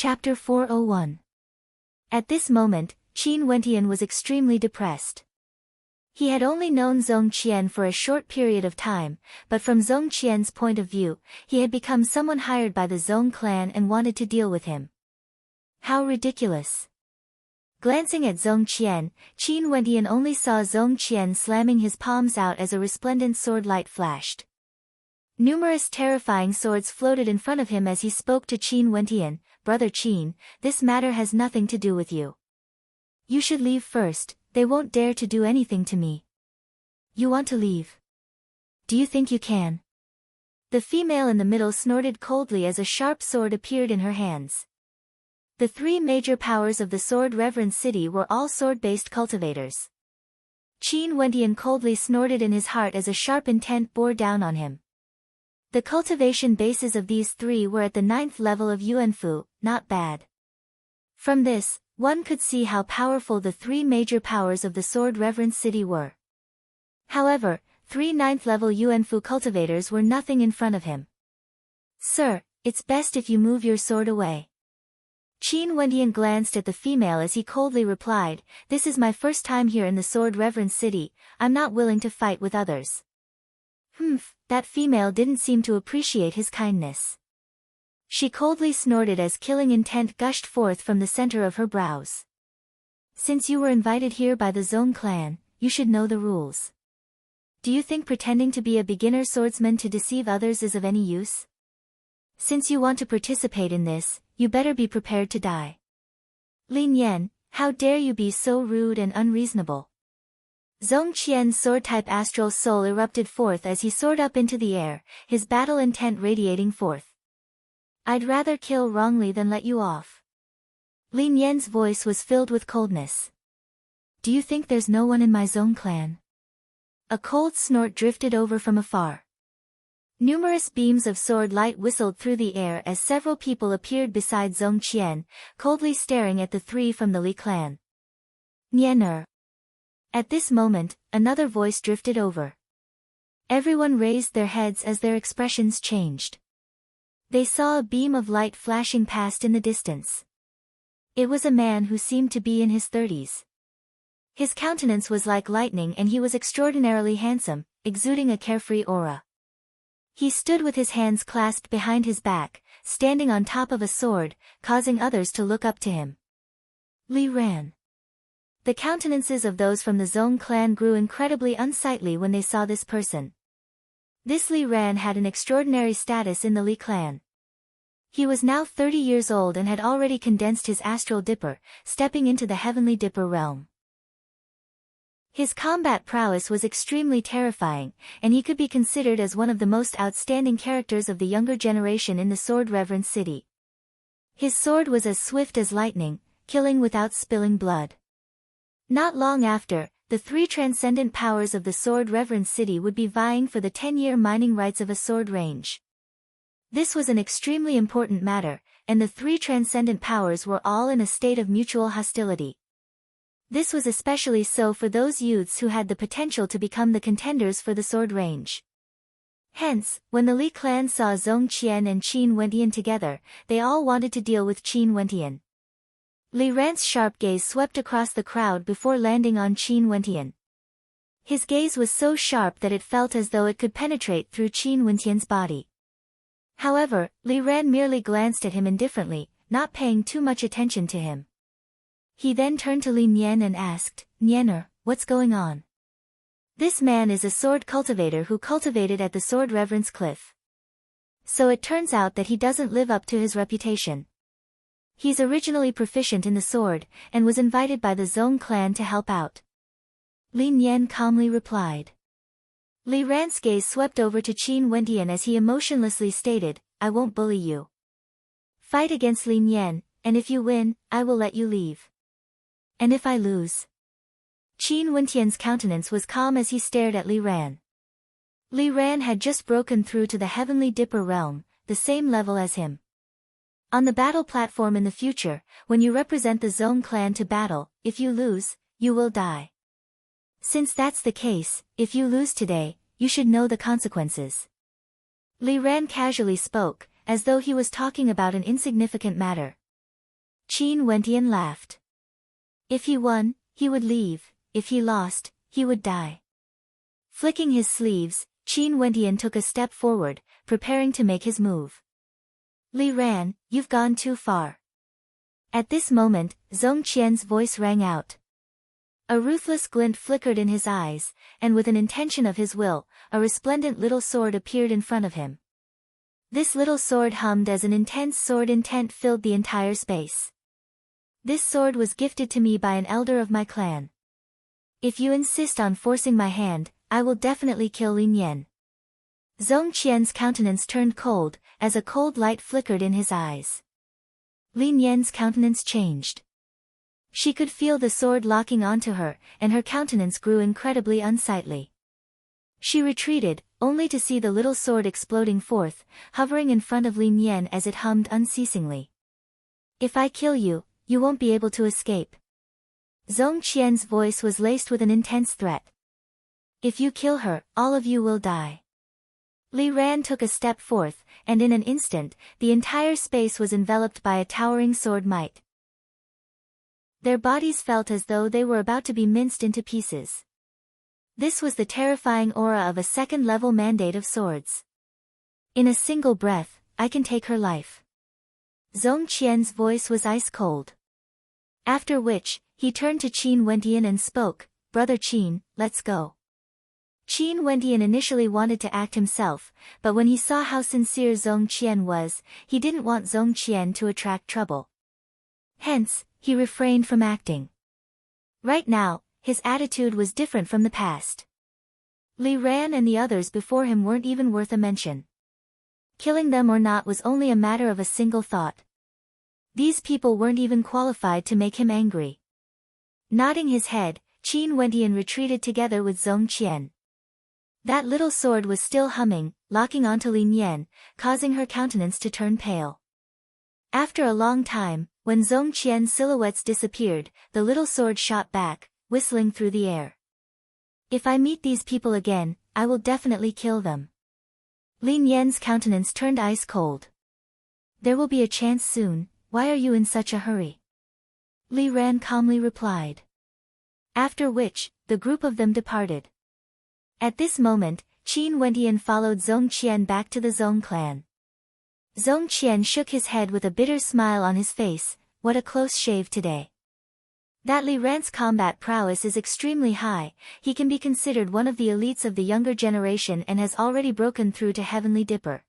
Chapter 401. At this moment, Qin Wentian was extremely depressed. He had only known Zhong Qian for a short period of time, but from Zhong Qian's point of view, he had become someone hired by the Zhong clan and wanted to deal with him. How ridiculous! Glancing at Zhong Qian, Qin Wentian only saw Zhong Qian slamming his palms out as a resplendent sword light flashed. Numerous terrifying swords floated in front of him as he spoke to Qin Wentian. Brother Qin, this matter has nothing to do with you. You should leave first, they won't dare to do anything to me. You want to leave? Do you think you can? The female in the middle snorted coldly as a sharp sword appeared in her hands. The three major powers of the sword-reverend city were all sword-based cultivators. Qin Wentian coldly snorted in his heart as a sharp intent bore down on him. The cultivation bases of these three were at the 9th level of Yuanfu, not bad. From this, one could see how powerful the three major powers of the sword-reverend city were. However, 3 9th level Yuanfu cultivators were nothing in front of him. Sir, it's best if you move your sword away. Qin Wentian glanced at the female as he coldly replied, this is my first time here in the sword-reverend city, I'm not willing to fight with others. That female didn't seem to appreciate his kindness. She coldly snorted as killing intent gushed forth from the center of her brows. Since you were invited here by the Zhong clan, you should know the rules. Do you think pretending to be a beginner swordsman to deceive others is of any use? Since you want to participate in this, you better be prepared to die. Lin Yan, how dare you be so rude and unreasonable? Zhong Qian's sword-type astral soul erupted forth as he soared up into the air, his battle intent radiating forth. I'd rather kill wrongly than let you off. Lin Yan's voice was filled with coldness. Do you think there's no one in my Zhong clan? A cold snort drifted over from afar. Numerous beams of sword light whistled through the air as several people appeared beside Zhong Qian, coldly staring at the three from the Li clan. Nianer. At this moment, another voice drifted over. Everyone raised their heads as their expressions changed. They saw a beam of light flashing past in the distance. It was a man who seemed to be in his 30s. His countenance was like lightning and he was extraordinarily handsome, exuding a carefree aura. He stood with his hands clasped behind his back, standing on top of a sword, causing others to look up to him. Li Ran. The countenances of those from the Zhong clan grew incredibly unsightly when they saw this person. This Li Ran had an extraordinary status in the Li clan. He was now 30 years old and had already condensed his astral dipper, stepping into the heavenly dipper realm. His combat prowess was extremely terrifying, and he could be considered as one of the most outstanding characters of the younger generation in the sword-reverend city. His sword was as swift as lightning, killing without spilling blood. Not long after, the three transcendent powers of the sword-reverend city would be vying for the 10-year mining rights of a sword range. This was an extremely important matter, and the three transcendent powers were all in a state of mutual hostility. This was especially so for those youths who had the potential to become the contenders for the sword range. Hence, when the Li clan saw Zhong Qian and Qin Wentian together, they all wanted to deal with Qin Wentian. Li Ran's sharp gaze swept across the crowd before landing on Qin Wentian. His gaze was so sharp that it felt as though it could penetrate through Qin Wentian's body. However, Li Ran merely glanced at him indifferently, not paying too much attention to him. He then turned to Lin Yan and asked, Nianer, what's going on? This man is a sword cultivator who cultivated at the Sword Reverend's Cliff. So it turns out that he doesn't live up to his reputation. He's originally proficient in the sword, and was invited by the Zhong clan to help out. Lin Yan calmly replied. Li Ran's gaze swept over to Qin Wentian as he emotionlessly stated, I won't bully you. Fight against Lin Yan, and if you win, I will let you leave. And if I lose? Qin Wentian's countenance was calm as he stared at Li Ran. Li Ran had just broken through to the heavenly dipper realm, the same level as him. On the battle platform in the future, when you represent the Zhong clan to battle, if you lose, you will die. Since that's the case, if you lose today, you should know the consequences. Li Ran casually spoke, as though he was talking about an insignificant matter. Qin Wentian laughed. If he won, he would leave. If he lost, he would die. Flicking his sleeves, Qin Wentian took a step forward, preparing to make his move. Li Ran, you've gone too far. At this moment, Zhong Qian's voice rang out. A ruthless glint flickered in his eyes, and with an intention of his will, a resplendent little sword appeared in front of him. This little sword hummed as an intense sword intent filled the entire space. This sword was gifted to me by an elder of my clan. If you insist on forcing my hand, I will definitely kill Lin Yan. Zhong Qian's countenance turned cold, as a cold light flickered in his eyes. Lin Yan's countenance changed. She could feel the sword locking onto her, and her countenance grew incredibly unsightly. She retreated, only to see the little sword exploding forth, hovering in front of Lin Yan as it hummed unceasingly. If I kill you, you won't be able to escape. Zhong Qian's voice was laced with an intense threat. If you kill her, all of you will die. Li Ran took a step forth, and in an instant, the entire space was enveloped by a towering sword might. Their bodies felt as though they were about to be minced into pieces. This was the terrifying aura of a second-level mandate of swords. In a single breath, I can take her life. Zhong Qian's voice was ice-cold. After which, he turned to Qin Wentian and spoke, Brother Qin, let's go. Qin Wentian initially wanted to act himself, but when he saw how sincere Zhong Qian was, he didn't want Zhong Qian to attract trouble. Hence, he refrained from acting. Right now, his attitude was different from the past. Li Ran and the others before him weren't even worth a mention. Killing them or not was only a matter of a single thought. These people weren't even qualified to make him angry. Nodding his head, Qin Wentian retreated together with Zhong Qian. That little sword was still humming, locking onto Lin Yan, causing her countenance to turn pale. After a long time, when Zhong Qian's silhouettes disappeared, the little sword shot back, whistling through the air. If I meet these people again, I will definitely kill them. Lin Yan's countenance turned ice-cold. There will be a chance soon, why are you in such a hurry? Li Ran calmly replied. After which, the group of them departed. At this moment, Qin Wentian followed Zhong Qian back to the Zhong clan. Zhong Qian shook his head with a bitter smile on his face, what a close shave today. That Li Ran's combat prowess is extremely high, he can be considered one of the elites of the younger generation and has already broken through to Heavenly Dipper.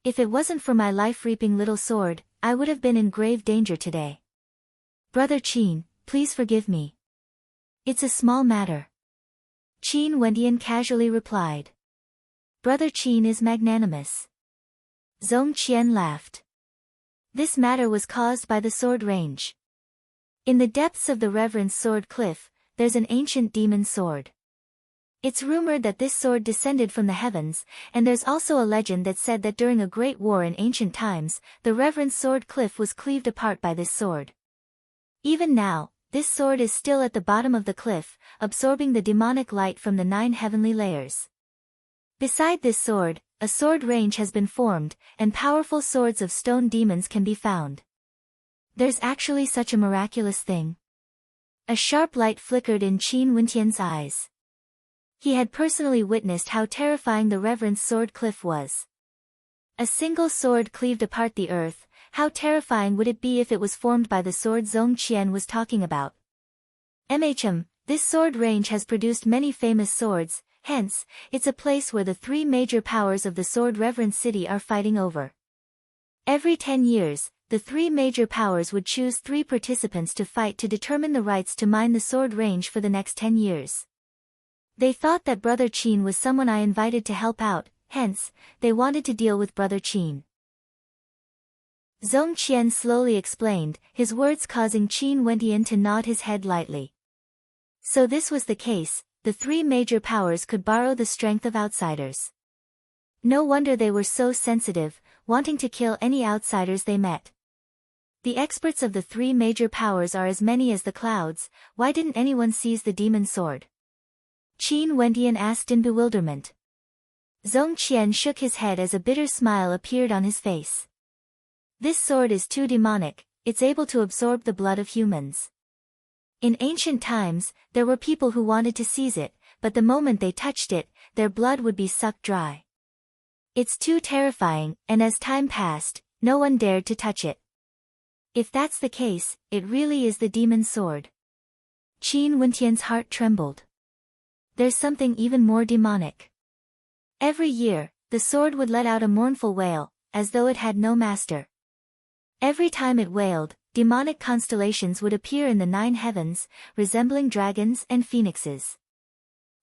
If it wasn't for my life-reaping little sword, I would have been in grave danger today. Brother Qin, please forgive me. It's a small matter. Qin Wentian casually replied. Brother Qin is magnanimous. Zhong Qian laughed. This matter was caused by the sword range. In the depths of the Reverend Sword Cliff, there's an ancient demon sword. It's rumored that this sword descended from the heavens, and there's also a legend that said that during a great war in ancient times, the Reverend Sword Cliff was cleaved apart by this sword. Even now, this sword is still at the bottom of the cliff, absorbing the demonic light from the 9 heavenly layers. Beside this sword, a sword range has been formed, and powerful swords of stone demons can be found. There's actually such a miraculous thing. A sharp light flickered in Qin Wentian's eyes. He had personally witnessed how terrifying the Reverend Sword Cliff was. A single sword cleaved apart the earth, how terrifying would it be if it was formed by the sword Zhong Qian was talking about? This sword range has produced many famous swords, hence, it's a place where the 3 major powers of the Sword Reverend City are fighting over. Every 10 years, the 3 major powers would choose 3 participants to fight to determine the rights to mine the sword range for the next 10 years. They thought that Brother Qin was someone I invited to help out, hence, they wanted to deal with Brother Qin. Zhong Qian slowly explained, his words causing Qin Wentian to nod his head lightly. So this was the case, the 3 major powers could borrow the strength of outsiders. No wonder they were so sensitive, wanting to kill any outsiders they met. The experts of the 3 major powers are as many as the clouds, why didn't anyone seize the demon sword? Qin Wentian asked in bewilderment. Zhong Qian shook his head as a bitter smile appeared on his face. This sword is too demonic, it's able to absorb the blood of humans. In ancient times, there were people who wanted to seize it, but the moment they touched it, their blood would be sucked dry. It's too terrifying, and as time passed, no one dared to touch it. If that's the case, it really is the demon sword. Qin Wentian's heart trembled. There's something even more demonic. Every year, the sword would let out a mournful wail, as though it had no master. Every time it wailed, demonic constellations would appear in the 9 heavens, resembling dragons and phoenixes.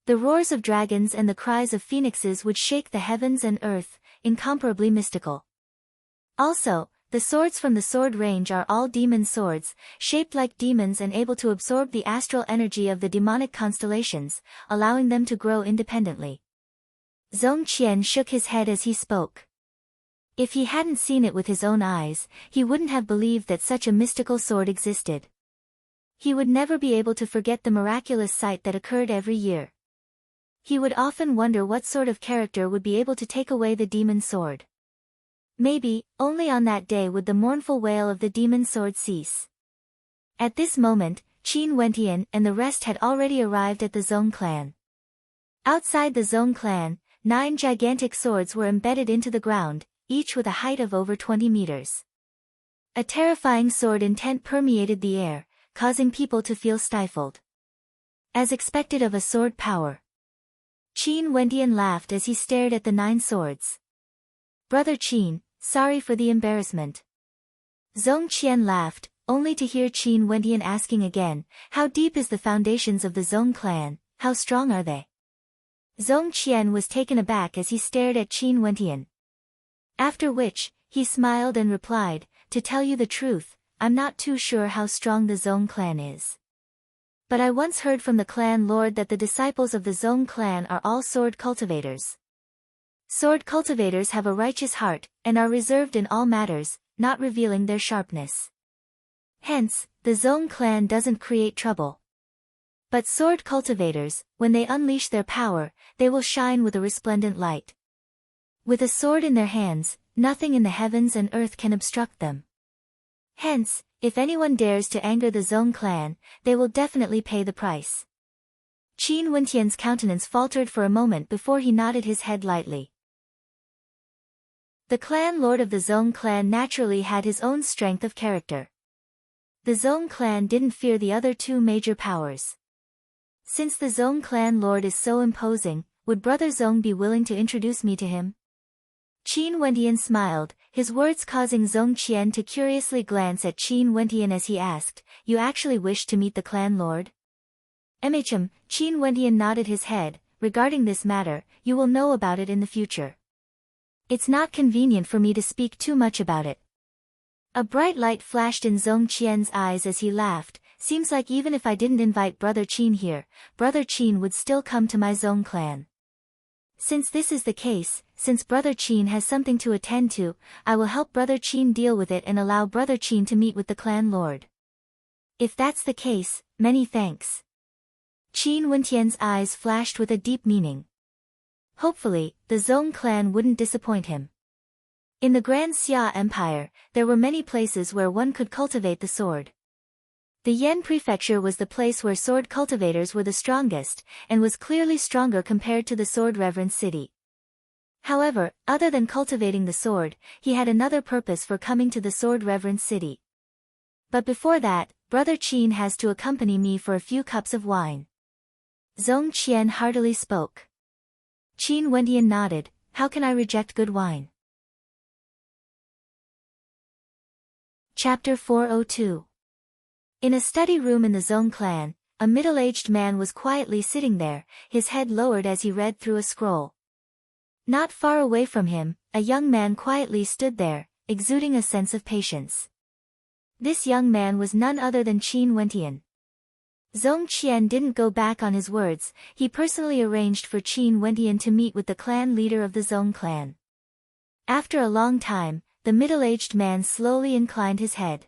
The roars of dragons and the cries of phoenixes would shake the heavens and earth, incomparably mystical. Also, the swords from the sword range are all demon swords, shaped like demons and able to absorb the astral energy of the demonic constellations, allowing them to grow independently. Zong Qian shook his head as he spoke. If he hadn't seen it with his own eyes, he wouldn't have believed that such a mystical sword existed. He would never be able to forget the miraculous sight that occurred every year. He would often wonder what sort of character would be able to take away the demon sword. Maybe, only on that day would the mournful wail of the demon sword cease. At this moment, Qin Wentian and the rest had already arrived at the Zong clan. Outside the Zong clan, 9 gigantic swords were embedded into the ground, each with a height of over 20 meters. A terrifying sword intent permeated the air, causing people to feel stifled. As expected of a sword power. Qin Wentian laughed as he stared at the 9 swords. Brother Qin, sorry for the embarrassment. Zong Qian laughed, only to hear Qin Wentian asking again, how deep is the foundations of the Zong clan, how strong are they? Zong Qian was taken aback as he stared at Qin Wentian. After which, he smiled and replied, to tell you the truth, I'm not too sure how strong the Zong clan is. But I once heard from the clan lord that the disciples of the Zong clan are all sword cultivators. Sword cultivators have a righteous heart, and are reserved in all matters, not revealing their sharpness. Hence, the Zong clan doesn't create trouble. But sword cultivators, when they unleash their power, they will shine with a resplendent light. With a sword in their hands, nothing in the heavens and earth can obstruct them. Hence, if anyone dares to anger the Zong clan, they will definitely pay the price. Qin Wentian's countenance faltered for a moment before he nodded his head lightly. The clan lord of the Zong clan naturally had his own strength of character. The Zong clan didn't fear the other 2 major powers. Since the Zong clan lord is so imposing, would Brother Zong be willing to introduce me to him? Qin Wentian smiled, his words causing Zong Qian to curiously glance at Qin Wentian as he asked, you actually wish to meet the clan lord? Qin Wentian nodded his head, regarding this matter, you will know about it in the future. It's not convenient for me to speak too much about it. A bright light flashed in Zong Qian's eyes as he laughed, seems like even if I didn't invite Brother Qin here, Brother Qin would still come to my Zong clan. Since this is the case, since Brother Qin has something to attend to, I will help Brother Qin deal with it and allow Brother Qin to meet with the clan lord. If that's the case, many thanks. Qin Wentian's eyes flashed with a deep meaning. Hopefully, the Zong clan wouldn't disappoint him. In the Grand Xia Empire, there were many places where one could cultivate the sword. The Yan Prefecture was the place where sword cultivators were the strongest, and was clearly stronger compared to the Sword Reverend City. However, other than cultivating the sword, he had another purpose for coming to the Sword Reverend City. But before that, Brother Qin has to accompany me for a few cups of wine. Zong Qian heartily spoke. Qin Wentian nodded, how can I reject good wine? Chapter 402. In a study room in the Zong clan, a middle-aged man was quietly sitting there, his head lowered as he read through a scroll. Not far away from him, a young man quietly stood there, exuding a sense of patience. This young man was none other than Qin Wentian. Zong Qian didn't go back on his words, he personally arranged for Qin Wentian to meet with the clan leader of the Zong clan. After a long time, the middle-aged man slowly inclined his head.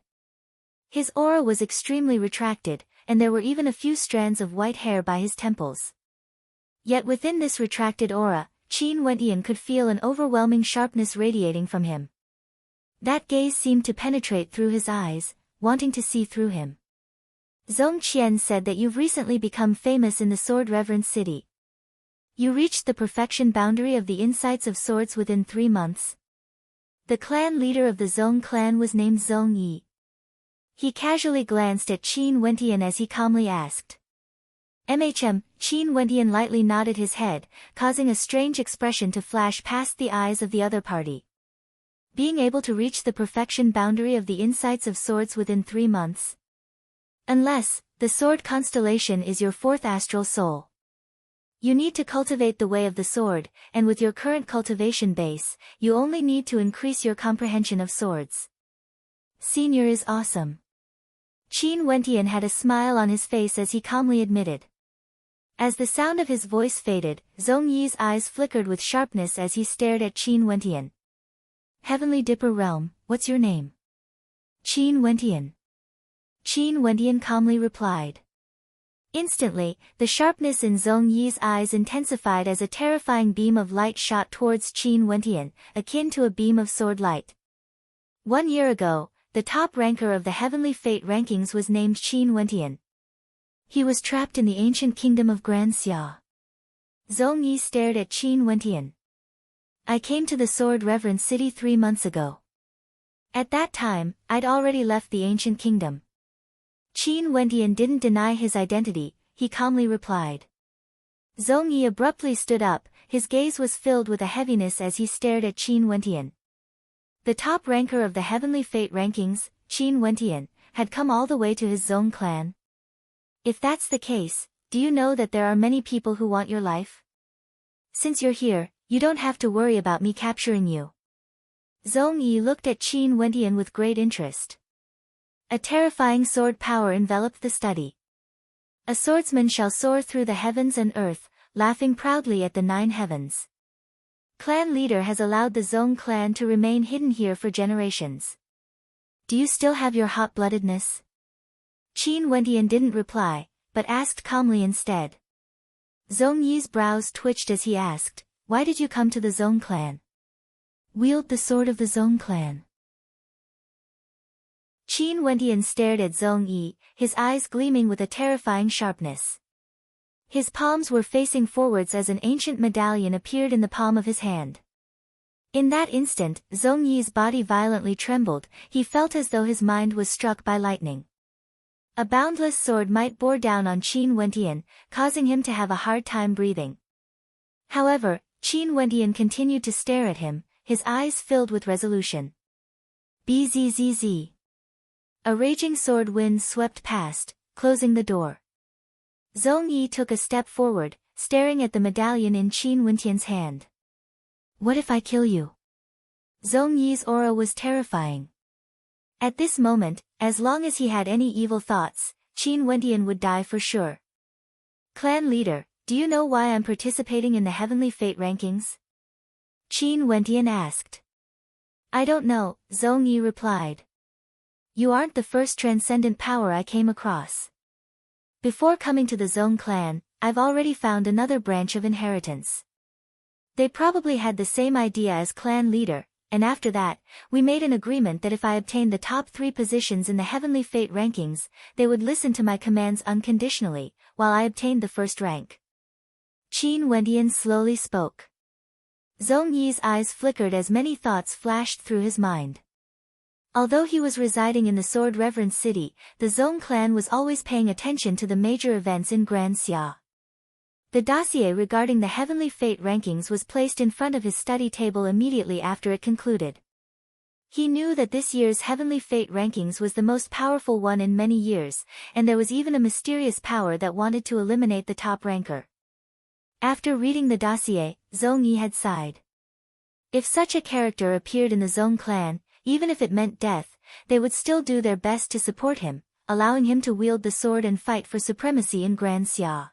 His aura was extremely retracted, and there were even a few strands of white hair by his temples. Yet within this retracted aura, Qin Wentian could feel an overwhelming sharpness radiating from him. That gaze seemed to penetrate through his eyes, wanting to see through him. Zhong Qian said that you've recently become famous in the sword reverence city. You reached the perfection boundary of the insights of swords within 3 months. The clan leader of the Zhong clan was named Zhong Yi. He casually glanced at Qin Wentian as he calmly asked. Qin Wentian lightly nodded his head, causing a strange expression to flash past the eyes of the other party. Being able to reach the perfection boundary of the insights of swords within 3 months. Unless, the sword constellation is your 4th astral soul. You need to cultivate the way of the sword, and with your current cultivation base, you only need to increase your comprehension of swords. Senior is awesome. Qin Wentian had a smile on his face as he calmly admitted. As the sound of his voice faded, Zhong Yi's eyes flickered with sharpness as he stared at Qin Wentian. Heavenly Dipper Realm, what's your name? Qin Wentian. Qin Wentian calmly replied. Instantly, the sharpness in Zhong Yi's eyes intensified as a terrifying beam of light shot towards Qin Wentian, akin to a beam of sword light. 1 year ago, the top ranker of the Heavenly Fate rankings was named Qin Wentian. He was trapped in the ancient kingdom of Grand Xia. Zhong Yi stared at Qin Wentian. I came to the Sword Reverence City 3 months ago. At that time, I'd already left the ancient kingdom. Qin Wentian didn't deny his identity, he calmly replied. Zhong Yi abruptly stood up, his gaze was filled with a heaviness as he stared at Qin Wentian. The top ranker of the Heavenly Fate rankings, Qin Wentian, had come all the way to his Zhong clan. If that's the case, do you know that there are many people who want your life? Since you're here, you don't have to worry about me capturing you. Zhong Yi looked at Qin Wentian with great interest. A terrifying sword power enveloped the study. A swordsman shall soar through the heavens and earth, laughing proudly at the 9 heavens. Clan leader has allowed the Zhong clan to remain hidden here for generations. Do you still have your hot-bloodedness? Qin Wentian didn't reply, but asked calmly instead. Zhong Yi's brows twitched as he asked, why did you come to the Zhong clan? Wield the sword of the Zhong clan. Qin Wentian stared at Zhong Yi, his eyes gleaming with a terrifying sharpness. His palms were facing forwards as an ancient medallion appeared in the palm of his hand. In that instant, Zhong Yi's body violently trembled, he felt as though his mind was struck by lightning. A boundless sword might bore down on Qin Wentian, causing him to have a hard time breathing. However, Qin Wentian continued to stare at him, his eyes filled with resolution. Bzzz. A raging sword wind swept past, closing the door. Zhong Yi took a step forward, staring at the medallion in Qin Wentian's hand. What if I kill you? Zhong Yi's aura was terrifying. At this moment, as long as he had any evil thoughts, Qin Wentian would die for sure. Clan leader, do you know why I'm participating in the Heavenly Fate rankings? Qin Wentian asked. I don't know, Zhong Yi replied. You aren't the first transcendent power I came across. Before coming to the Zhong clan, I've already found another branch of inheritance. They probably had the same idea as clan leader, and after that, we made an agreement that if I obtained the top 3 positions in the Heavenly Fate rankings, they would listen to my commands unconditionally, while I obtained the first rank. Qin Wentian slowly spoke. Zhong Yi's eyes flickered as many thoughts flashed through his mind. Although he was residing in the Sword Reverence City, the Zhong clan was always paying attention to the major events in Grand Xia. The dossier regarding the Heavenly Fate rankings was placed in front of his study table immediately after it concluded. He knew that this year's Heavenly Fate rankings was the most powerful one in many years, and there was even a mysterious power that wanted to eliminate the top ranker. After reading the dossier, Zhong Yi had sighed. If such a character appeared in the Zhong clan, even if it meant death, they would still do their best to support him, allowing him to wield the sword and fight for supremacy in Grand Xia.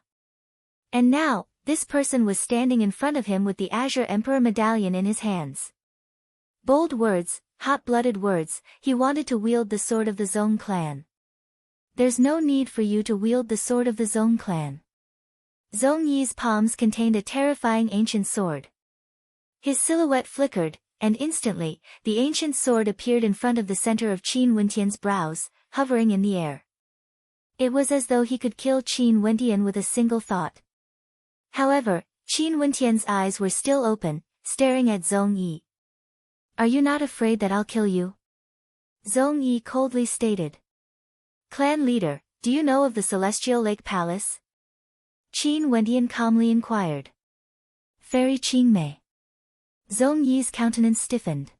And now, this person was standing in front of him with the Azure Emperor medallion in his hands. Bold words, hot-blooded words, he wanted to wield the sword of the Zhong clan. There's no need for you to wield the sword of the Zhong clan. Zhong Yi's palms contained a terrifying ancient sword. His silhouette flickered, and instantly, the ancient sword appeared in front of the center of Qin Wentian's brows, hovering in the air. It was as though he could kill Qin Wentian with a single thought. However, Qin Wentian's eyes were still open, staring at Zhong Yi. "Are you not afraid that I'll kill you?" Zhong Yi coldly stated. "Clan leader, do you know of the Celestial Lake Palace?" Qin Wentian calmly inquired. "Fairy Qingmei." Zhong Yi's countenance stiffened.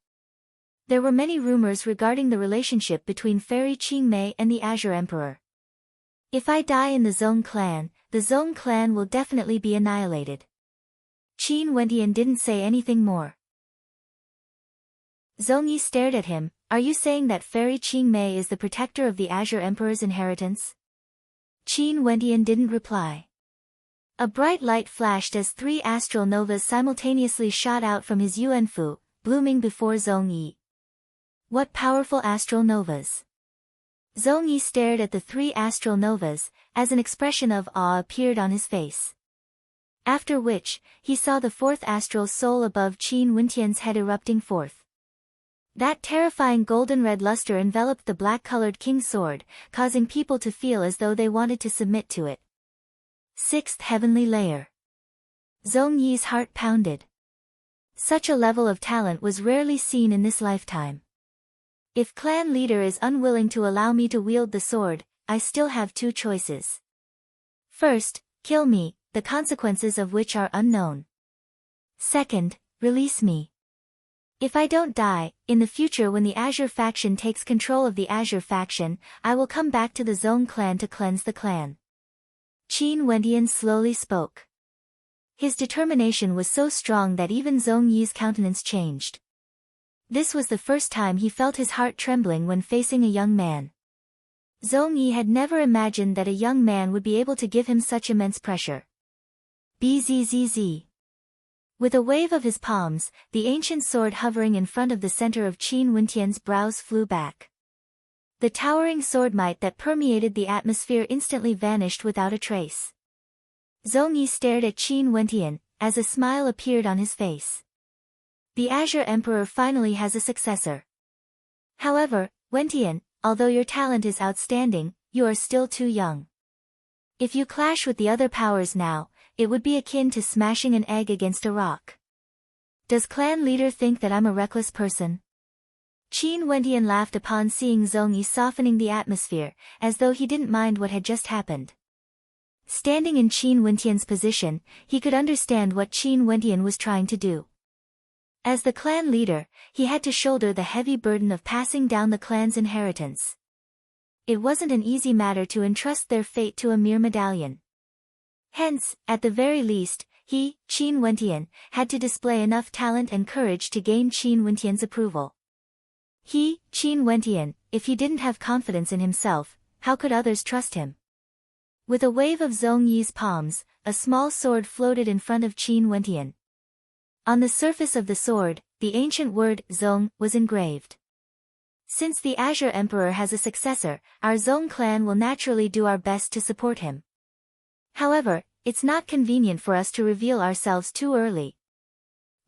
There were many rumors regarding the relationship between Fairy Qingmei and the Azure Emperor. "If I die in the Zhong clan will definitely be annihilated." Qin Wentian didn't say anything more. Zhong Yi stared at him. "Are you saying that Fairy Qingmei is the protector of the Azure Emperor's inheritance?" Qin Wentian didn't reply. A bright light flashed as 3 astral novas simultaneously shot out from his Yuanfu, blooming before Zhong Yi. What powerful astral novas! Zhong Yi stared at the 3 astral novas, as an expression of awe appeared on his face. After which, he saw the 4th astral soul above Qin Wentian's head erupting forth. That terrifying golden-red luster enveloped the black-colored king's sword, causing people to feel as though they wanted to submit to it. 6th heavenly layer. Zhong Yi's heart pounded. Such a level of talent was rarely seen in this lifetime. If clan leader is unwilling to allow me to wield the sword, I still have 2 choices. First, kill me, the consequences of which are unknown. Second, release me. If I don't die, in the future when the Azure faction takes control of the Azure faction, I will come back to the Zhong clan to cleanse the clan. Qin Wentian slowly spoke. His determination was so strong that even Zhong Yi's countenance changed. This was the first time he felt his heart trembling when facing a young man. Zhong Yi had never imagined that a young man would be able to give him such immense pressure. Bzzz. With a wave of his palms, the ancient sword hovering in front of the center of Qin Wentian's brows flew back. The towering sword might that permeated the atmosphere instantly vanished without a trace. Zhong Yi stared at Qin Wentian, as a smile appeared on his face. The Azure Emperor finally has a successor. However, Wentian, although your talent is outstanding, you are still too young. If you clash with the other powers now, it would be akin to smashing an egg against a rock. Does clan leader think that I'm a reckless person? Qin Wentian laughed upon seeing Zhong Yi softening the atmosphere, as though he didn't mind what had just happened. Standing in Qin Wentian's position, he could understand what Qin Wentian was trying to do. As the clan leader, he had to shoulder the heavy burden of passing down the clan's inheritance. It wasn't an easy matter to entrust their fate to a mere medallion. Hence, at the very least, he, Qin Wentian, had to display enough talent and courage to gain Qin Wentian's approval. He, Qin Wentian, if he didn't have confidence in himself, how could others trust him? With a wave of Zhong Yi's palms, a small sword floated in front of Qin Wentian. On the surface of the sword, the ancient word, Zhong, was engraved. Since the Azure Emperor has a successor, our Zhong clan will naturally do our best to support him. However, it's not convenient for us to reveal ourselves too early.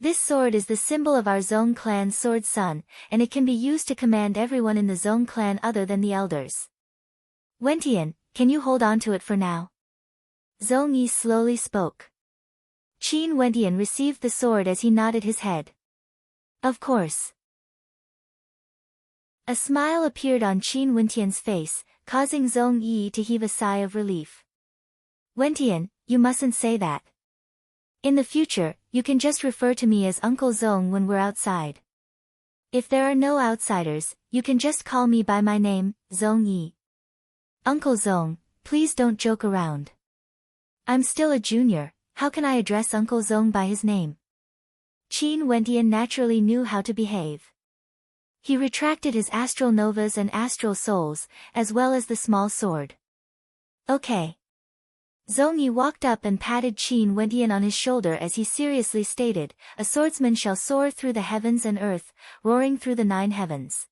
This sword is the symbol of our Zhong clan's sword sun, and it can be used to command everyone in the Zhong clan other than the elders. Wentian, can you hold on to it for now? Zhong Yi slowly spoke. Qin Wentian received the sword as he nodded his head. Of course. A smile appeared on Qin Wentian's face, causing Zhong Yi to heave a sigh of relief. Wentian, you mustn't say that. In the future, you can just refer to me as Uncle Zhong when we're outside. If there are no outsiders, you can just call me by my name, Zhong Yi. Uncle Zhong, please don't joke around. I'm still a junior, how can I address Uncle Zhong by his name? Qin Wentian naturally knew how to behave. He retracted his astral novas and astral souls, as well as the small sword. Okay. Zhong Yi walked up and patted Qin Wentian on his shoulder as he seriously stated, a swordsman shall soar through the heavens and earth, roaring through the 9 heavens.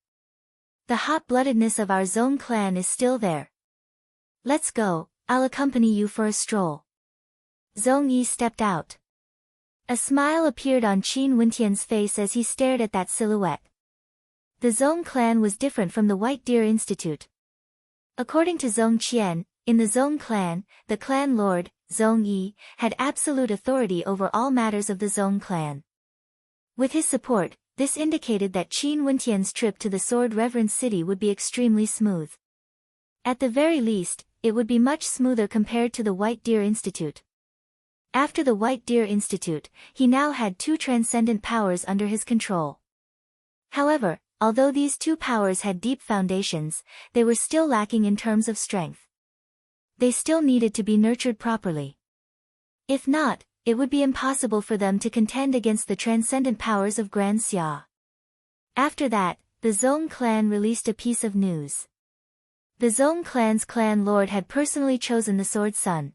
The hot-bloodedness of our Zhong clan is still there. Let's go, I'll accompany you for a stroll. Zhong Yi stepped out. A smile appeared on Qin Wentian's face as he stared at that silhouette. The Zhong clan was different from the White Deer Institute. According to Zhong Qian, in the Zhong clan, the clan lord, Zhong Yi, had absolute authority over all matters of the Zhong clan. With his support, this indicated that Qin Wentian's trip to the Sword Reverend City would be extremely smooth. At the very least, it would be much smoother compared to the White Deer Institute. After the White Deer Institute, he now had two transcendent powers under his control. However, although these two powers had deep foundations, they were still lacking in terms of strength. They still needed to be nurtured properly. If not, it would be impossible for them to contend against the transcendent powers of Grand Xia. After that, the Zhong clan released a piece of news. The Zhong clan's clan lord had personally chosen the Sword Son.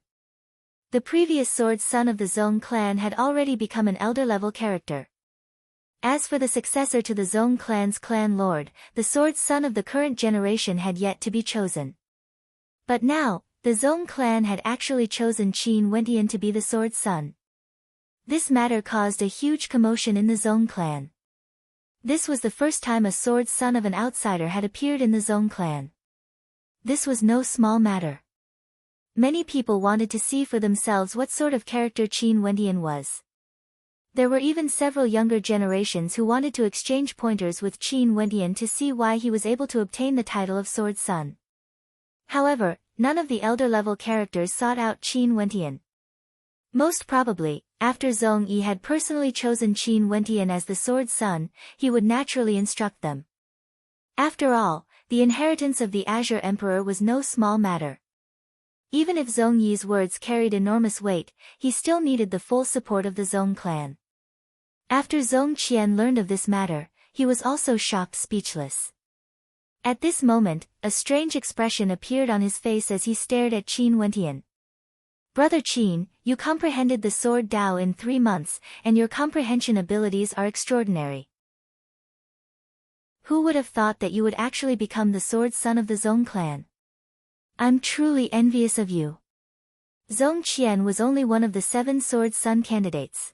The previous Sword Son of the Zhong clan had already become an elder-level character. As for the successor to the Zhong clan's clan lord, the Sword Son of the current generation had yet to be chosen. But now, the Zhong clan had actually chosen Qin Wentian to be the Sword Son. This matter caused a huge commotion in the Zhong clan. This was the first time a Sword Son of an outsider had appeared in the Zhong clan. This was no small matter. Many people wanted to see for themselves what sort of character Qin Wentian was. There were even several younger generations who wanted to exchange pointers with Qin Wentian to see why he was able to obtain the title of Sword Son. However, none of the elder-level characters sought out Qin Wentian. Most probably, after Zhong Yi had personally chosen Qin Wentian as the Sword Son, he would naturally instruct them. After all, the inheritance of the Azure Emperor was no small matter. Even if Zhong Yi's words carried enormous weight, he still needed the full support of the Zhong clan. After Zhong Qian learned of this matter, he was also shocked speechless. At this moment, a strange expression appeared on his face as he stared at Qin Wentian. Brother Qin, you comprehended the Sword Dao in 3 months, and your comprehension abilities are extraordinary. Who would have thought that you would actually become the Sword Son of the Zhong clan? I'm truly envious of you. Zhong Qian was only one of the 7 Sword Son candidates.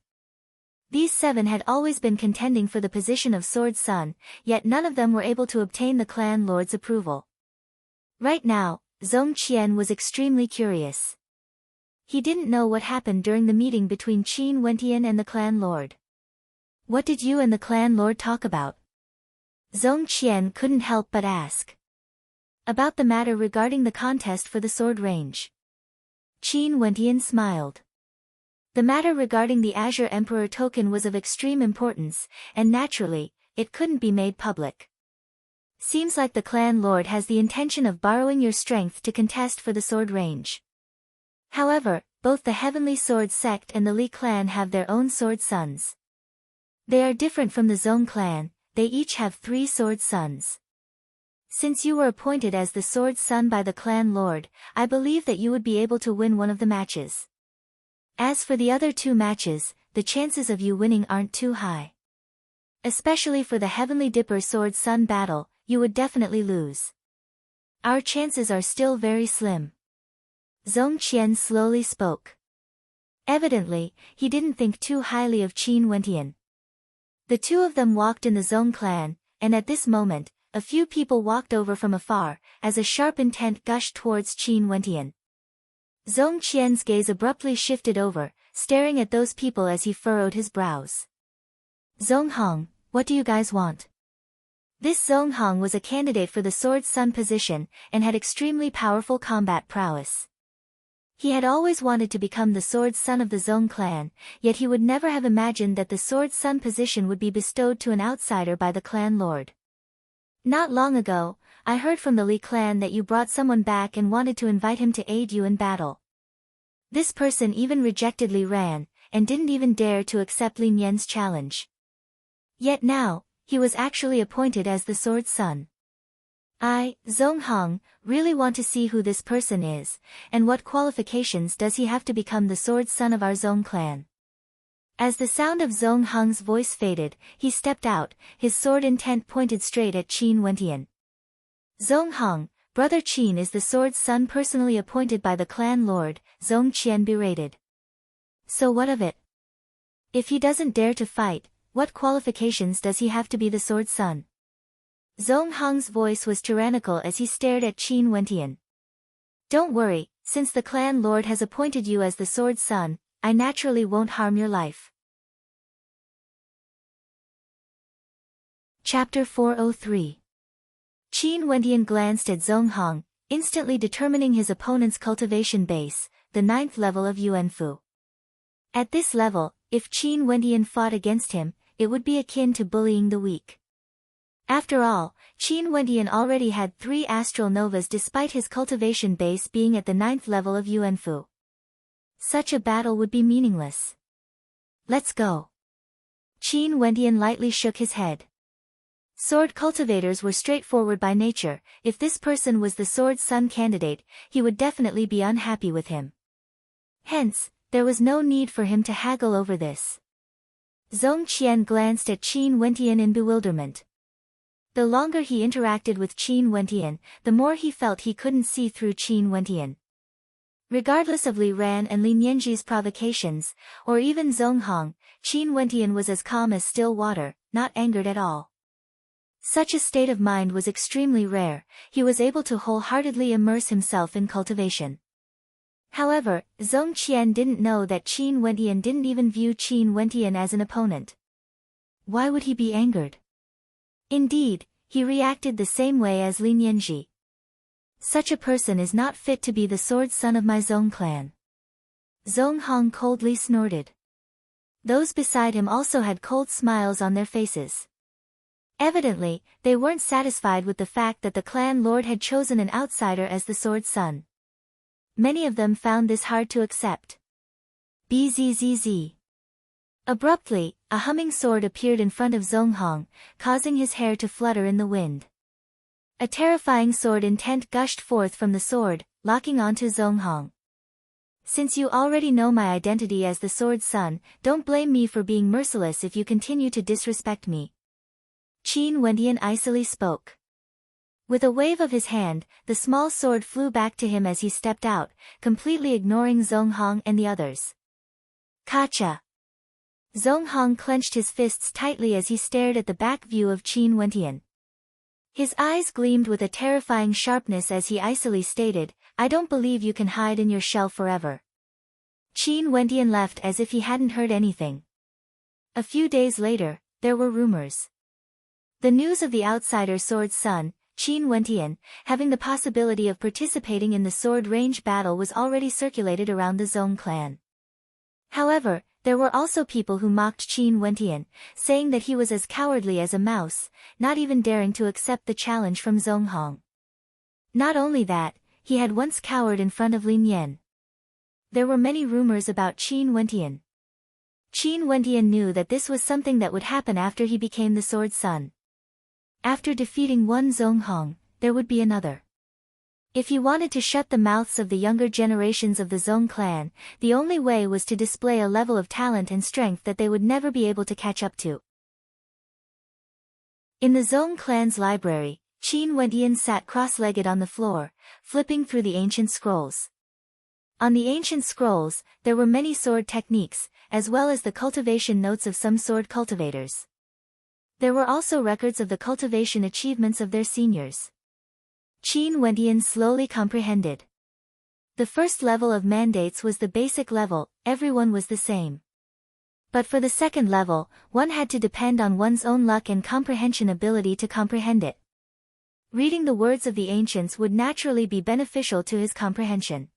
These 7 had always been contending for the position of Sword Son, yet none of them were able to obtain the clan lord's approval. Right now, Zhong Qian was extremely curious. He didn't know what happened during the meeting between Qin Wentian and the clan lord. What did you and the clan lord talk about? Zhong Qian couldn't help but ask. About the matter regarding the contest for the sword range. Qin Wentian smiled. The matter regarding the Azure Emperor token was of extreme importance, and naturally, it couldn't be made public. Seems like the clan lord has the intention of borrowing your strength to contest for the sword range. However, both the Heavenly Sword sect and the Li clan have their own sword sons. They are different from the Zhong clan, they each have 3 sword sons. Since you were appointed as the sword son by the clan lord, I believe that you would be able to win one of the matches. As for the other 2 matches, the chances of you winning aren't too high. Especially for the Heavenly Dipper Sword Son battle, you would definitely lose. Our chances are still very slim. Zhong Qian slowly spoke. Evidently, he didn't think too highly of Qin Wentian. The 2 of them walked in the Zhong clan, and at this moment, a few people walked over from afar, as a sharp intent gushed towards Qin Wentian. Zhong Qian's gaze abruptly shifted over, staring at those people as he furrowed his brows. Zhong Hong, what do you guys want? This Zhong Hong was a candidate for the Sword Son position, and had extremely powerful combat prowess. He had always wanted to become the Sword Son of the Zhong clan, yet he would never have imagined that the Sword Son position would be bestowed to an outsider by the clan lord. Not long ago, I heard from the Li clan that you brought someone back and wanted to invite him to aid you in battle. This person even rejected Li Ran, and didn't even dare to accept Li Nian's challenge. Yet now, he was actually appointed as the Sword Son. I, Zhong Hong, really want to see who this person is, and what qualifications does he have to become the Sword Son of our Zhong clan. As the sound of Zhong Hong's voice faded, he stepped out, his sword intent pointed straight at Qin Wentian. Zhong Hong, Brother Qin is the Sword Son personally appointed by the clan lord, Zhong Qian berated. So what of it? If he doesn't dare to fight, what qualifications does he have to be the Sword Son? Zhong Hong's voice was tyrannical as he stared at Qin Wentian. Don't worry, since the clan lord has appointed you as the sword son, I naturally won't harm your life. Chapter 403. Qin Wentian glanced at Zhong Hong, instantly determining his opponent's cultivation base, the 9th level of Yuanfu. At this level, if Qin Wentian fought against him, it would be akin to bullying the weak. After all, Qin Wentian already had 3 astral novas despite his cultivation base being at the 9th level of Yuanfu. Such a battle would be meaningless. Let's go. Qin Wentian lightly shook his head. Sword cultivators were straightforward by nature. If this person was the sword son candidate, he would definitely be unhappy with him. Hence, there was no need for him to haggle over this. Zhong Qian glanced at Qin Wentian in bewilderment. The longer he interacted with Qin Wentian, the more he felt he couldn't see through Qin Wentian. Regardless of Li Ran and Li Nianji's provocations, or even Zhong Hong, Qin Wentian was as calm as still water, not angered at all. Such a state of mind was extremely rare. He was able to wholeheartedly immerse himself in cultivation. However, Zhong Qian didn't know that Qin Wentian didn't even view Qin Wentian as an opponent. Why would he be angered? Indeed, he reacted the same way as Li Nianji. Such a person is not fit to be the sword son of my Zhong clan. Zhong Hong coldly snorted. Those beside him also had cold smiles on their faces. Evidently, they weren't satisfied with the fact that the clan lord had chosen an outsider as the sword son. Many of them found this hard to accept. Bzzz. Abruptly, a humming sword appeared in front of Zhong Hong, causing his hair to flutter in the wind. A terrifying sword intent gushed forth from the sword, locking onto Zhong Hong. Since you already know my identity as the sword son, don't blame me for being merciless if you continue to disrespect me. Qin Wentian icily spoke. With a wave of his hand, the small sword flew back to him as he stepped out, completely ignoring Zhong Hong and the others. Kacha! Zhong Hong clenched his fists tightly as he stared at the back view of Qin Wentian. His eyes gleamed with a terrifying sharpness as he icily stated, I don't believe you can hide in your shell forever. Qin Wentian left as if he hadn't heard anything. A few days later, there were rumors. The news of the outsider sword son, Qin Wentian, having the possibility of participating in the sword range battle was already circulated around the Zhong clan. However, there were also people who mocked Qin Wentian, saying that he was as cowardly as a mouse, not even daring to accept the challenge from Zhong Hong. Not only that, he had once cowered in front of Li Nian. There were many rumors about Qin Wentian. Qin Wentian knew that this was something that would happen after he became the sword son. After defeating one Zhong Hong, there would be another. If he wanted to shut the mouths of the younger generations of the Zhong clan, the only way was to display a level of talent and strength that they would never be able to catch up to. In the Zhong clan's library, Qin Wentian sat cross-legged on the floor, flipping through the ancient scrolls. On the ancient scrolls, there were many sword techniques, as well as the cultivation notes of some sword cultivators. There were also records of the cultivation achievements of their seniors. Qin Wentian slowly comprehended. The first level of mandates was the basic level, everyone was the same. But for the second level, one had to depend on one's own luck and comprehension ability to comprehend it. Reading the words of the ancients would naturally be beneficial to his comprehension.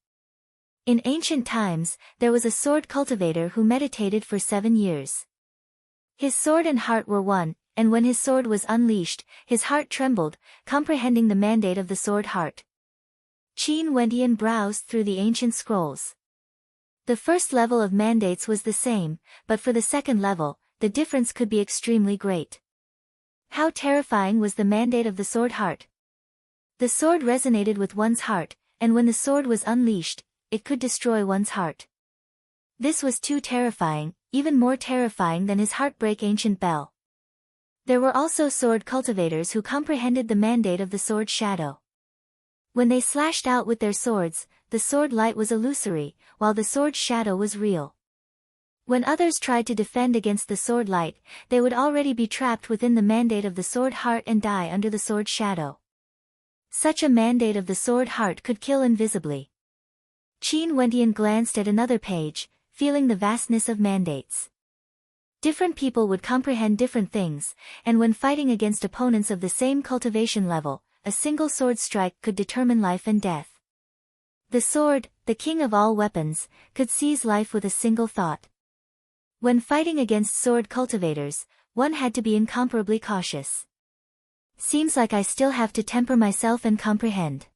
In ancient times, there was a sword cultivator who meditated for 7 years. His sword and heart were one, and when his sword was unleashed, his heart trembled, comprehending the mandate of the sword heart. Qin Wentian browsed through the ancient scrolls. The first level of mandates was the same, but for the second level, the difference could be extremely great. How terrifying was the mandate of the sword heart? The sword resonated with one's heart, and when the sword was unleashed, it could destroy one's heart. This was too terrifying, even more terrifying than his heartbreak ancient bell. There were also sword cultivators who comprehended the mandate of the sword shadow. When they slashed out with their swords, the sword light was illusory, while the sword shadow was real. When others tried to defend against the sword light, they would already be trapped within the mandate of the sword heart and die under the sword shadow. Such a mandate of the sword heart could kill invisibly. Qin Wentian glanced at another page, feeling the vastness of mandates. Different people would comprehend different things, and when fighting against opponents of the same cultivation level, a single sword strike could determine life and death. The sword, the king of all weapons, could seize life with a single thought. When fighting against sword cultivators, one had to be incomparably cautious. Seems like I still have to temper myself and comprehend.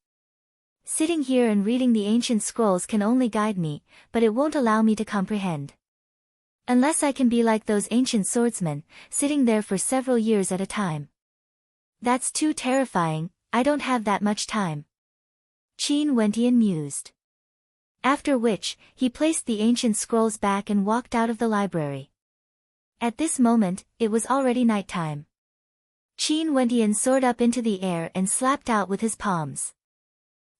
Sitting here and reading the ancient scrolls can only guide me, but it won't allow me to comprehend. Unless I can be like those ancient swordsmen, sitting there for several years at a time. That's too terrifying, I don't have that much time. Qin Wentian mused. After which, he placed the ancient scrolls back and walked out of the library. At this moment, it was already nighttime. Qin Wentian soared up into the air and slapped out with his palms.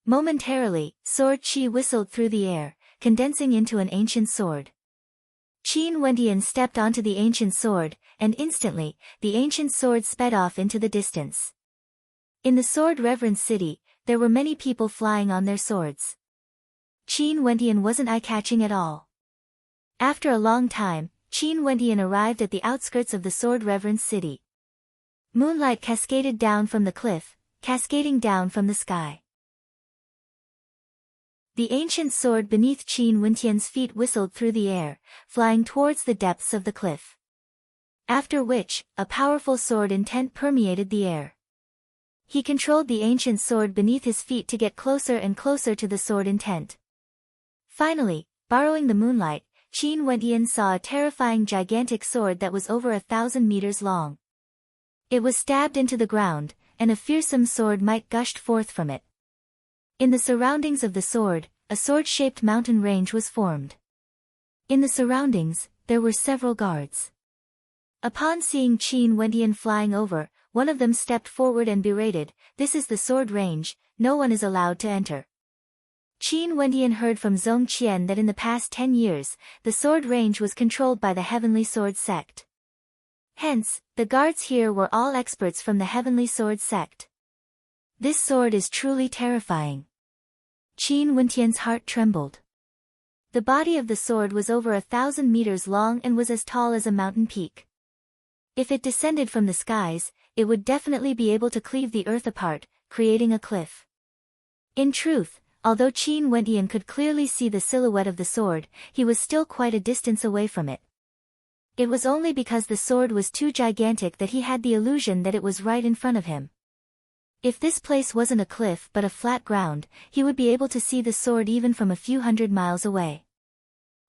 Momentarily, sword qi whistled through the air, condensing into an ancient sword. Qin Wentian stepped onto the ancient sword, and instantly, the ancient sword sped off into the distance. In the sword reverence city, there were many people flying on their swords. Qin Wentian wasn't eye-catching at all. After a long time, Qin Wentian arrived at the outskirts of the sword reverence city. Moonlight cascaded down from the cliff, cascading down from the sky. The ancient sword beneath Qin Wentian's feet whistled through the air, flying towards the depths of the cliff. After which, a powerful sword intent permeated the air. He controlled the ancient sword beneath his feet to get closer and closer to the sword intent. Finally, borrowing the moonlight, Qin Wentian saw a terrifying gigantic sword that was over 1,000 meters long. It was stabbed into the ground, and a fearsome sword might gushed forth from it. In the surroundings of the sword, a sword-shaped mountain range was formed. In the surroundings, there were several guards. Upon seeing Qin Wentian flying over, one of them stepped forward and berated, "This is the sword range, no one is allowed to enter." Qin Wentian heard from Zong Qian that in the past 10 years, the sword range was controlled by the Heavenly Sword sect. Hence, the guards here were all experts from the Heavenly Sword sect. This sword is truly terrifying. Qin Wentian's heart trembled. The body of the sword was over 1,000 meters long and was as tall as a mountain peak. If it descended from the skies, it would definitely be able to cleave the earth apart, creating a cliff. In truth, although Qin Wentian could clearly see the silhouette of the sword, he was still quite a distance away from it. It was only because the sword was too gigantic that he had the illusion that it was right in front of him. If this place wasn't a cliff but a flat ground, he would be able to see the sword even from a few hundred miles away.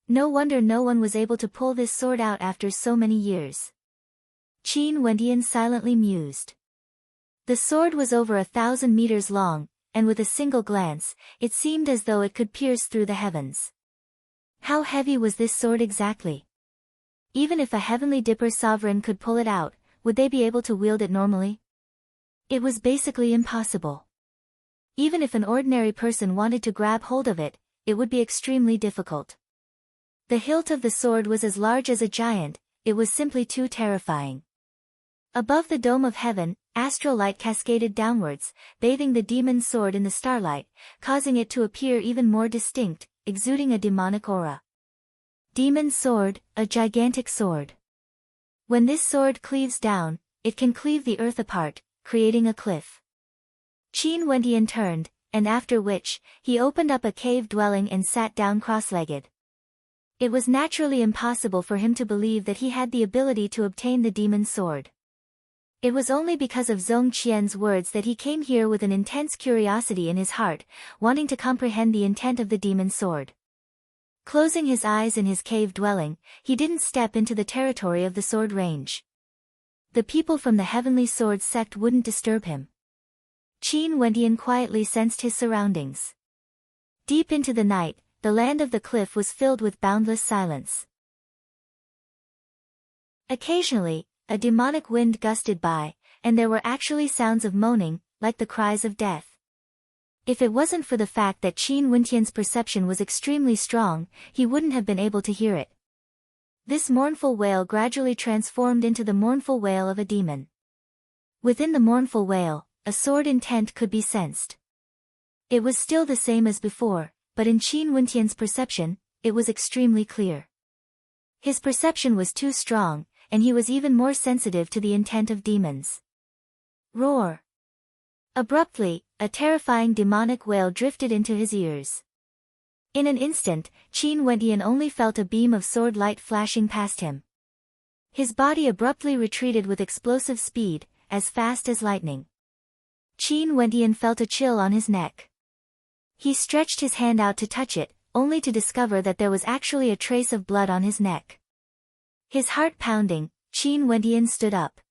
No wonder no one was able to pull this sword out after so many years. Qin Wentian silently mused. The sword was over 1,000 meters long, and with a single glance, it seemed as though it could pierce through the heavens. How heavy was this sword exactly? Even if a heavenly dipper sovereign could pull it out, would they be able to wield it normally? It was basically impossible. Even if an ordinary person wanted to grab hold of it, it would be extremely difficult. The hilt of the sword was as large as a giant, it was simply too terrifying. Above the dome of heaven, astral light cascaded downwards, bathing the demon's sword in the starlight, causing it to appear even more distinct, exuding a demonic aura. Demon's sword, a gigantic sword. When this sword cleaves down, it can cleave the earth apart, creating a cliff. Qin Wentian turned, and after which, he opened up a cave dwelling and sat down cross-legged. It was naturally impossible for him to believe that he had the ability to obtain the demon's sword. It was only because of Zong Qian's words that he came here with an intense curiosity in his heart, wanting to comprehend the intent of the demon's sword. Closing his eyes in his cave dwelling, he didn't step into the territory of the sword range. The people from the Heavenly Sword sect wouldn't disturb him. Qin Wentian quietly sensed his surroundings. Deep into the night, the land of the cliff was filled with boundless silence. Occasionally, a demonic wind gusted by, and there were actually sounds of moaning, like the cries of death. If it wasn't for the fact that Qin Wentian's perception was extremely strong, he wouldn't have been able to hear it. This mournful wail gradually transformed into the mournful wail of a demon. Within the mournful wail, a sword intent could be sensed. It was still the same as before, but in Qin Wentian's perception, it was extremely clear. His perception was too strong, and he was even more sensitive to the intent of demons. Roar! Abruptly, a terrifying demonic wail drifted into his ears. In an instant, Qin Wendian only felt a beam of sword light flashing past him. His body abruptly retreated with explosive speed, as fast as lightning. Qin Wendian felt a chill on his neck. He stretched his hand out to touch it, only to discover that there was actually a trace of blood on his neck. His heart pounding, Qin Wendian stood up.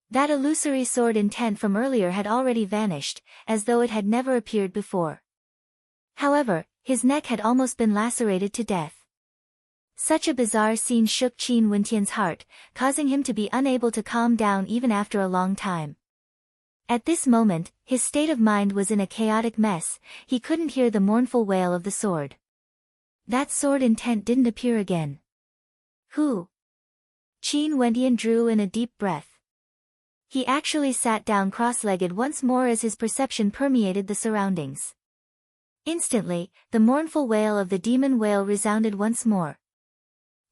That illusory sword intent from earlier had already vanished, as though it had never appeared before. However, his neck had almost been lacerated to death. Such a bizarre scene shook Qin Wendian's heart, causing him to be unable to calm down even after a long time. At this moment, his state of mind was in a chaotic mess. He couldn't hear the mournful wail of the sword. That sword intent didn't appear again. Who? Qin Wendian drew in a deep breath. He actually sat down cross-legged once more as his perception permeated the surroundings. Instantly, the mournful wail of the demon whale resounded once more.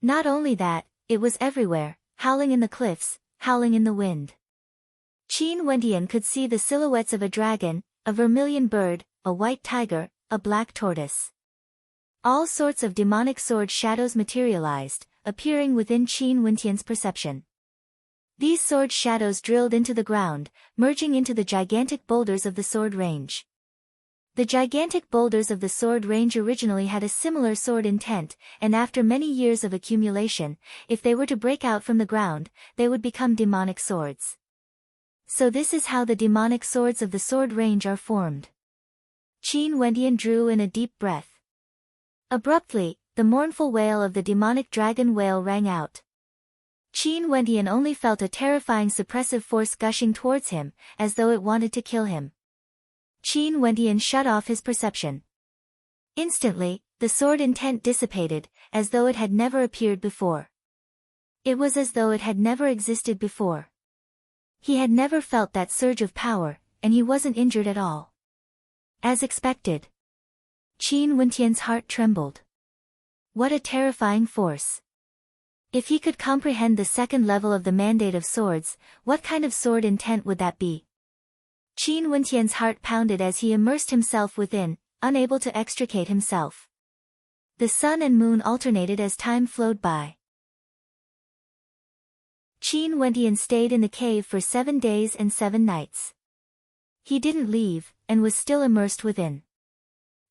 Not only that, it was everywhere, howling in the cliffs, howling in the wind. Qin Wendian could see the silhouettes of a dragon, a vermilion bird, a white tiger, a black tortoise. All sorts of demonic sword shadows materialized, appearing within Qin Wendian's perception. These sword shadows drilled into the ground, merging into the gigantic boulders of the sword range. The gigantic boulders of the sword range originally had a similar sword intent, and after many years of accumulation, if they were to break out from the ground, they would become demonic swords. So this is how the demonic swords of the sword range are formed. Qin Wendian drew in a deep breath. Abruptly, the mournful wail of the demonic dragon whale rang out. Qin Wendian only felt a terrifying suppressive force gushing towards him, as though it wanted to kill him. Qin Wendian shut off his perception. Instantly, the sword intent dissipated, as though it had never appeared before. It was as though it had never existed before. He had never felt that surge of power, and he wasn't injured at all. As expected. Qin Wendian's heart trembled. What a terrifying force. If he could comprehend the second level of the mandate of swords, what kind of sword intent would that be? Qin Wendian's heart pounded as he immersed himself within, unable to extricate himself. The sun and moon alternated as time flowed by. Qin Wendian stayed in the cave for 7 days and 7 nights. He didn't leave, and was still immersed within.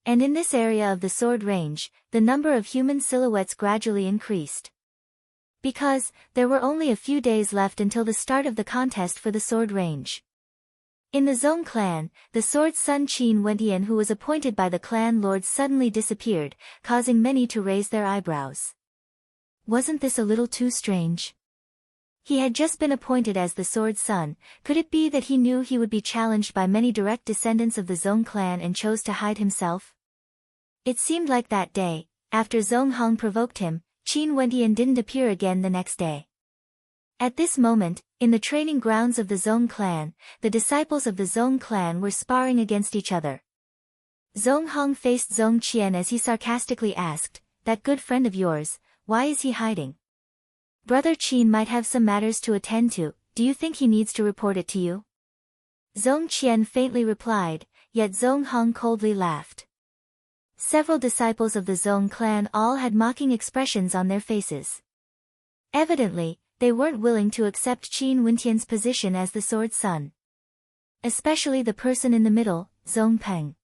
And in this area of the sword range, the number of human silhouettes gradually increased. Because, there were only a few days left until the start of the contest for the sword range. In the Zong clan, the sword son Qin Wendian who was appointed by the clan lord suddenly disappeared, causing many to raise their eyebrows. Wasn't this a little too strange? He had just been appointed as the sword son. Could it be that he knew he would be challenged by many direct descendants of the Zong clan and chose to hide himself? It seemed like that day, after Zong Hong provoked him, Qin Wendian didn't appear again the next day. At this moment, in the training grounds of the Zong clan, the disciples of the Zong clan were sparring against each other. Zong Hong faced Zong Qian as he sarcastically asked, "That good friend of yours, why is he hiding? Brother Qin might have some matters to attend to, do you think he needs to report it to you?" Zong Qian faintly replied, yet Zong Hong coldly laughed. Several disciples of the Zong clan all had mocking expressions on their faces. Evidently, they weren't willing to accept Qin Wendian's position as the sword son. Especially the person in the middle, Zong Peng.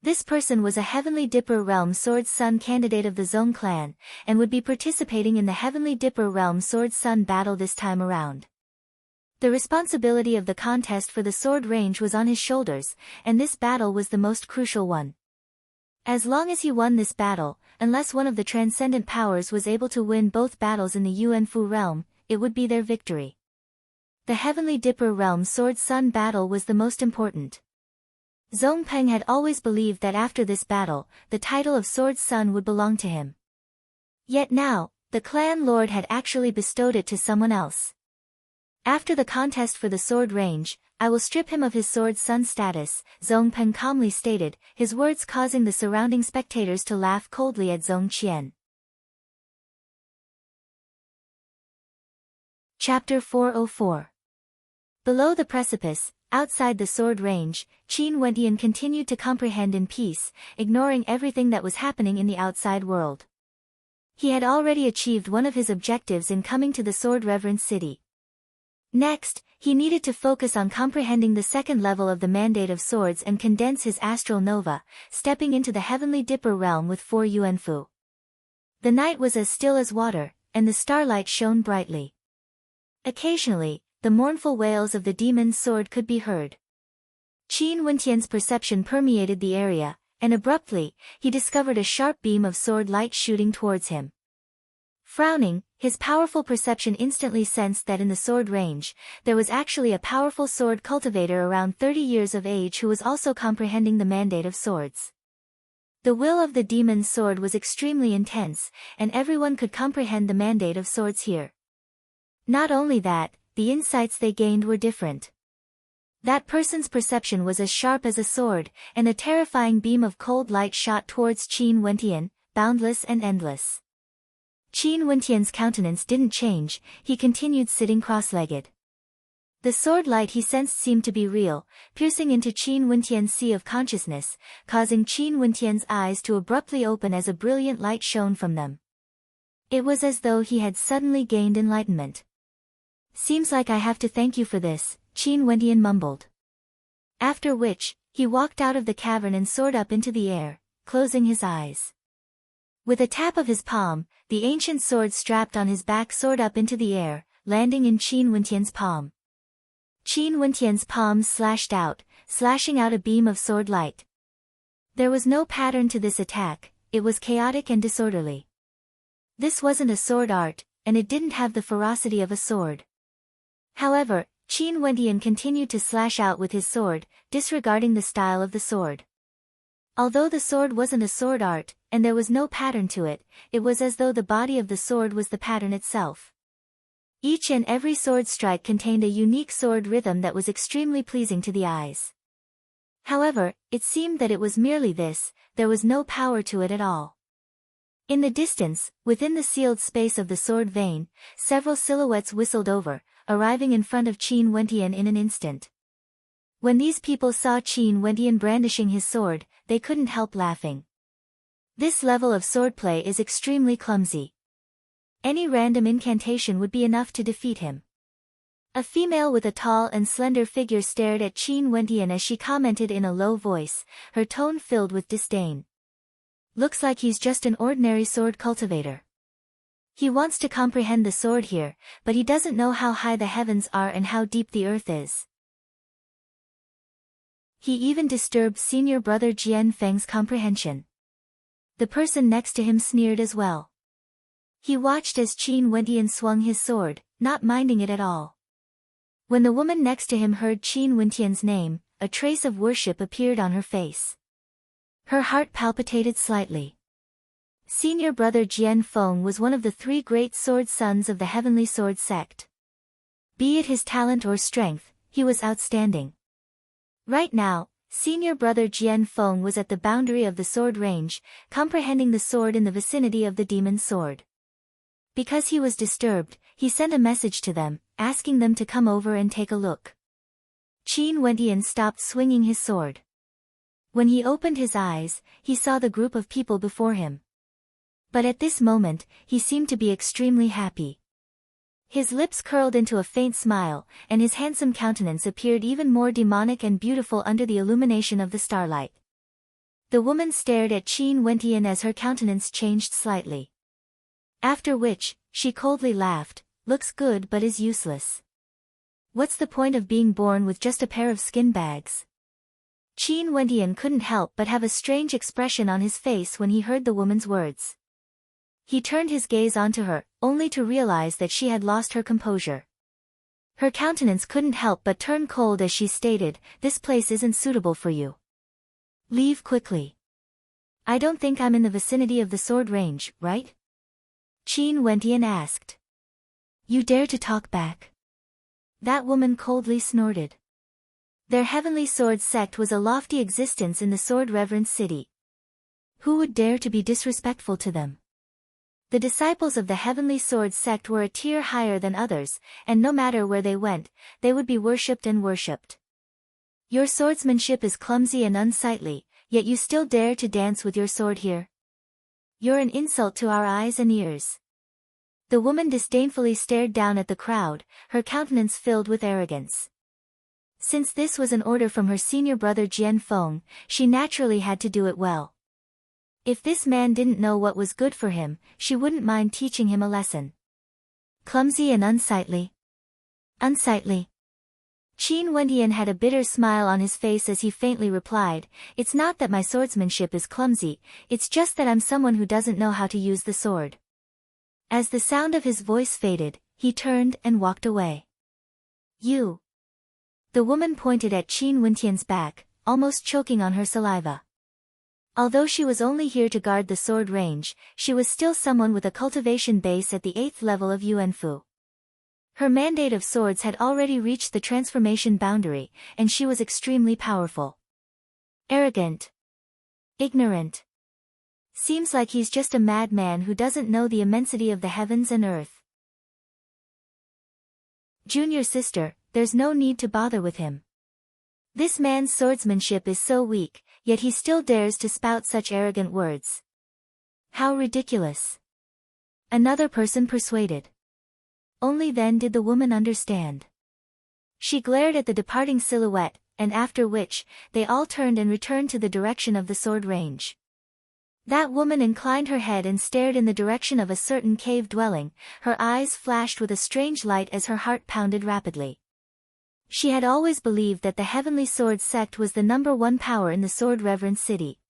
This person was a Heavenly Dipper Realm Sword Sun candidate of the Zong clan, and would be participating in the Heavenly Dipper Realm Sword Sun battle this time around. The responsibility of the contest for the sword range was on his shoulders, and this battle was the most crucial one. As long as he won this battle, unless one of the transcendent powers was able to win both battles in the Yuanfu realm, it would be their victory. The Heavenly Dipper Realm Sword Sun battle was the most important. Zong Peng had always believed that after this battle, the title of Sword Sun would belong to him. Yet now, the clan lord had actually bestowed it to someone else. After the contest for the sword range, I will strip him of his sword son status, Zhong Pen calmly stated, his words causing the surrounding spectators to laugh coldly at Zhong Qian. Chapter 404. Below the precipice, outside the sword range, Qin Wentian continued to comprehend in peace, ignoring everything that was happening in the outside world. He had already achieved one of his objectives in coming to the Sword Reverend City. Next, he needed to focus on comprehending the second level of the Mandate of Swords and condense his astral nova, stepping into the Heavenly Dipper realm with 4 Yuanfu. The night was as still as water, and the starlight shone brightly. Occasionally, the mournful wails of the demon's sword could be heard. Qin Wentian's perception permeated the area, and abruptly, he discovered a sharp beam of sword light shooting towards him. Frowning, his powerful perception instantly sensed that in the sword range, there was actually a powerful sword cultivator around 30 years of age who was also comprehending the Mandate of Swords. The will of the demon's sword was extremely intense, and everyone could comprehend the Mandate of Swords here. Not only that, the insights they gained were different. That person's perception was as sharp as a sword, and a terrifying beam of cold light shot towards Qin Wentian, boundless and endless. Qin Wentian's countenance didn't change, he continued sitting cross-legged. The sword light he sensed seemed to be real, piercing into Qin Wentian's sea of consciousness, causing Qin Wentian's eyes to abruptly open as a brilliant light shone from them. It was as though he had suddenly gained enlightenment. "Seems like I have to thank you for this," Qin Wentian mumbled. After which, he walked out of the cavern and soared up into the air, closing his eyes. With a tap of his palm, the ancient sword strapped on his back soared up into the air, landing in Qin Wentian's palm. Qin Wentian's palms slashed out, slashing out a beam of sword light. There was no pattern to this attack, it was chaotic and disorderly. This wasn't a sword art, and it didn't have the ferocity of a sword. However, Qin Wentian continued to slash out with his sword, disregarding the style of the sword. Although the sword wasn't a sword art, and there was no pattern to it, it was as though the body of the sword was the pattern itself. Each and every sword strike contained a unique sword rhythm that was extremely pleasing to the eyes. However, it seemed that it was merely this, there was no power to it at all. In the distance, within the sealed space of the sword vein, several silhouettes whistled over, arriving in front of Qin Wentian in an instant. When these people saw Qin Wentian brandishing his sword, they couldn't help laughing. This level of swordplay is extremely clumsy. Any random incantation would be enough to defeat him. A female with a tall and slender figure stared at Qin Wentian as she commented in a low voice, her tone filled with disdain. "Looks like he's just an ordinary sword cultivator. He wants to comprehend the sword here, but he doesn't know how high the heavens are and how deep the earth is. He even disturbed senior brother Jian Feng's comprehension." The person next to him sneered as well. He watched as Qin Wentian swung his sword, not minding it at all. When the woman next to him heard Qin Wentian's name, a trace of worship appeared on her face. Her heart palpitated slightly. Senior brother Jian Feng was one of the 3 great sword sons of the Heavenly Sword sect. Be it his talent or strength, he was outstanding. Right now, senior brother Jian Feng was at the boundary of the sword range, comprehending the sword in the vicinity of the demon's sword. Because he was disturbed, he sent a message to them, asking them to come over and take a look. Qin Wentian stopped swinging his sword. When he opened his eyes, he saw the group of people before him. But at this moment, he seemed to be extremely happy. His lips curled into a faint smile, and his handsome countenance appeared even more demonic and beautiful under the illumination of the starlight. The woman stared at Qin Wentian as her countenance changed slightly. After which, she coldly laughed, "Looks good but is useless. What's the point of being born with just a pair of skin bags?" Qin Wentian couldn't help but have a strange expression on his face when he heard the woman's words. He turned his gaze onto her, only to realize that she had lost her composure. Her countenance couldn't help but turn cold as she stated, "This place isn't suitable for you. Leave quickly. I don't think I'm in the vicinity of the sword range, right?" Qin Wentian asked. You dare to talk back? That woman coldly snorted. Their Heavenly Sword sect was a lofty existence in the sword reverence city. Who would dare to be disrespectful to them? The disciples of the Heavenly Sword sect were a tier higher than others, and no matter where they went, they would be worshipped and worshipped. Your swordsmanship is clumsy and unsightly, yet you still dare to dance with your sword here? You're an insult to our eyes and ears. The woman disdainfully stared down at the crowd, her countenance filled with arrogance. Since this was an order from her senior brother Jian Feng, she naturally had to do it well. If this man didn't know what was good for him, she wouldn't mind teaching him a lesson. Clumsy and unsightly. Unsightly. Qin Wentian had a bitter smile on his face as he faintly replied, It's not that my swordsmanship is clumsy, it's just that I'm someone who doesn't know how to use the sword. As the sound of his voice faded, he turned and walked away. You. The woman pointed at Qin Wentian's back, almost choking on her saliva. Although she was only here to guard the sword range, she was still someone with a cultivation base at the 8th level of Yuanfu. Her mandate of swords had already reached the transformation boundary, and she was extremely powerful. Arrogant. Ignorant. Seems like he's just a madman who doesn't know the immensity of the heavens and earth. Junior sister, there's no need to bother with him. This man's swordsmanship is so weak, yet he still dares to spout such arrogant words. How ridiculous. Another person persuaded. Only then did the woman understand. She glared at the departing silhouette, and after which, they all turned and returned to the direction of the sword range. That woman inclined her head and stared in the direction of a certain cave dwelling, her eyes flashed with a strange light as her heart pounded rapidly. She had always believed that the Heavenly Sword sect was the #1 power in the sword reverence city.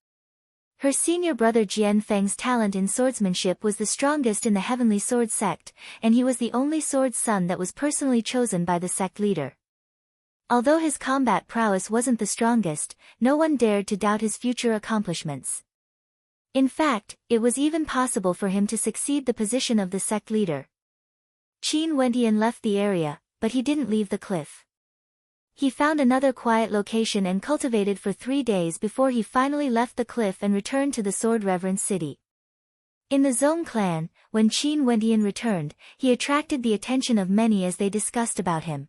Her senior brother Jian Feng's talent in swordsmanship was the strongest in the Heavenly Sword sect, and he was the only sword son that was personally chosen by the sect leader. Although his combat prowess wasn't the strongest, no one dared to doubt his future accomplishments. In fact, it was even possible for him to succeed the position of the sect leader. Qin Wentian left the area, but he didn't leave the cliff. He found another quiet location and cultivated for 3 days before he finally left the cliff and returned to the sword reverence city. In the Zong clan, when Qin Wentian returned, he attracted the attention of many as they discussed about him.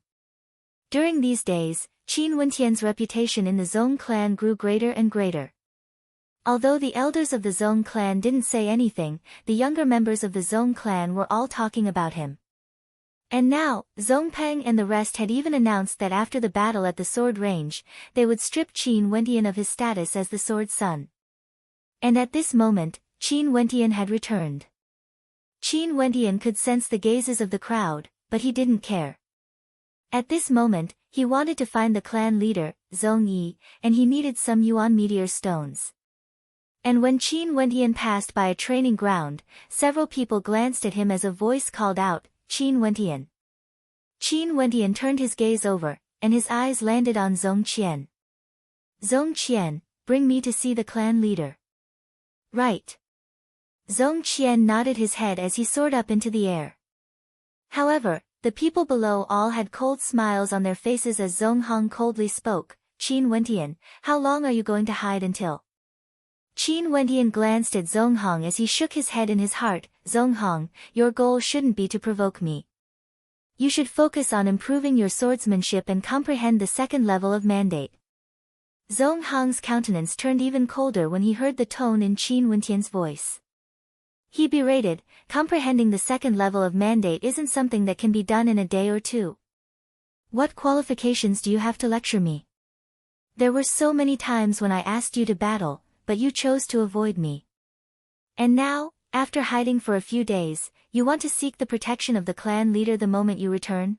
During these days, Qin Wentian's reputation in the Zong clan grew greater and greater. Although the elders of the Zong clan didn't say anything, the younger members of the Zong clan were all talking about him. And now, Zongpeng and the rest had even announced that after the battle at the sword range, they would strip Qin Wentian of his status as the sword son. And at this moment, Qin Wentian had returned. Qin Wentian could sense the gazes of the crowd, but he didn't care. At this moment, he wanted to find the clan leader, Zong Yi, and he needed some Yuan meteor stones. And when Qin Wentian passed by a training ground, several people glanced at him as a voice called out, Qin Wentian. Qin Wentian turned his gaze over, and his eyes landed on Zong Qian. Zong Qian, bring me to see the clan leader. Right. Zong Qian nodded his head as he soared up into the air. However, the people below all had cold smiles on their faces as Zong Hong coldly spoke, Qin Wentian, how long are you going to hide until? Qin Wentian glanced at Zong Hong as he shook his head in his heart, Zong Hong, your goal shouldn't be to provoke me. You should focus on improving your swordsmanship and comprehend the 2nd level of mandate. Zong Hong's countenance turned even colder when he heard the tone in Qin Wentian's voice. He berated, comprehending the 2nd level of mandate isn't something that can be done in a day or two. What qualifications do you have to lecture me? There were so many times when I asked you to battle, but you chose to avoid me. And now, after hiding for a few days, you want to seek the protection of the clan leader the moment you return?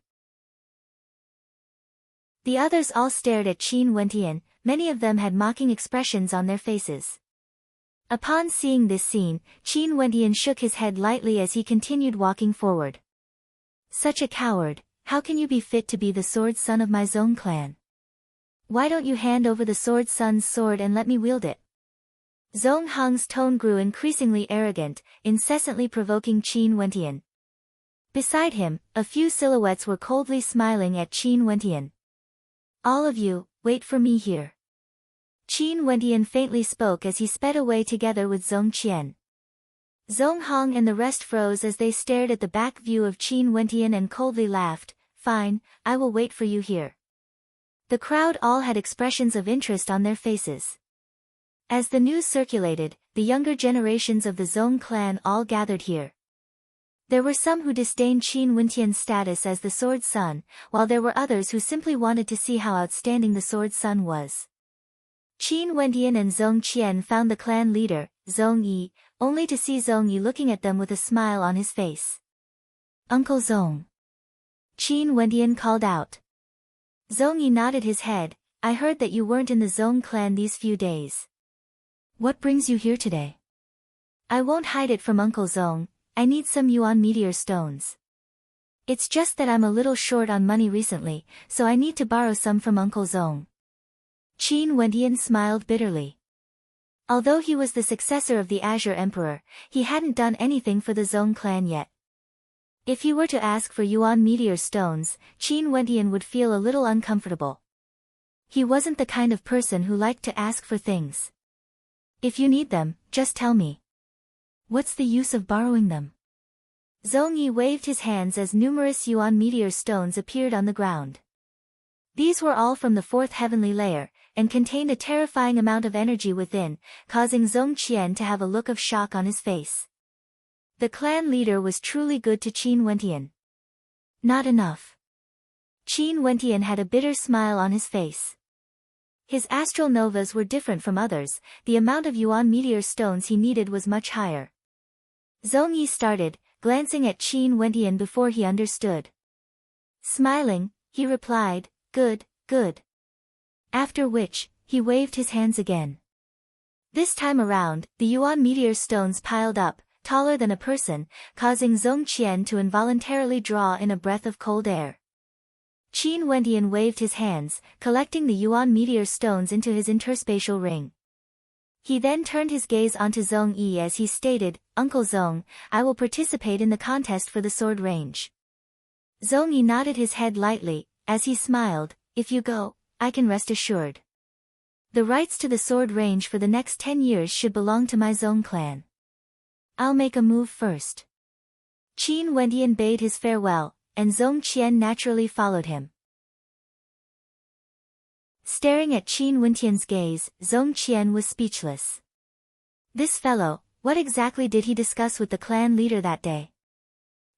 The others all stared at Qin Wentian, many of them had mocking expressions on their faces. Upon seeing this scene, Qin Wentian shook his head lightly as he continued walking forward. Such a coward, how can you be fit to be the sword son of my Zong clan? Why don't you hand over the sword son's sword and let me wield it? Zhong Hong's tone grew increasingly arrogant, incessantly provoking Qin Wentian. Beside him, a few silhouettes were coldly smiling at Qin Wentian. All of you, wait for me here. Qin Wentian faintly spoke as he sped away together with Zhong Qian. Zhong Hong and the rest froze as they stared at the back view of Qin Wentian and coldly laughed. Fine, I will wait for you here. The crowd all had expressions of interest on their faces. As the news circulated, the younger generations of the Zhong clan all gathered here. There were some who disdained Qin Wentian's status as the Sword Son, while there were others who simply wanted to see how outstanding the Sword Son was. Qin Wentian and Zhong Qian found the clan leader, Zhong Yi, only to see Zhong Yi looking at them with a smile on his face. Uncle Zhong. Qin Wentian called out. Zhong Yi nodded his head. I heard that you weren't in the Zhong clan these few days. What brings you here today? I won't hide it from Uncle Zhong. I need some Yuan meteor stones. It's just that I'm a little short on money recently, so I need to borrow some from Uncle Zhong. Qin Wentian smiled bitterly. Although he was the successor of the Azure Emperor, he hadn't done anything for the Zhong clan yet. If he were to ask for Yuan meteor stones, Qin Wentian would feel a little uncomfortable. He wasn't the kind of person who liked to ask for things. If you need them, just tell me. What's the use of borrowing them? Zhong Yi waved his hands as numerous Yuan meteor stones appeared on the ground. These were all from the fourth heavenly layer, and contained a terrifying amount of energy within, causing Zhong Qian to have a look of shock on his face. The clan leader was truly good to Qin Wentian. Not enough. Qin Wentian had a bitter smile on his face. His astral novas were different from others, the amount of Yuan meteor stones he needed was much higher. Zhong Yi started, glancing at Qin Wentian before he understood. Smiling, he replied, good, good. After which, he waved his hands again. This time around, the Yuan meteor stones piled up, taller than a person, causing Zhong Qian to involuntarily draw in a breath of cold air. Qin Wentian waved his hands, collecting the Yuan meteor stones into his interspatial ring. He then turned his gaze onto Zhong Yi as he stated, Uncle Zhong, I will participate in the contest for the sword range. Zhong Yi nodded his head lightly, as he smiled, if you go, I can rest assured. The rights to the sword range for the next 10 years should belong to my Zhong clan. I'll make a move first. Qin Wentian bade his farewell, and Zhong Qian naturally followed him. Staring at Qin Wentian's gaze, Zhong Qian was speechless. This fellow, what exactly did he discuss with the clan leader that day?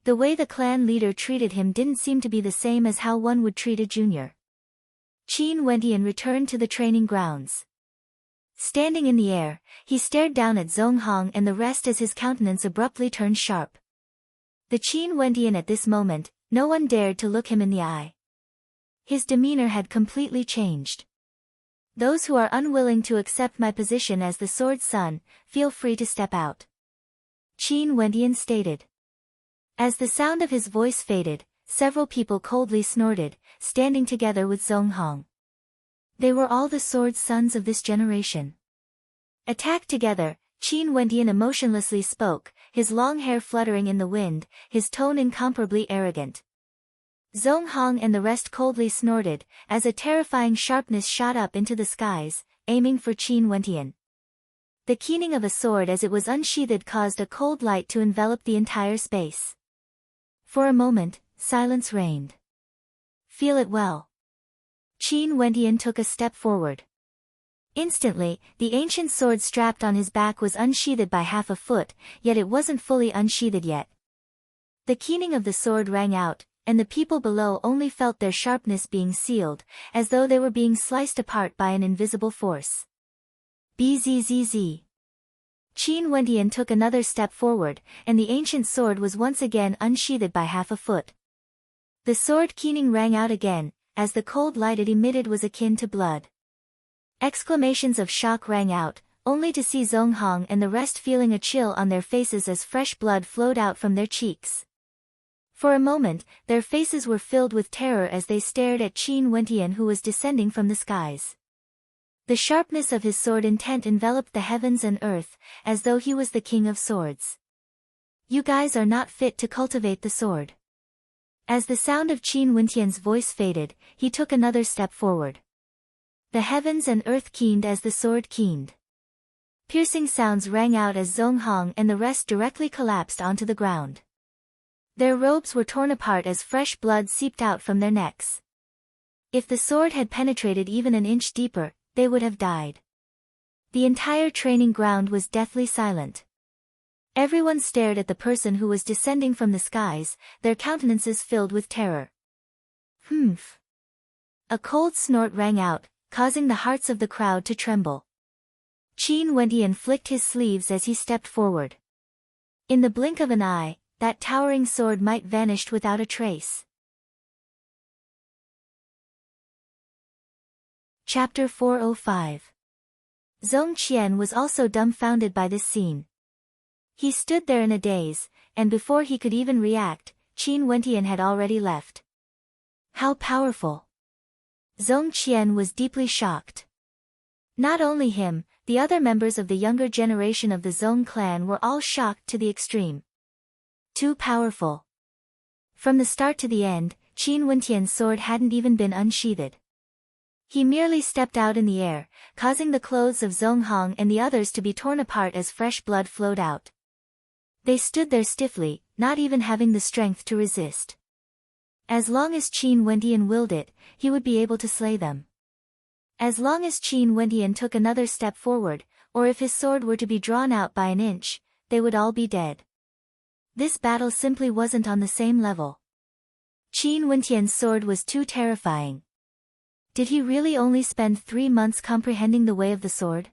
The way the clan leader treated him didn't seem to be the same as how one would treat a junior. Qin Wentian returned to the training grounds. Standing in the air, he stared down at Zhong Hong and the rest as his countenance abruptly turned sharp. The Qin Wentian at this moment, no one dared to look him in the eye. His demeanor had completely changed. Those who are unwilling to accept my position as the Sword Son, feel free to step out. Qin Wentian stated. As the sound of his voice faded, several people coldly snorted, standing together with Zhong Hong. They were all the Sword Sons of this generation. Attacked together, Qin Wentian emotionlessly spoke, his long hair fluttering in the wind, his tone incomparably arrogant. Zhong Hong and the rest coldly snorted, as a terrifying sharpness shot up into the skies, aiming for Qin Wentian. The keening of a sword as it was unsheathed caused a cold light to envelop the entire space. For a moment, silence reigned. Feel it well. Qin Wentian took a step forward. Instantly, the ancient sword strapped on his back was unsheathed by half a foot, yet it wasn't fully unsheathed yet. The keening of the sword rang out, and the people below only felt their sharpness being sealed, as though they were being sliced apart by an invisible force. Bzzz. Qin Wentian took another step forward, and the ancient sword was once again unsheathed by half a foot. The sword keening rang out again, as the cold light it emitted was akin to blood. Exclamations of shock rang out, only to see Zhong Hong and the rest feeling a chill on their faces as fresh blood flowed out from their cheeks. For a moment, their faces were filled with terror as they stared at Qin Wentian who was descending from the skies. The sharpness of his sword intent enveloped the heavens and earth, as though he was the king of swords. You guys are not fit to cultivate the sword. As the sound of Qin Wentian's voice faded, he took another step forward. The heavens and earth keened as the sword keened. Piercing sounds rang out as Zhong Hong and the rest directly collapsed onto the ground. Their robes were torn apart as fresh blood seeped out from their necks. If the sword had penetrated even an inch deeper, they would have died. The entire training ground was deathly silent. Everyone stared at the person who was descending from the skies, their countenances filled with terror. Humph! A cold snort rang out, causing the hearts of the crowd to tremble. Qin Wentian flicked his sleeves as he stepped forward. In the blink of an eye, that towering sword might vanished without a trace. Chapter 405. Zhong Qian was also dumbfounded by this scene. He stood there in a daze, and before he could even react, Qin Wentian had already left. How powerful! Zhong Qian was deeply shocked. Not only him, the other members of the younger generation of the Zhong clan were all shocked to the extreme. Too powerful. From the start to the end, Qin Wentian's sword hadn't even been unsheathed. He merely stepped out in the air, causing the clothes of Zhong Hong and the others to be torn apart as fresh blood flowed out. They stood there stiffly, not even having the strength to resist. As long as Qin Wentian willed it, he would be able to slay them. As long as Qin Wentian took another step forward, or if his sword were to be drawn out by an inch, they would all be dead. This battle simply wasn't on the same level. Qin Wentian's sword was too terrifying. Did he really only spend 3 months comprehending the way of the sword?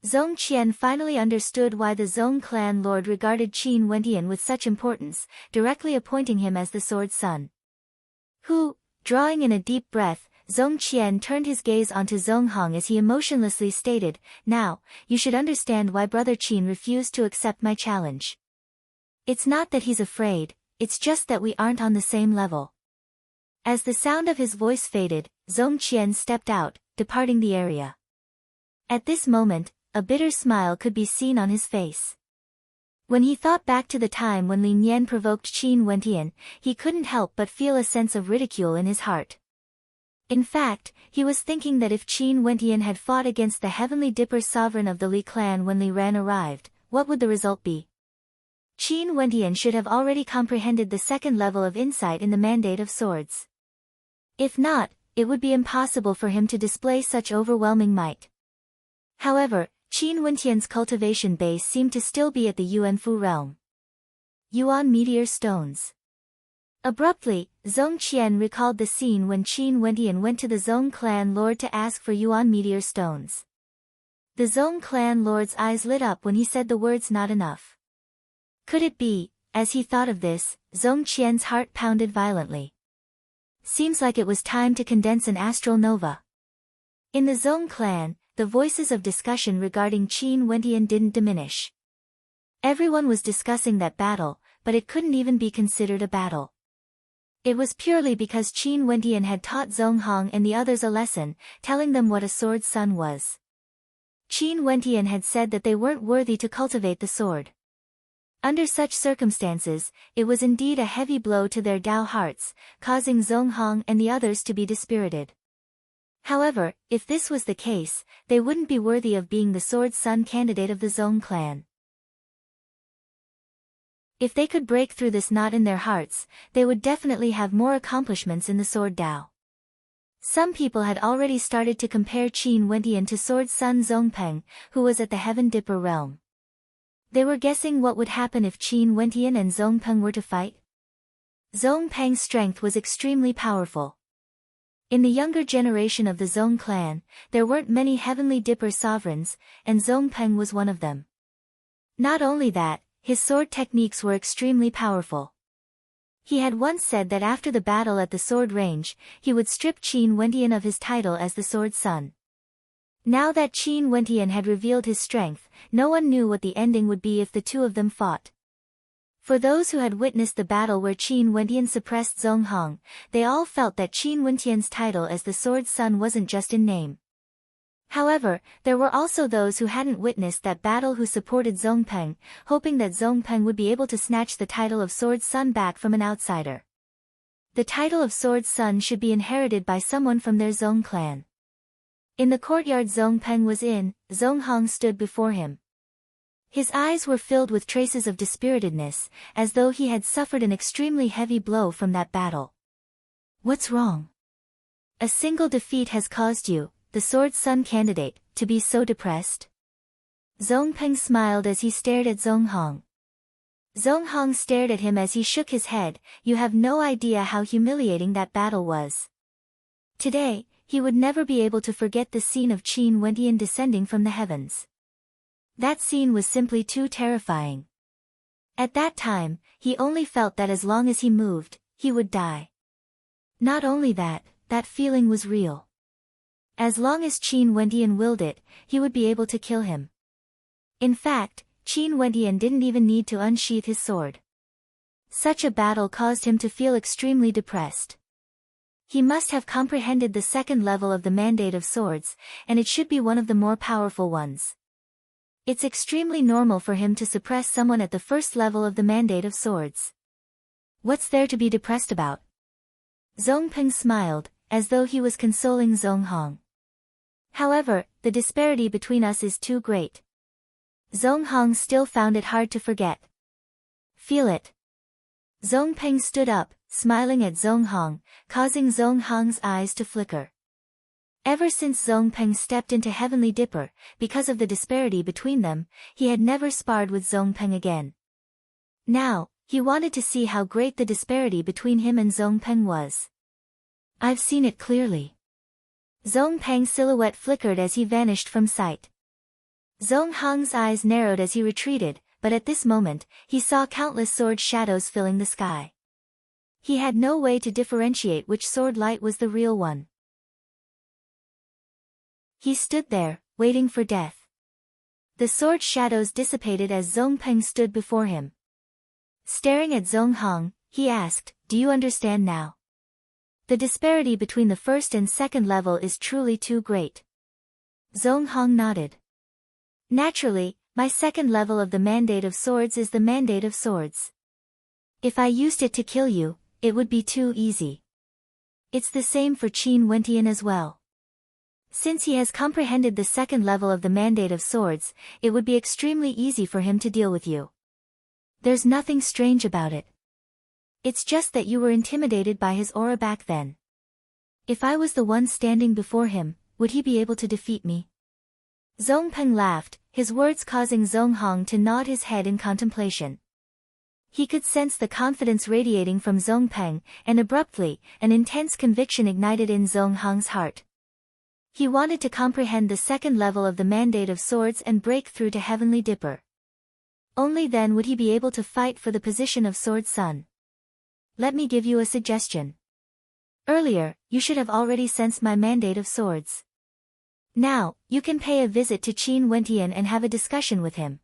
Zhong Qian finally understood why the Zhong clan lord regarded Qin Wentian with such importance, directly appointing him as the sword's son. Drawing in a deep breath, Zhong Qian turned his gaze onto Zhong Hong as he emotionlessly stated, "Now, you should understand why Brother Qin refused to accept my challenge. It's not that he's afraid, it's just that we aren't on the same level." As the sound of his voice faded, Zhong Qian stepped out, departing the area. At this moment, a bitter smile could be seen on his face. When he thought back to the time when Li Nian provoked Qin Wentian, he couldn't help but feel a sense of ridicule in his heart. In fact, he was thinking that if Qin Wentian had fought against the Heavenly Dipper sovereign of the Li clan when Li Ran arrived, what would the result be? Qin Wentian should have already comprehended the second level of insight in the mandate of swords. If not, it would be impossible for him to display such overwhelming might. However, Qin Wentian's cultivation base seemed to still be at the Yuanfu realm. Yuan meteor stones. Abruptly, Zhong Qian recalled the scene when Qin Wentian went to the Zhong clan lord to ask for Yuan meteor stones. The Zhong clan lord's eyes lit up when he said the words "not enough." Could it be? As he thought of this, Zhong Qian's heart pounded violently. Seems like it was time to condense an astral nova. In the Zhong clan, the voices of discussion regarding Qin Wentian didn't diminish. Everyone was discussing that battle, but it couldn't even be considered a battle. It was purely because Qin Wentian had taught Zhong Hong and the others a lesson, telling them what a sword's son was. Qin Wentian had said that they weren't worthy to cultivate the sword. Under such circumstances, it was indeed a heavy blow to their Dao hearts, causing Zhong Hong and the others to be dispirited. However, if this was the case, they wouldn't be worthy of being the sword's son candidate of the Zhong clan. If they could break through this knot in their hearts, they would definitely have more accomplishments in the sword Dao. Some people had already started to compare Qin Wentian to sword's son Zhongpeng, who was at the Heaven Dipper realm. They were guessing what would happen if Qin Wentian and Zhongpeng were to fight. Zhongpeng's strength was extremely powerful. In the younger generation of the Zhong clan, there weren't many Heavenly Dipper sovereigns, and Zhongpeng was one of them. Not only that, his sword techniques were extremely powerful. He had once said that after the battle at the sword range, he would strip Qin Wentian of his title as the sword's son. Now that Qin Wentian had revealed his strength, no one knew what the ending would be if the two of them fought. For those who had witnessed the battle where Qin Wentian suppressed Zhong Hong, they all felt that Qin Wentian's title as the sword's son wasn't just in name. However, there were also those who hadn't witnessed that battle who supported Zongpeng, hoping that Zongpeng would be able to snatch the title of Sword Son back from an outsider. The title of Sword Son should be inherited by someone from their Zong clan. In the courtyard Zongpeng was in, Zonghong stood before him. His eyes were filled with traces of dispiritedness, as though he had suffered an extremely heavy blow from that battle. What's wrong? A single defeat has caused you, the Sword Son candidate, to be so depressed? Zongpeng smiled as he stared at Zonghong. Zonghong stared at him as he shook his head. You have no idea how humiliating that battle was. Today, he would never be able to forget the scene of Qin Wendian descending from the heavens. That scene was simply too terrifying. At that time, he only felt that as long as he moved, he would die. Not only that, that feeling was real. As long as Qin Wendian willed it, he would be able to kill him. In fact, Qin Wendian didn't even need to unsheath his sword. Such a battle caused him to feel extremely depressed. He must have comprehended the second level of the Mandate of Swords, and it should be one of the more powerful ones. It's extremely normal for him to suppress someone at the first level of the Mandate of Swords. What's there to be depressed about? Zongpeng smiled, as though he was consoling Zonghong. However, the disparity between us is too great. Zonghong still found it hard to forget. Feel it. Zongpeng stood up, smiling at Zonghong, causing Zonghong's eyes to flicker. Ever since Zongpeng stepped into Heavenly Dipper, because of the disparity between them, he had never sparred with Zongpeng again. Now, he wanted to see how great the disparity between him and Zongpeng was. I've seen it clearly. Zongpeng's silhouette flickered as he vanished from sight. Zonghong's eyes narrowed as he retreated, but at this moment, he saw countless sword shadows filling the sky. He had no way to differentiate which sword light was the real one. He stood there, waiting for death. The sword shadows dissipated as Zongpeng stood before him. Staring at Zonghong, he asked, "Do you understand now? The disparity between the first and second level is truly too great." Zonghong nodded. Naturally, my second level of the Mandate of Swords is the Mandate of Swords. If I used it to kill you, it would be too easy. It's the same for Qin Wendian as well. Since he has comprehended the second level of the Mandate of Swords, it would be extremely easy for him to deal with you. There's nothing strange about it. It's just that you were intimidated by his aura back then. If I was the one standing before him, would he be able to defeat me? Zongpeng laughed, his words causing Zonghong to nod his head in contemplation. He could sense the confidence radiating from Zongpeng, and abruptly, an intense conviction ignited in Zonghong's heart. He wanted to comprehend the second level of the Mandate of Swords and break through to Heavenly Dipper. Only then would he be able to fight for the position of Sword Son. Let me give you a suggestion. Earlier, you should have already sensed my Mandate of Swords. Now, you can pay a visit to Qin Wendian and have a discussion with him.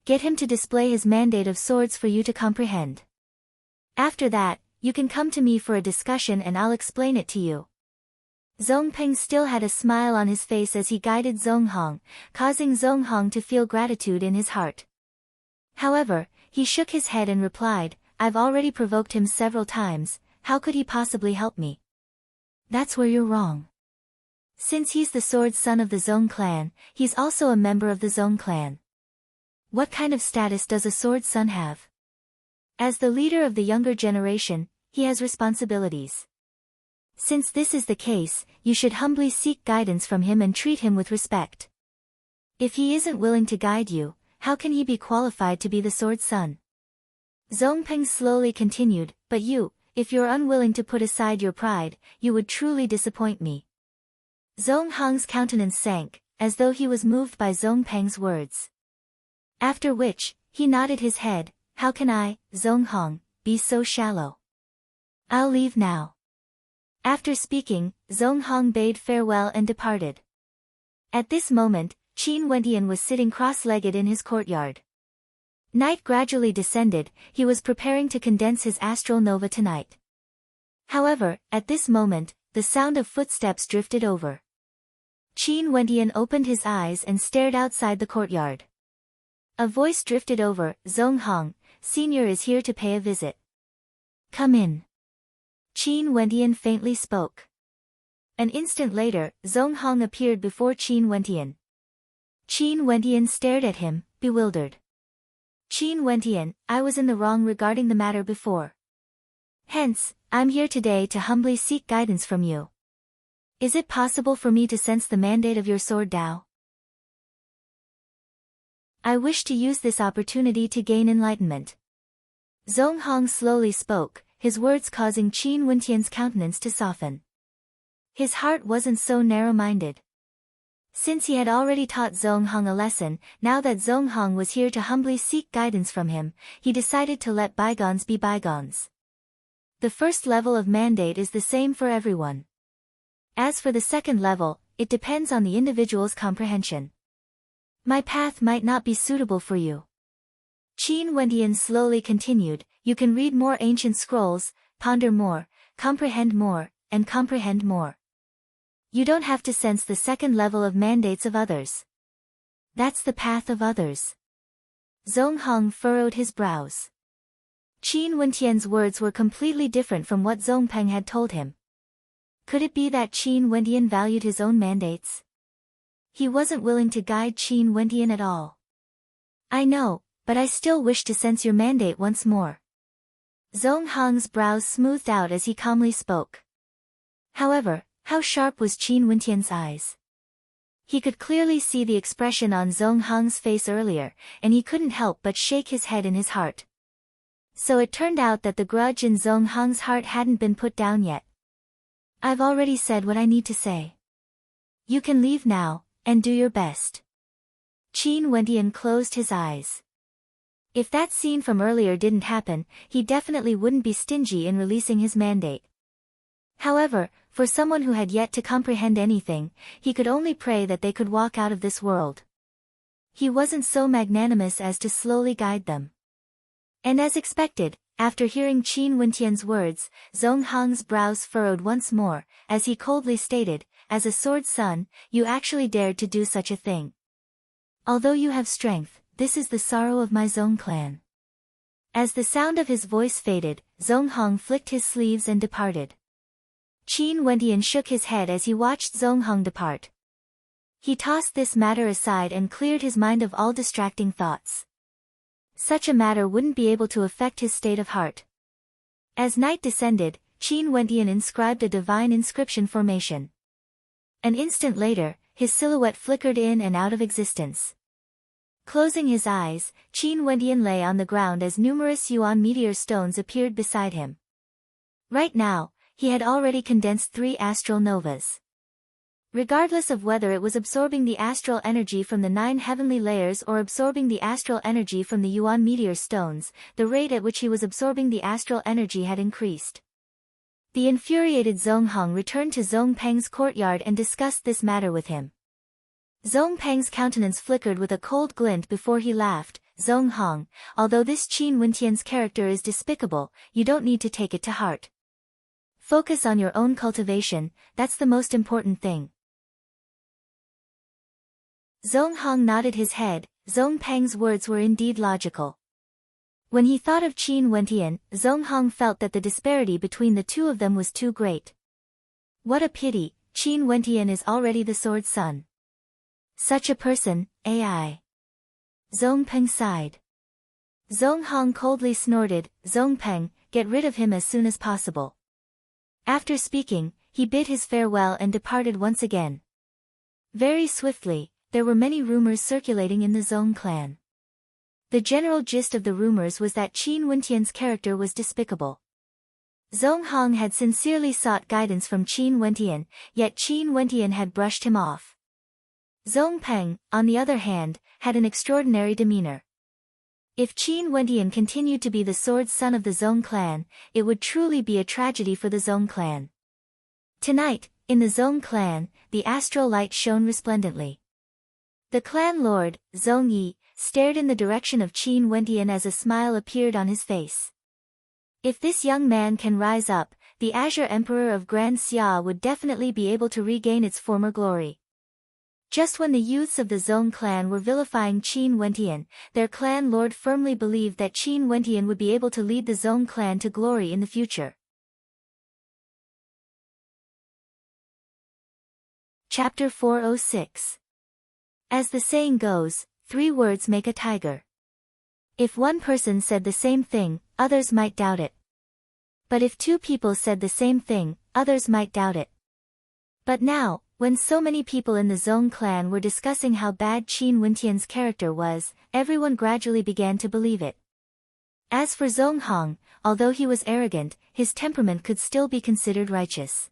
Get him to display his Mandate of Swords for you to comprehend. After that, you can come to me for a discussion and I'll explain it to you. Zongpeng still had a smile on his face as he guided Zonghong, causing Zonghong to feel gratitude in his heart. However, he shook his head and replied, "I've already provoked him several times, how could he possibly help me?" That's where you're wrong. Since he's the Sword Son of the Zong clan, he's also a member of the Zong clan. What kind of status does a Sword Son have? As the leader of the younger generation, he has responsibilities. Since this is the case, you should humbly seek guidance from him and treat him with respect. If he isn't willing to guide you, how can he be qualified to be the Sword Son? Zongpeng slowly continued, "But you, if you're unwilling to put aside your pride, you would truly disappoint me." Zonghong's countenance sank, as though he was moved by Zongpeng's words. After which, he nodded his head, "How can I, Zonghong, be so shallow? I'll leave now." After speaking, Zonghong bade farewell and departed. At this moment, Qin Wendian was sitting cross-legged in his courtyard. Night gradually descended, he was preparing to condense his astral nova tonight. However, at this moment, the sound of footsteps drifted over. Qin Wendian opened his eyes and stared outside the courtyard. A voice drifted over, Zhong Hong, Senior is here to pay a visit. Come in. Qin Wendian faintly spoke. An instant later, Zhong Hong appeared before Qin Wendian. Qin Wendian stared at him, bewildered. Qin Wendian, I was in the wrong regarding the matter before. Hence, I'm here today to humbly seek guidance from you. Is it possible for me to sense the mandate of your sword Dao? I wish to use this opportunity to gain enlightenment. Zhong Hong slowly spoke, his words causing Qin Wendian's countenance to soften. His heart wasn't so narrow-minded. Since he had already taught Zhong Hong a lesson, now that Zhong Hong was here to humbly seek guidance from him, he decided to let bygones be bygones. The first level of mandate is the same for everyone. As for the second level, it depends on the individual's comprehension. My path might not be suitable for you. Qin Wendian slowly continued, you can read more ancient scrolls, ponder more, comprehend more, and comprehend more. You don't have to sense the second level of mandates of others. That's the path of others. Zhong Hong furrowed his brows. Qin Wendian's words were completely different from what Zhong Peng had told him. Could it be that Qin Wendian valued his own mandates? He wasn't willing to guide Qin Wendian at all. I know, but I still wish to sense your mandate once more. Zhong Hong's brows smoothed out as he calmly spoke. However, how sharp was Qin Wendian's eyes? He could clearly see the expression on Zhong Hong's face earlier, and he couldn't help but shake his head in his heart. So it turned out that the grudge in Zhong Hong's heart hadn't been put down yet. I've already said what I need to say. You can leave now, and do your best. Qin Wendian closed his eyes. If that scene from earlier didn't happen, he definitely wouldn't be stingy in releasing his mandate. However, for someone who had yet to comprehend anything, he could only pray that they could walk out of this world. He wasn't so magnanimous as to slowly guide them. And as expected, after hearing Qin Wendian's words, Zhong Hong's brows furrowed once more, as he coldly stated, as a sword son, you actually dared to do such a thing. Although you have strength, this is the sorrow of my Zhong clan. As the sound of his voice faded, Zhong Hong flicked his sleeves and departed. Qin Wendian shook his head as he watched Zhong Hong depart. He tossed this matter aside and cleared his mind of all distracting thoughts. Such a matter wouldn't be able to affect his state of heart. As night descended, Qin Wendian inscribed a divine inscription formation. An instant later, his silhouette flickered in and out of existence. Closing his eyes, Qin Wendian lay on the ground as numerous Yuan meteor stones appeared beside him. Right now, he had already condensed 3 astral novas. Regardless of whether it was absorbing the astral energy from the 9 heavenly layers or absorbing the astral energy from the Yuan meteor stones, the rate at which he was absorbing the astral energy had increased. The infuriated Zhong Hong returned to Zhong Peng's courtyard and discussed this matter with him. Zhong Peng's countenance flickered with a cold glint before he laughed, Zhong Hong, although this Qin Wendian's character is despicable, you don't need to take it to heart. Focus on your own cultivation, that's the most important thing. Zhong Hong nodded his head, Zhong Peng's words were indeed logical. When he thought of Qin Wendian, Zhong Hong felt that the disparity between the two of them was too great. What a pity, Qin Wendian is already the sword son. Such a person, AI. Zhong Peng sighed. Zhong Hong coldly snorted, Zhong Peng, get rid of him as soon as possible. After speaking, he bid his farewell and departed once again. Very swiftly, there were many rumors circulating in the Zhong clan. The general gist of the rumors was that Qin Wendian's character was despicable. Zhong Hong had sincerely sought guidance from Qin Wendian, yet Qin Wendian had brushed him off. Zhong Peng, on the other hand, had an extraordinary demeanor. If Qin Wendian continued to be the sword son of the Zhong clan, it would truly be a tragedy for the Zhong clan. Tonight, in the Zhong clan, the astral light shone resplendently. The clan lord, Zhong Yi, stared in the direction of Qin Wendian as a smile appeared on his face. If this young man can rise up, the Azure Emperor of Grand Xia would definitely be able to regain its former glory. Just when the youths of the Zong clan were vilifying Qin Wentian, their clan lord firmly believed that Qin Wentian would be able to lead the Zong clan to glory in the future. Chapter 406. As the saying goes, 3 words make a tiger. If one person said the same thing, others might doubt it. But if 2 people said the same thing, others might doubt it. But now, when so many people in the Zong clan were discussing how bad Qin Wentian's character was, everyone gradually began to believe it. As for Zong Hong, although he was arrogant, his temperament could still be considered righteous.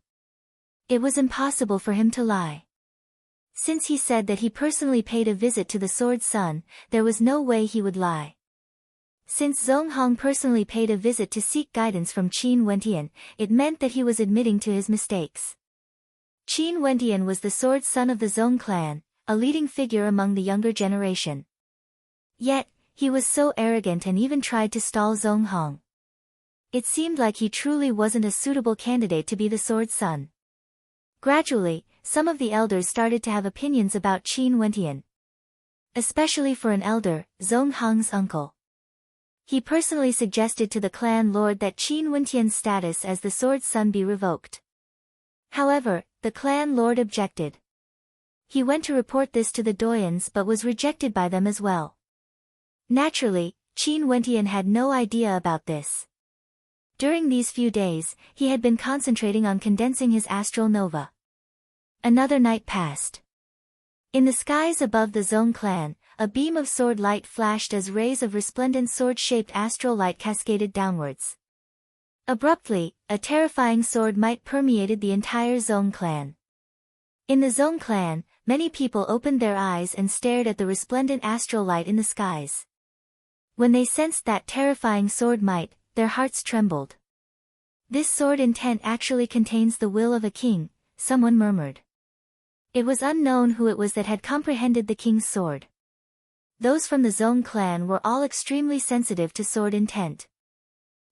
It was impossible for him to lie. Since he said that he personally paid a visit to the Sword Sun, there was no way he would lie. Since Zong Hong personally paid a visit to seek guidance from Qin Wentian, it meant that he was admitting to his mistakes. Qin Wentian was the sword son of the Zong clan, a leading figure among the younger generation. Yet, he was so arrogant and even tried to stall Zong Hong. It seemed like he truly wasn't a suitable candidate to be the sword son. Gradually, some of the elders started to have opinions about Qin Wentian. Especially for an elder, Zong Hong's uncle. He personally suggested to the clan lord that Qin Wentian's status as the sword son be revoked. However, the clan lord objected. He went to report this to the doyens but was rejected by them as well. Naturally, Qin Wentian had no idea about this. During these few days, he had been concentrating on condensing his astral nova. Another night passed. In the skies above the Zong clan, a beam of sword light flashed as rays of resplendent sword-shaped astral light cascaded downwards. Abruptly, a terrifying sword might permeated the entire Zong clan. In the Zong clan, many people opened their eyes and stared at the resplendent astral light in the skies. When they sensed that terrifying sword might, their hearts trembled. This sword intent actually contains the will of a king, someone murmured. It was unknown who it was that had comprehended the king's sword. Those from the Zong clan were all extremely sensitive to sword intent.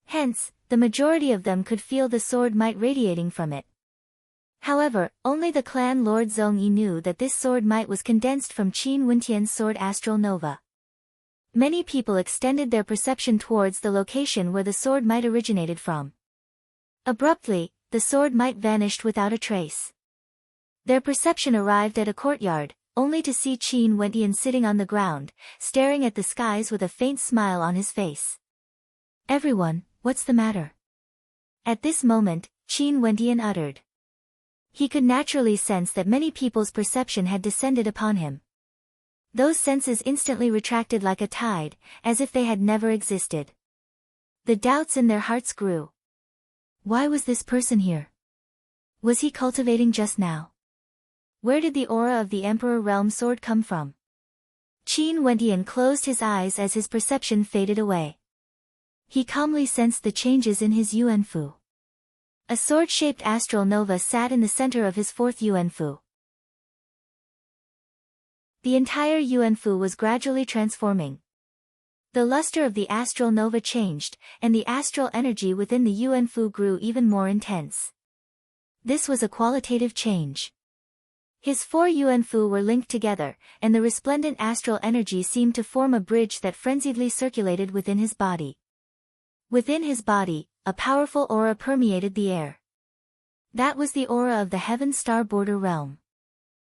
Hence, the majority of them could feel the sword might radiating from it. However, only the clan lord Zong Yi knew that this sword might was condensed from Qin Wentian's sword astral nova. Many people extended their perception towards the location where the sword might originated from. Abruptly, the sword might vanished without a trace. Their perception arrived at a courtyard, only to see Qin Wentian sitting on the ground, staring at the skies with a faint smile on his face. "Everyone, what's the matter?" At this moment, Qin Wentian uttered. He could naturally sense that many people's perception had descended upon him. Those senses instantly retracted like a tide, as if they had never existed. The doubts in their hearts grew. Why was this person here? Was he cultivating just now? Where did the aura of the Emperor Realm sword come from? Qin Wentian closed his eyes as his perception faded away. He calmly sensed the changes in his Yuanfu. A sword-shaped astral nova sat in the center of his 4th Yuanfu. The entire Yuanfu was gradually transforming. The luster of the astral nova changed, and the astral energy within the Yuanfu grew even more intense. This was a qualitative change. His 4 Yuanfu were linked together, and the resplendent astral energy seemed to form a bridge that frenziedly circulated within his body. Within his body, a powerful aura permeated the air. That was the aura of the Heaven Star Border Realm.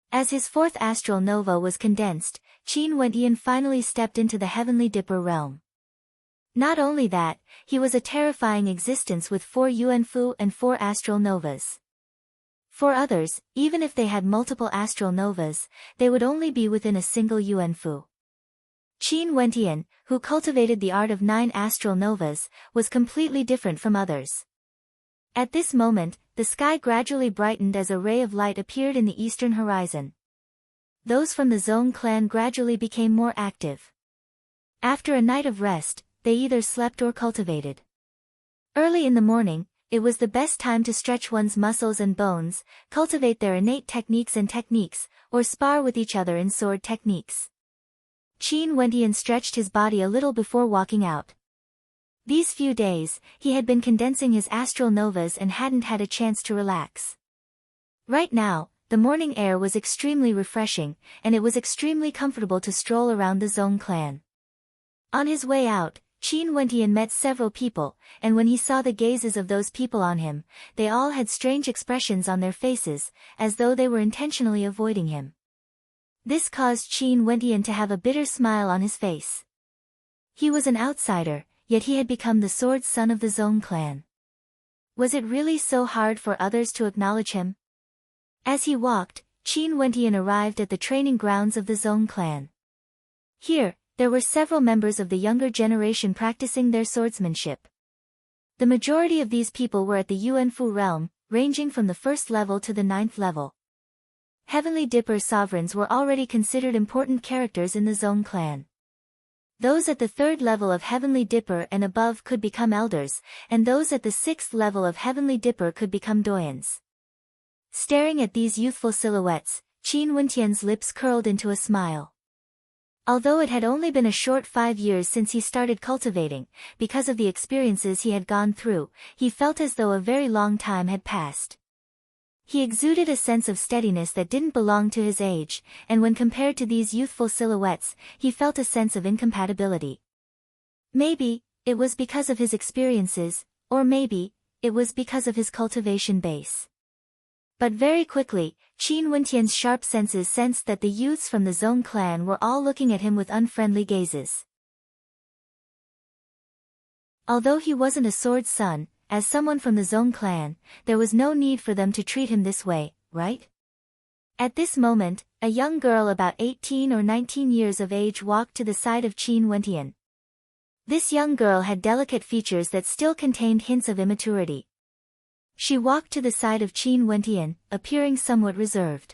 As his 4th astral nova was condensed, Qin Wentian finally stepped into the Heavenly Dipper realm. Not only that, he was a terrifying existence with 4 Yuanfu and 4 astral novas. For others, even if they had multiple astral novas, they would only be within a single Yuanfu. Qin Wentian, who cultivated the art of 9 astral novas, was completely different from others. At this moment, the sky gradually brightened as a ray of light appeared in the eastern horizon. Those from the Zong clan gradually became more active. After a night of rest, they either slept or cultivated. Early in the morning, it was the best time to stretch one's muscles and bones, cultivate their innate techniques, or spar with each other in sword techniques. Qin Wentian stretched his body a little before walking out. These few days, he had been condensing his astral novas and hadn't had a chance to relax. Right now, the morning air was extremely refreshing, and it was extremely comfortable to stroll around the Zong clan. On his way out, Qin Wentian met several people, and when he saw the gazes of those people on him, they all had strange expressions on their faces, as though they were intentionally avoiding him. This caused Qin Wentian to have a bitter smile on his face. He was an outsider, yet he had become the sword son of the Zong clan. Was it really so hard for others to acknowledge him? As he walked, Qin Wentian arrived at the training grounds of the Zong clan. Here, there were several members of the younger generation practicing their swordsmanship. The majority of these people were at the Yuanfu realm, ranging from the 1st level to the 9th level. Heavenly Dipper sovereigns were already considered important characters in the Zong clan. Those at the 3rd level of Heavenly Dipper and above could become elders, and those at the 6th level of Heavenly Dipper could become doyens. Staring at these youthful silhouettes, Qin Wentian's lips curled into a smile. Although it had only been a short 5 years since he started cultivating, because of the experiences he had gone through, he felt as though a very long time had passed. He exuded a sense of steadiness that didn't belong to his age, and when compared to these youthful silhouettes, he felt a sense of incompatibility. Maybe, it was because of his experiences, or maybe, it was because of his cultivation base. But very quickly, Qin Wentian's sharp senses sensed that the youths from the Zong clan were all looking at him with unfriendly gazes. Although he wasn't a sword son, as someone from the Zong clan, there was no need for them to treat him this way, right? At this moment, a young girl about 18 or 19 years of age walked to the side of Qin Wentian. This young girl had delicate features that still contained hints of immaturity. She walked to the side of Qin Wentian, appearing somewhat reserved.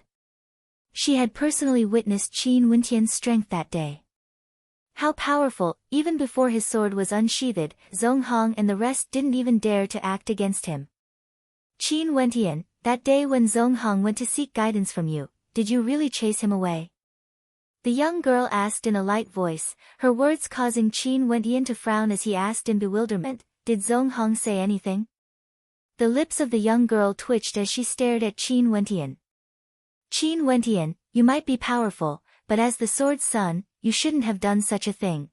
She had personally witnessed Qin Wentian's strength that day. How powerful, even before his sword was unsheathed, Zhong Hong and the rest didn't even dare to act against him. Qin Wentian, that day when Zhong Hong went to seek guidance from you, did you really chase him away? The young girl asked in a light voice, her words causing Qin Wentian to frown as he asked in bewilderment, did Zhong Hong say anything? The lips of the young girl twitched as she stared at Qin Wentian. Qin Wentian, you might be powerful, but as the sword son, you shouldn't have done such a thing.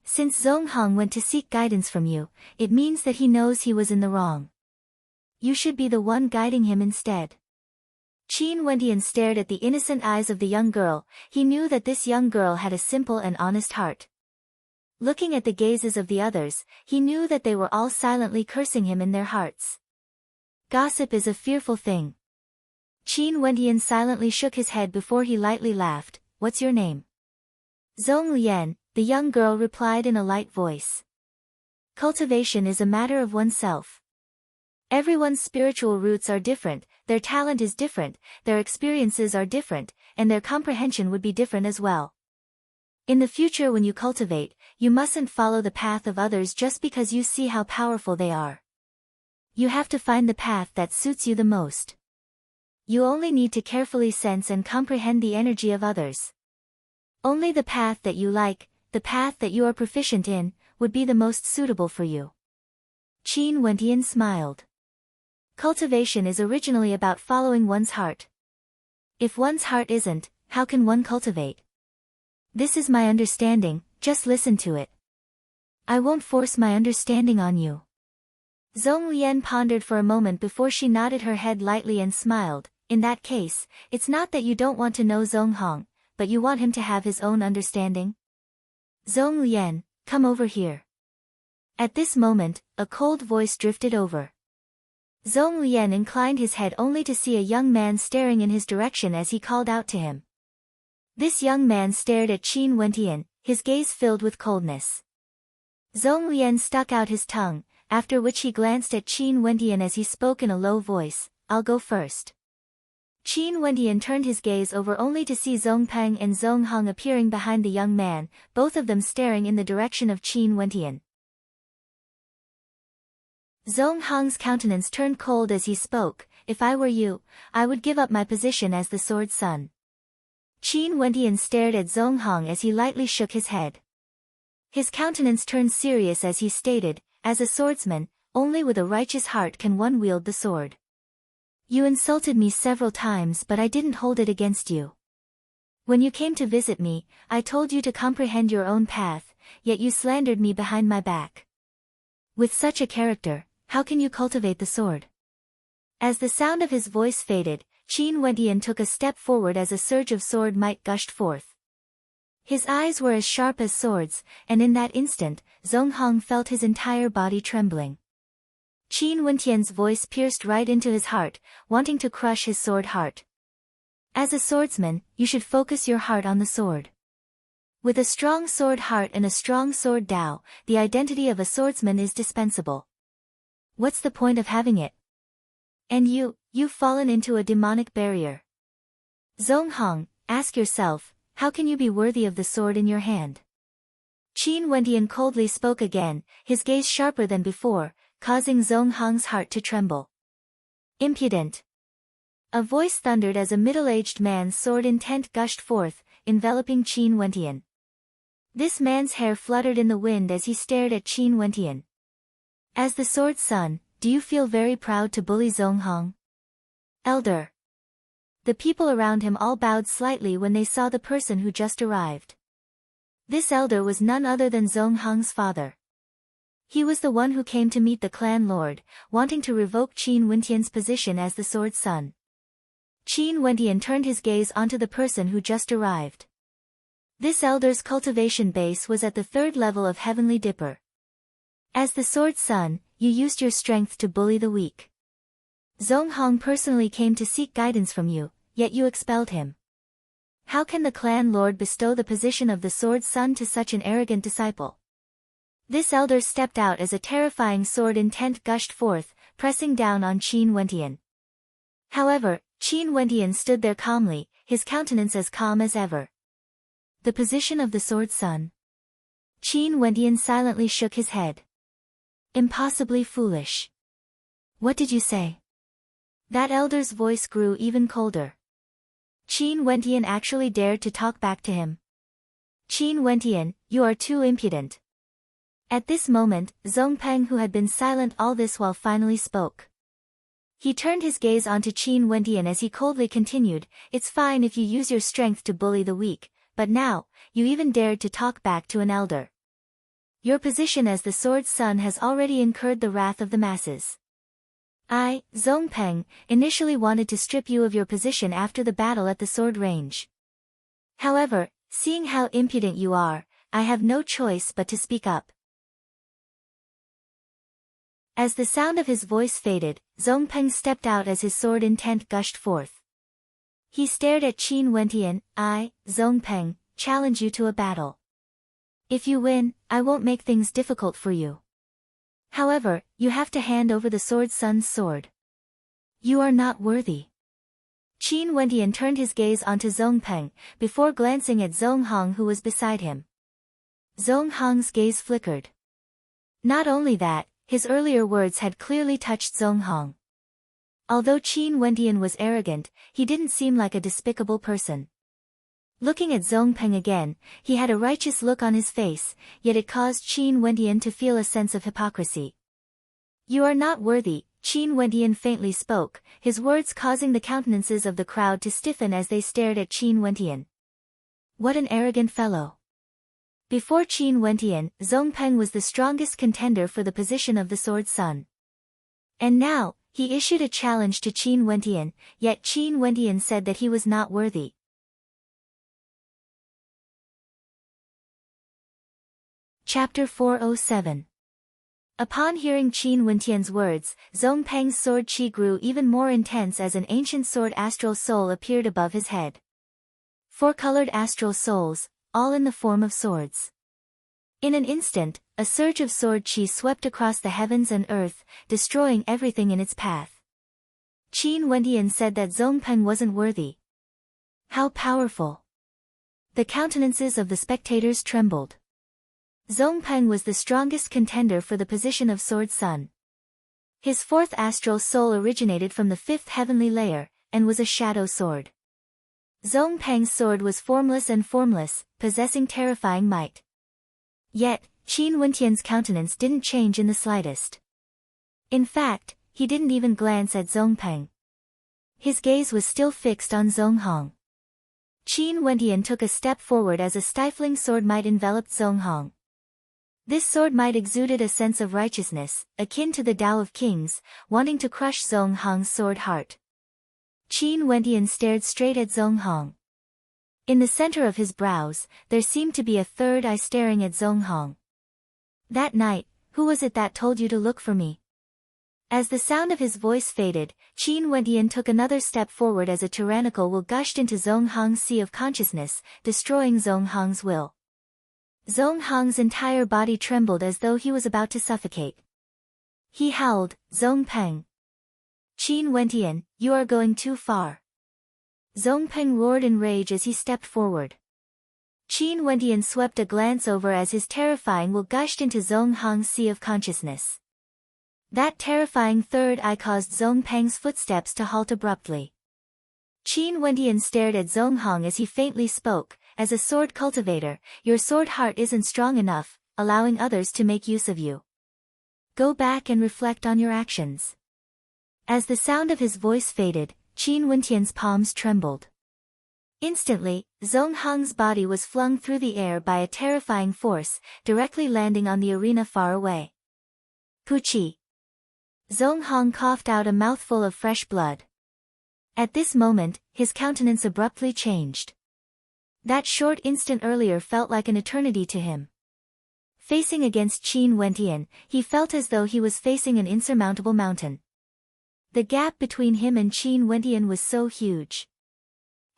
Since Zhong Hong went to seek guidance from you, it means that he knows he was in the wrong. You should be the one guiding him instead. Qin Wentian stared at the innocent eyes of the young girl. He knew that this young girl had a simple and honest heart. Looking at the gazes of the others, he knew that they were all silently cursing him in their hearts. Gossip is a fearful thing. Qin Wentian silently shook his head before he lightly laughed. What's your name? Zhong Lian, the young girl replied in a light voice. Cultivation is a matter of oneself. Everyone's spiritual roots are different, their talent is different, their experiences are different, and their comprehension would be different as well. In the future when you cultivate, you mustn't follow the path of others just because you see how powerful they are. You have to find the path that suits you the most. You only need to carefully sense and comprehend the energy of others. Only the path that you like, the path that you are proficient in, would be the most suitable for you. Qin Wentian smiled. Cultivation is originally about following one's heart. If one's heart isn't, how can one cultivate? This is my understanding, just listen to it. I won't force my understanding on you. Zhong Lian pondered for a moment before she nodded her head lightly and smiled. In that case, it's not that you don't want to know Zhong Hong, but you want him to have his own understanding? Zhong Lian, come over here. At this moment, a cold voice drifted over. Zhong Lian inclined his head only to see a young man staring in his direction as he called out to him. This young man stared at Qin Wentian, his gaze filled with coldness. Zhong Lian stuck out his tongue, after which he glanced at Qin Wentian as he spoke in a low voice, I'll go first. Qin Wentian turned his gaze over only to see Zhong Peng and Zhong Hong appearing behind the young man, both of them staring in the direction of Qin Wentian. Zhong Hong's countenance turned cold as he spoke, if I were you, I would give up my position as the sword son. Qin Wentian stared at Zhong Hong as he lightly shook his head. His countenance turned serious as he stated, as a swordsman, only with a righteous heart can one wield the sword. You insulted me several times, but I didn't hold it against you. When you came to visit me, I told you to comprehend your own path, yet you slandered me behind my back. With such a character, how can you cultivate the sword? As the sound of his voice faded, Qin Wentian took a step forward as a surge of sword might gushed forth. His eyes were as sharp as swords, and in that instant, Zhong Hong felt his entire body trembling. Qin Wentian's voice pierced right into his heart, wanting to crush his sword heart. As a swordsman, you should focus your heart on the sword. With a strong sword heart and a strong sword Dao, the identity of a swordsman is dispensable. What's the point of having it? And you've fallen into a demonic barrier. Zhong Hong, ask yourself, how can you be worthy of the sword in your hand? Qin Wentian coldly spoke again, his gaze sharper than before, causing Zhong Hong's heart to tremble. Impudent! A voice thundered as a middle-aged man's sword intent gushed forth, enveloping Qin Wentian. This man's hair fluttered in the wind as he stared at Qin Wentian. As the sword's son, do you feel very proud to bully Zhong Hong? Elder! The people around him all bowed slightly when they saw the person who just arrived. This elder was none other than Zhong Hong's father. He was the one who came to meet the clan lord, wanting to revoke Qin Wentian's position as the sword's son. Qin Wentian turned his gaze onto the person who just arrived. This elder's cultivation base was at the 3rd level of Heavenly Dipper. As the sword's son, you used your strength to bully the weak. Zhong Hong personally came to seek guidance from you, yet you expelled him. How can the clan lord bestow the position of the sword's son to such an arrogant disciple? This elder stepped out as a terrifying sword intent gushed forth, pressing down on Qin Wentian. However, Qin Wentian stood there calmly, his countenance as calm as ever. The position of the sword's son? Qin Wentian silently shook his head. Impossibly foolish. What did you say? That elder's voice grew even colder. Qin Wentian actually dared to talk back to him. Qin Wentian, you are too impudent. At this moment, Zhong Peng, who had been silent all this while, finally spoke. He turned his gaze onto Qin Wentian as he coldly continued, it's fine if you use your strength to bully the weak, but now, you even dared to talk back to an elder. Your position as the sword's son has already incurred the wrath of the masses. I, Zhong Peng, initially wanted to strip you of your position after the battle at the sword range. However, seeing how impudent you are, I have no choice but to speak up. As the sound of his voice faded, Zhong Peng stepped out as his sword intent gushed forth. He stared at Qin Wentian. I, Zhong Peng, challenge you to a battle. If you win, I won't make things difficult for you. However, you have to hand over the sword's son's sword. You are not worthy. Qin Wentian turned his gaze onto Zhong Peng, before glancing at Zhong Hong, who was beside him. Zhong Hong's gaze flickered. Not only that, his earlier words had clearly touched Zhong Hong. Although Qin Wentian was arrogant, he didn't seem like a despicable person. Looking at Zhong Peng again, he had a righteous look on his face, yet it caused Qin Wentian to feel a sense of hypocrisy. You are not worthy, Qin Wentian faintly spoke, his words causing the countenances of the crowd to stiffen as they stared at Qin Wentian. What an arrogant fellow. Before Qin Wentian, Zhong Peng was the strongest contender for the position of the sword's son. And now, he issued a challenge to Qin Wentian, yet Qin Wentian said that he was not worthy. Chapter 407. Upon hearing Qin Wentian's words, Zhong Peng's sword chi grew even more intense as an ancient sword astral soul appeared above his head. 4 colored astral souls, all in the form of swords. In an instant, a surge of sword chi swept across the heavens and earth, destroying everything in its path. Qin Wentian said that Zhong Peng wasn't worthy. How powerful! The countenances of the spectators trembled. Zhong Peng was the strongest contender for the position of sword son. His 4th astral soul originated from the 5th heavenly layer, and was a shadow sword. Zhong Peng's sword was formless and formless, possessing terrifying might. Yet, Qin Wentian's countenance didn't change in the slightest. In fact, he didn't even glance at Zhong Peng. His gaze was still fixed on Zonghong. Qin Wendian took a step forward as a stifling sword might enveloped Zonghong. This sword might exuded a sense of righteousness, akin to the Tao of Kings, wanting to crush Zonghong's sword heart. Qin Wendian stared straight at Zonghong. In the center of his brows, there seemed to be a third eye staring at Zonghong. That night, who was it that told you to look for me? As the sound of his voice faded, Qin Wendian took another step forward as a tyrannical will gushed into Zonghong's sea of consciousness, destroying Zonghong's will. Zonghong's entire body trembled as though he was about to suffocate. He howled, "Zongpeng! Qin Wendian, you are going too far." Zongpeng roared in rage as he stepped forward. Qin Wendian swept a glance over as his terrifying will gushed into Zonghong's sea of consciousness. That terrifying third eye caused Zongpeng's footsteps to halt abruptly. Qin Wendian stared at Zonghong as he faintly spoke, "As a sword cultivator, your sword heart isn't strong enough, allowing others to make use of you. Go back and reflect on your actions." As the sound of his voice faded, Qin Wendian's palms trembled. Instantly, Zonghong's body was flung through the air by a terrifying force, directly landing on the arena far away. Puchi! Zonghong coughed out a mouthful of fresh blood. At this moment, his countenance abruptly changed. That short instant earlier felt like an eternity to him. Facing against Qin Wendian, he felt as though he was facing an insurmountable mountain. The gap between him and Qin Wendian was so huge.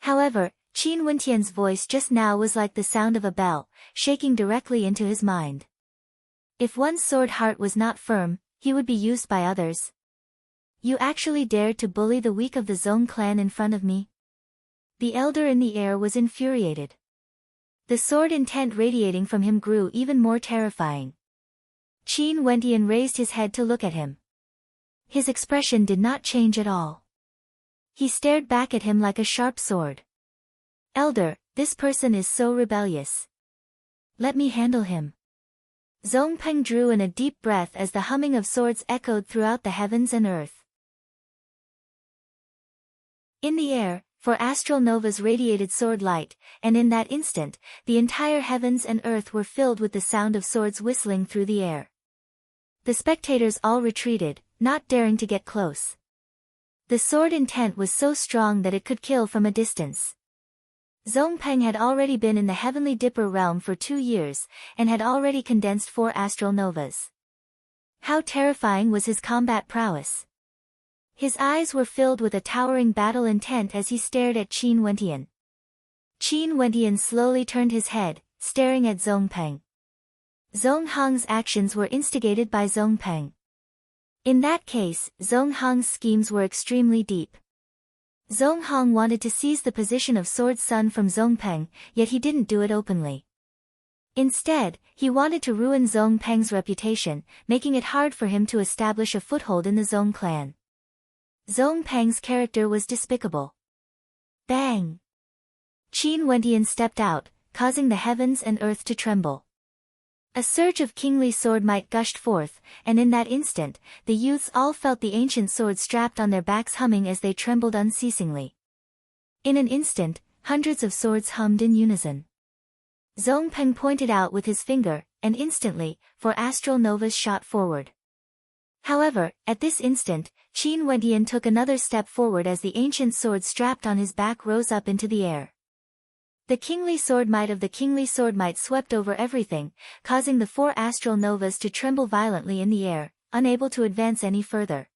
However, Qin Wendian's voice just now was like the sound of a bell, shaking directly into his mind. If one's sword heart was not firm, he would be used by others. You actually dared to bully the weak of the Zong clan in front of me? The elder in the air was infuriated. The sword intent radiating from him grew even more terrifying. Qin Wendian raised his head to look at him. His expression did not change at all. He stared back at him like a sharp sword. "Elder, this person is so rebellious. Let me handle him." Zongpeng drew in a deep breath as the humming of swords echoed throughout the heavens and earth. In the air, for astral novas radiated sword light, and in that instant, the entire heavens and earth were filled with the sound of swords whistling through the air. The spectators all retreated, not daring to get close. The sword intent was so strong that it could kill from a distance. Zongpeng had already been in the Heavenly Dipper realm for 2 years, and had already condensed 4 astral novas. How terrifying was his combat prowess! His eyes were filled with a towering battle intent as he stared at Qin Wendian. Qin Wendian slowly turned his head, staring at Zongpeng. Zonghong's actions were instigated by Zongpeng. In that case, Zonghong's schemes were extremely deep. Zonghong wanted to seize the position of Sword Son from Zongpeng, yet he didn't do it openly. Instead, he wanted to ruin Zongpeng's reputation, making it hard for him to establish a foothold in the Zong clan. Zongpeng's character was despicable. Bang! Qin Wendian stepped out, causing the heavens and earth to tremble. A surge of kingly sword might gushed forth, and in that instant, the youths all felt the ancient swords strapped on their backs humming as they trembled unceasingly. In an instant, hundreds of swords hummed in unison. Zongpeng pointed out with his finger, and instantly, 4 astral novas shot forward. However, at this instant, Qin Wendian took another step forward as the ancient sword strapped on his back rose up into the air. The kingly sword might of the kingly sword might swept over everything, causing the 4 astral novas to tremble violently in the air, unable to advance any further.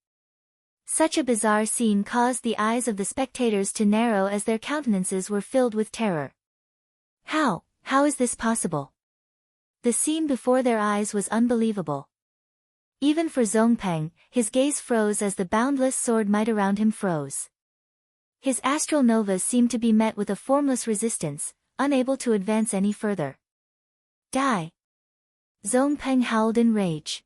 Such a bizarre scene caused the eyes of the spectators to narrow as their countenances were filled with terror. How is this possible? The scene before their eyes was unbelievable. Even for Zongpeng, his gaze froze as the boundless sword might around him froze. His astral novas seemed to be met with a formless resistance, unable to advance any further. Die! Zongpeng howled in rage.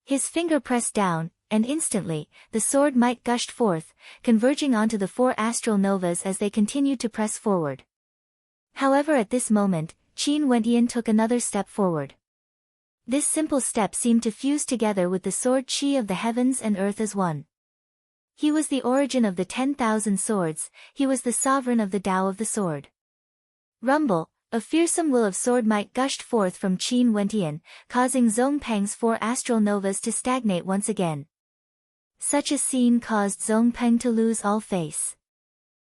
His finger pressed down, and instantly, the sword might gushed forth, converging onto the 4 astral novas as they continued to press forward. However, at this moment, Qin Wendian took another step forward. This simple step seemed to fuse together with the sword chi of the heavens and earth as one. He was the origin of the 10,000 swords, he was the sovereign of the Tao of the sword. Rumble, a fearsome will of sword might gushed forth from Qin Wentian, causing Zhong Peng's 4 astral novas to stagnate once again. Such a scene caused Zhong Peng to lose all face.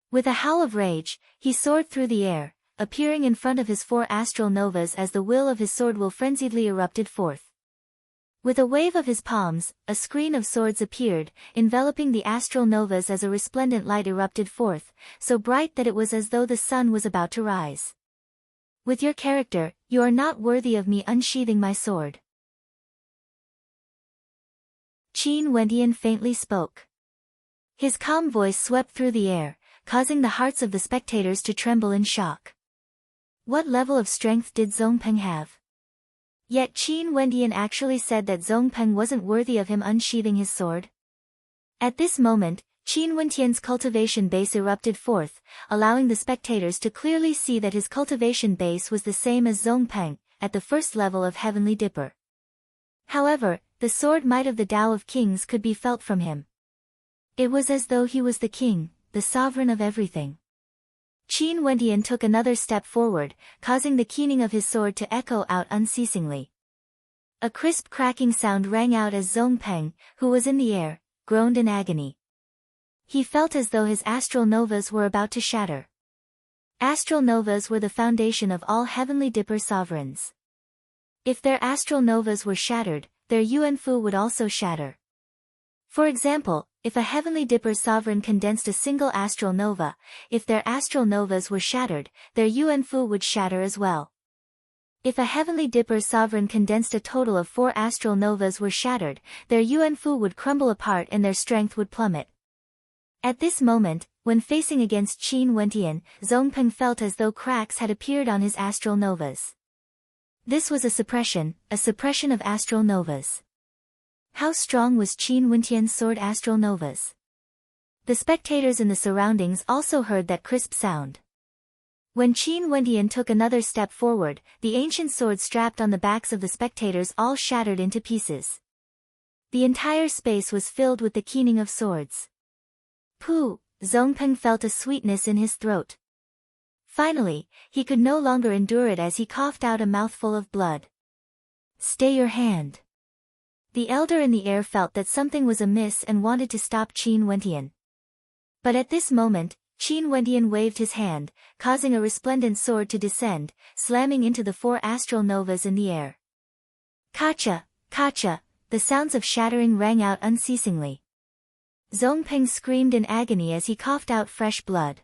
With a howl of rage, he soared through the air, appearing in front of his 4 astral novas as the will of his sword will frenziedly erupted forth. With a wave of his palms, a screen of swords appeared, enveloping the astral novas as a resplendent light erupted forth, so bright that it was as though the sun was about to rise. With your character, you are not worthy of me unsheathing my sword. Qin Wentian faintly spoke. His calm voice swept through the air, causing the hearts of the spectators to tremble in shock. What level of strength did Zhong Peng have? Yet Qin Wentian actually said that Zhong Peng wasn't worthy of him unsheathing his sword. At this moment, Qin Wentian's cultivation base erupted forth, allowing the spectators to clearly see that his cultivation base was the same as Zhong Peng, at the first level of Heavenly Dipper. However, the sword might of the Tao of Kings could be felt from him. It was as though he was the king, the sovereign of everything. Qin Wentian took another step forward, causing the keening of his sword to echo out unceasingly. A crisp cracking sound rang out as Zhong Peng, who was in the air, groaned in agony. He felt as though his astral novas were about to shatter. Astral novas were the foundation of all Heavenly Dipper sovereigns. If their astral novas were shattered, their Yuanfu would also shatter. For example, if a Heavenly Dipper sovereign condensed a single astral nova, if their astral novas were shattered, their Yuanfu would shatter as well. If a Heavenly Dipper sovereign condensed a total of 4 astral novas were shattered, their Yuanfu would crumble apart and their strength would plummet. At this moment, when facing against Qin Wentian, Zhong Peng felt as though cracks had appeared on his astral novas. This was a suppression of astral novas. How strong was Qin Wentian's sword astral novas? The spectators in the surroundings also heard that crisp sound. When Qin Wentian took another step forward, the ancient sword strapped on the backs of the spectators all shattered into pieces. The entire space was filled with the keening of swords. Pooh! Zhong Peng felt a sweetness in his throat. Finally, he could no longer endure it as he coughed out a mouthful of blood. Stay your hand. The elder in the air felt that something was amiss and wanted to stop Qin Wentian. But at this moment, Qin Wentian waved his hand, causing a resplendent sword to descend, slamming into the 4 astral novas in the air. Kacha! Kacha! The sounds of shattering rang out unceasingly. Zhong Peng screamed in agony as he coughed out fresh blood.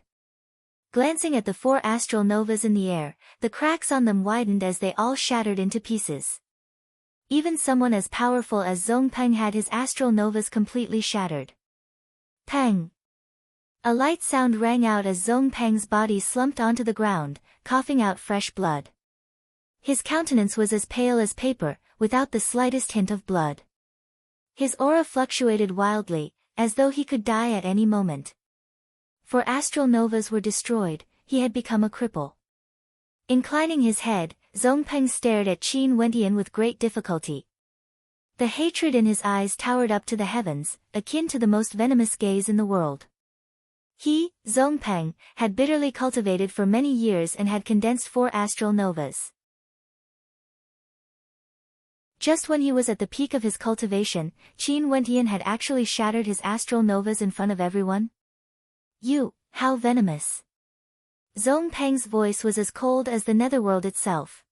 Glancing at the 4 astral novas in the air, the cracks on them widened as they all shattered into pieces. Even someone as powerful as Zhong Peng had his astral novas completely shattered. Peng! A light sound rang out as Zhong Peng's body slumped onto the ground, coughing out fresh blood. His countenance was as pale as paper, without the slightest hint of blood. His aura fluctuated wildly, as though he could die at any moment. For astral novas were destroyed, he had become a cripple. Inclining his head, Zhong Peng stared at Qin Wentian with great difficulty. The hatred in his eyes towered up to the heavens, akin to the most venomous gaze in the world. He, Zhong Peng, had bitterly cultivated for many years and had condensed 4 astral novas. Just when he was at the peak of his cultivation, Qin Wentian had actually shattered his astral novas in front of everyone. You, how venomous! Zhong Peng's voice was as cold as the netherworld itself.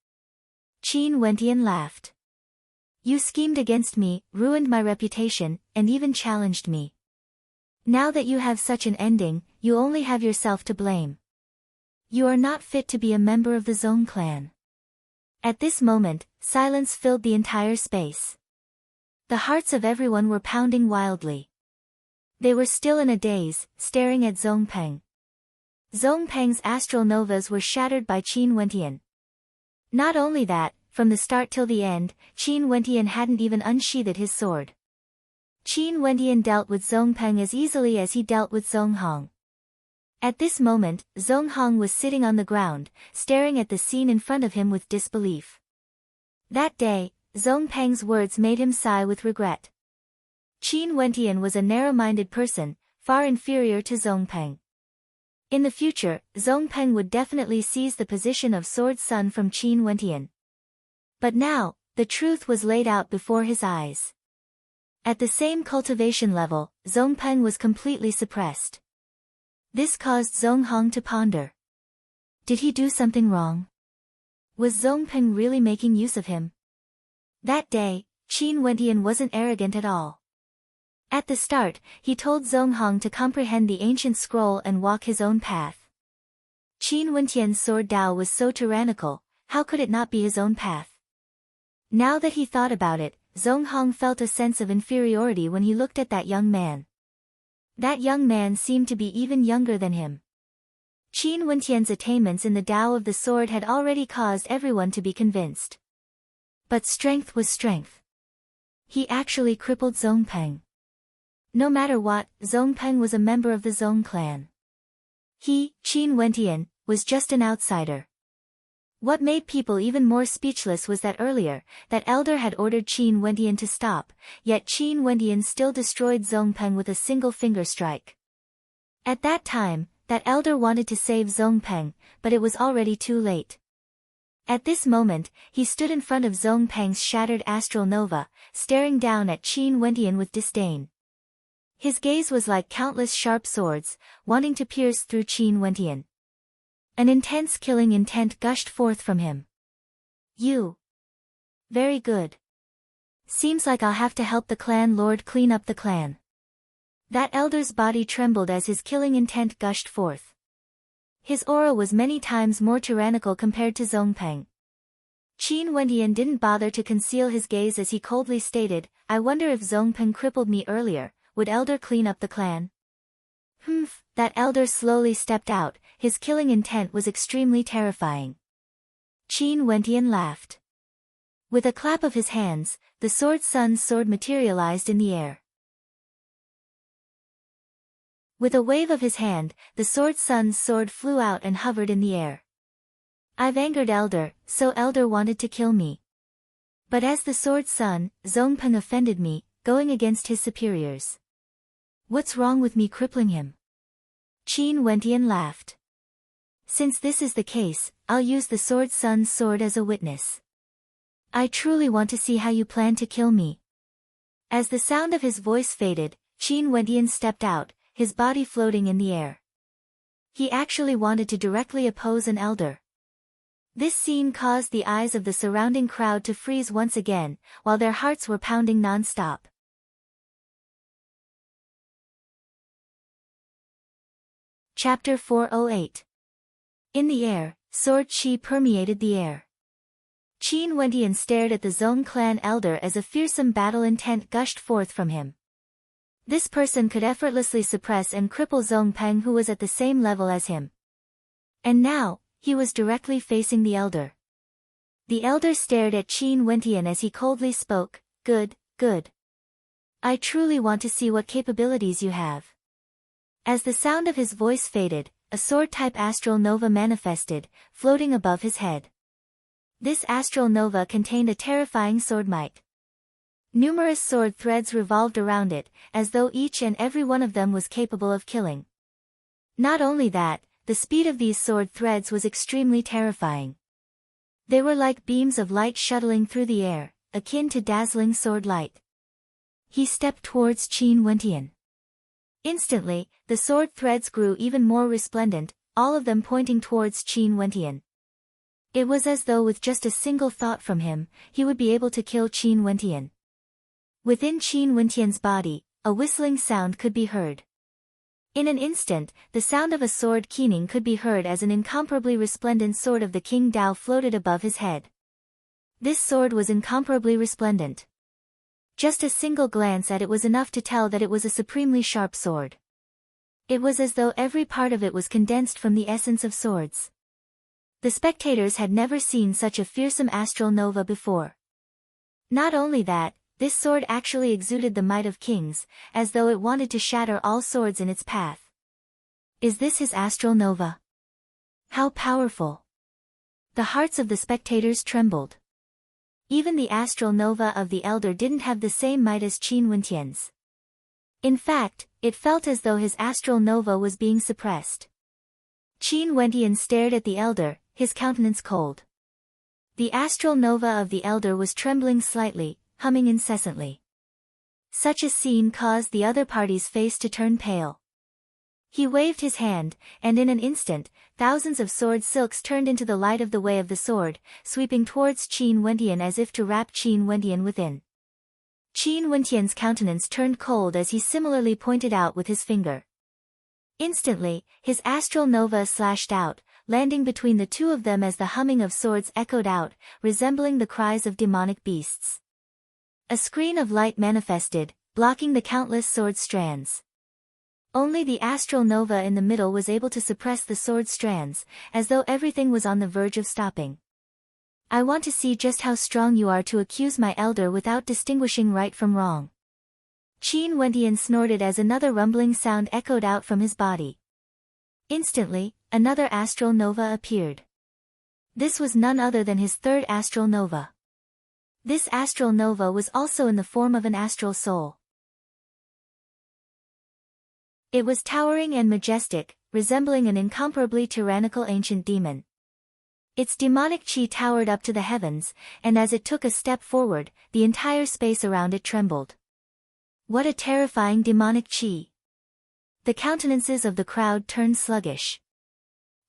Qin Wentian laughed. You schemed against me, ruined my reputation, and even challenged me. Now that you have such an ending, you only have yourself to blame. You are not fit to be a member of the Zhong clan. At this moment, silence filled the entire space. The hearts of everyone were pounding wildly. They were still in a daze, staring at Zhong Peng. Zhong Peng's astral novas were shattered by Qin Wentian. Not only that, from the start till the end, Qin Wentian hadn't even unsheathed his sword. Qin Wentian dealt with Zhong Peng as easily as he dealt with Zhong Hong. At this moment, Zhong Hong was sitting on the ground, staring at the scene in front of him with disbelief. That day, Zhong Peng's words made him sigh with regret. Qin Wentian was a narrow-minded person, far inferior to Zongpeng. In the future, Zongpeng would definitely seize the position of Sword Son from Qin Wentian. But now, the truth was laid out before his eyes. At the same cultivation level, Zongpeng was completely suppressed. This caused Zonghong to ponder. Did he do something wrong? Was Zongpeng really making use of him? That day, Qin Wentian wasn't arrogant at all. At the start, he told Zonghong to comprehend the ancient scroll and walk his own path. Qin Wentian's sword Dao was so tyrannical, how could it not be his own path? Now that he thought about it, Zonghong felt a sense of inferiority when he looked at that young man. That young man seemed to be even younger than him. Qin Wentian's attainments in the Tao of the sword had already caused everyone to be convinced. But strength was strength. He actually crippled Zongpeng. No matter what, Zongpeng was a member of the Zong clan. He, Qin Wentian, was just an outsider. What made people even more speechless was that earlier, that elder had ordered Qin Wentian to stop, yet Qin Wentian still destroyed Zongpeng with a single finger strike. At that time, that elder wanted to save Zongpeng, but it was already too late. At this moment, he stood in front of Zongpeng's shattered astral nova, staring down at Qin Wentian with disdain. His gaze was like countless sharp swords, wanting to pierce through Qin Wentian. An intense killing intent gushed forth from him. You. Very good. Seems like I'll have to help the clan lord clean up the clan. That elder's body trembled as his killing intent gushed forth. His aura was many times more tyrannical compared to Zongpeng. Qin Wentian didn't bother to conceal his gaze as he coldly stated, I wonder if Zongpeng crippled me earlier, would elder clean up the clan? Humph, that elder slowly stepped out, his killing intent was extremely terrifying. Qin Wentian laughed. With a clap of his hands, the Sword Son's sword materialized in the air. With a wave of his hand, the Sword Son's sword flew out and hovered in the air. I've angered Elder, so Elder wanted to kill me. But as the Sword Son, Zongpeng offended me, going against his superiors. What's wrong with me crippling him? Qin Wentian laughed. Since this is the case, I'll use the Sword Son's sword as a witness. I truly want to see how you plan to kill me. As the sound of his voice faded, Qin Wentian stepped out, his body floating in the air. He actually wanted to directly oppose an elder. This scene caused the eyes of the surrounding crowd to freeze once again, while their hearts were pounding non-stop. Chapter 408. In the air, sword chi permeated the air. Qin Wentian stared at the Zong clan elder as a fearsome battle intent gushed forth from him. This person could effortlessly suppress and cripple Zongpeng, who was at the same level as him. And now, he was directly facing the elder. The elder stared at Qin Wentian as he coldly spoke, Good, good. I truly want to see what capabilities you have. As the sound of his voice faded, a sword-type astral nova manifested, floating above his head. This astral nova contained a terrifying sword might. Numerous sword threads revolved around it, as though each and every one of them was capable of killing. Not only that, the speed of these sword threads was extremely terrifying. They were like beams of light shuttling through the air, akin to dazzling sword light. He stepped towards Qin Wentian. Instantly, the sword threads grew even more resplendent, all of them pointing towards Qin Wentian. It was as though with just a single thought from him, he would be able to kill Qin Wentian. Within Qin Wentian's body, a whistling sound could be heard. In an instant, the sound of a sword keening could be heard as an incomparably resplendent sword of the King Dao floated above his head. This sword was incomparably resplendent. Just a single glance at it was enough to tell that it was a supremely sharp sword. It was as though every part of it was condensed from the essence of swords. The spectators had never seen such a fearsome astral nova before. Not only that, this sword actually exuded the might of kings, as though it wanted to shatter all swords in its path. Is this his astral nova? How powerful! The hearts of the spectators trembled. Even the astral nova of the elder didn't have the same might as Qin Wentian's. In fact, it felt as though his astral nova was being suppressed. Qin Wentian stared at the elder, his countenance cold. The astral nova of the elder was trembling slightly, humming incessantly. Such a scene caused the other party's face to turn pale. He waved his hand, and in an instant, thousands of sword silks turned into the light of the way of the sword, sweeping towards Qin Wentian as if to wrap Qin Wentian within. Qin Wentian's countenance turned cold as he similarly pointed out with his finger. Instantly, his astral nova slashed out, landing between the two of them as the humming of swords echoed out, resembling the cries of demonic beasts. A screen of light manifested, blocking the countless sword strands. Only the astral nova in the middle was able to suppress the sword strands, as though everything was on the verge of stopping. I want to see just how strong you are to accuse my elder without distinguishing right from wrong. Qin Wentian snorted as another rumbling sound echoed out from his body. Instantly, another astral nova appeared. This was none other than his third astral nova. This astral nova was also in the form of an astral soul. It was towering and majestic, resembling an incomparably tyrannical ancient demon. Its demonic chi towered up to the heavens, and as it took a step forward, the entire space around it trembled. What a terrifying demonic chi! The countenances of the crowd turned sluggish.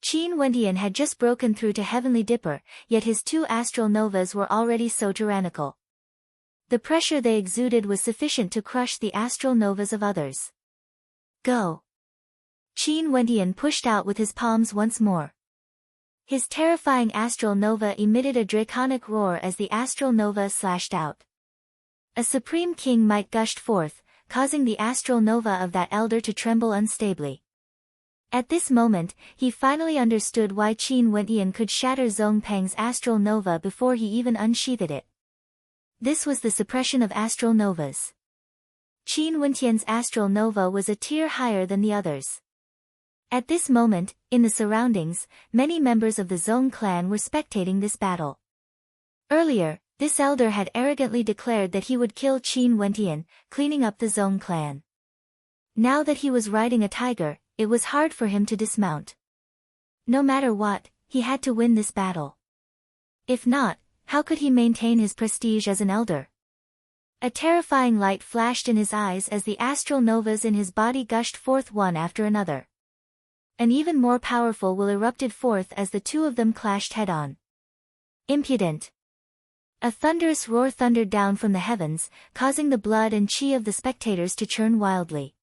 Qin Wentian had just broken through to Heavenly Dipper, yet his two astral novas were already so tyrannical. The pressure they exuded was sufficient to crush the astral novas of others. Go! Qin Wentian pushed out with his palms once more. His terrifying astral nova emitted a draconic roar as the astral nova slashed out. A supreme king might gushed forth, causing the astral nova of that elder to tremble unstably. At this moment, he finally understood why Qin Wentian could shatter Zhong Peng's astral nova before he even unsheathed it. This was the suppression of astral novas. Qin Wentian's astral nova was a tier higher than the others. At this moment, in the surroundings, many members of the Zhong clan were spectating this battle. Earlier, this elder had arrogantly declared that he would kill Qin Wentian, cleaning up the Zhong clan. Now that he was riding a tiger, it was hard for him to dismount. No matter what, he had to win this battle. If not, how could he maintain his prestige as an elder? A terrifying light flashed in his eyes as the astral novas in his body gushed forth one after another. An even more powerful will erupted forth as the two of them clashed head-on. Impudent! A thunderous roar thundered down from the heavens, causing the blood and chi of the spectators to churn wildly.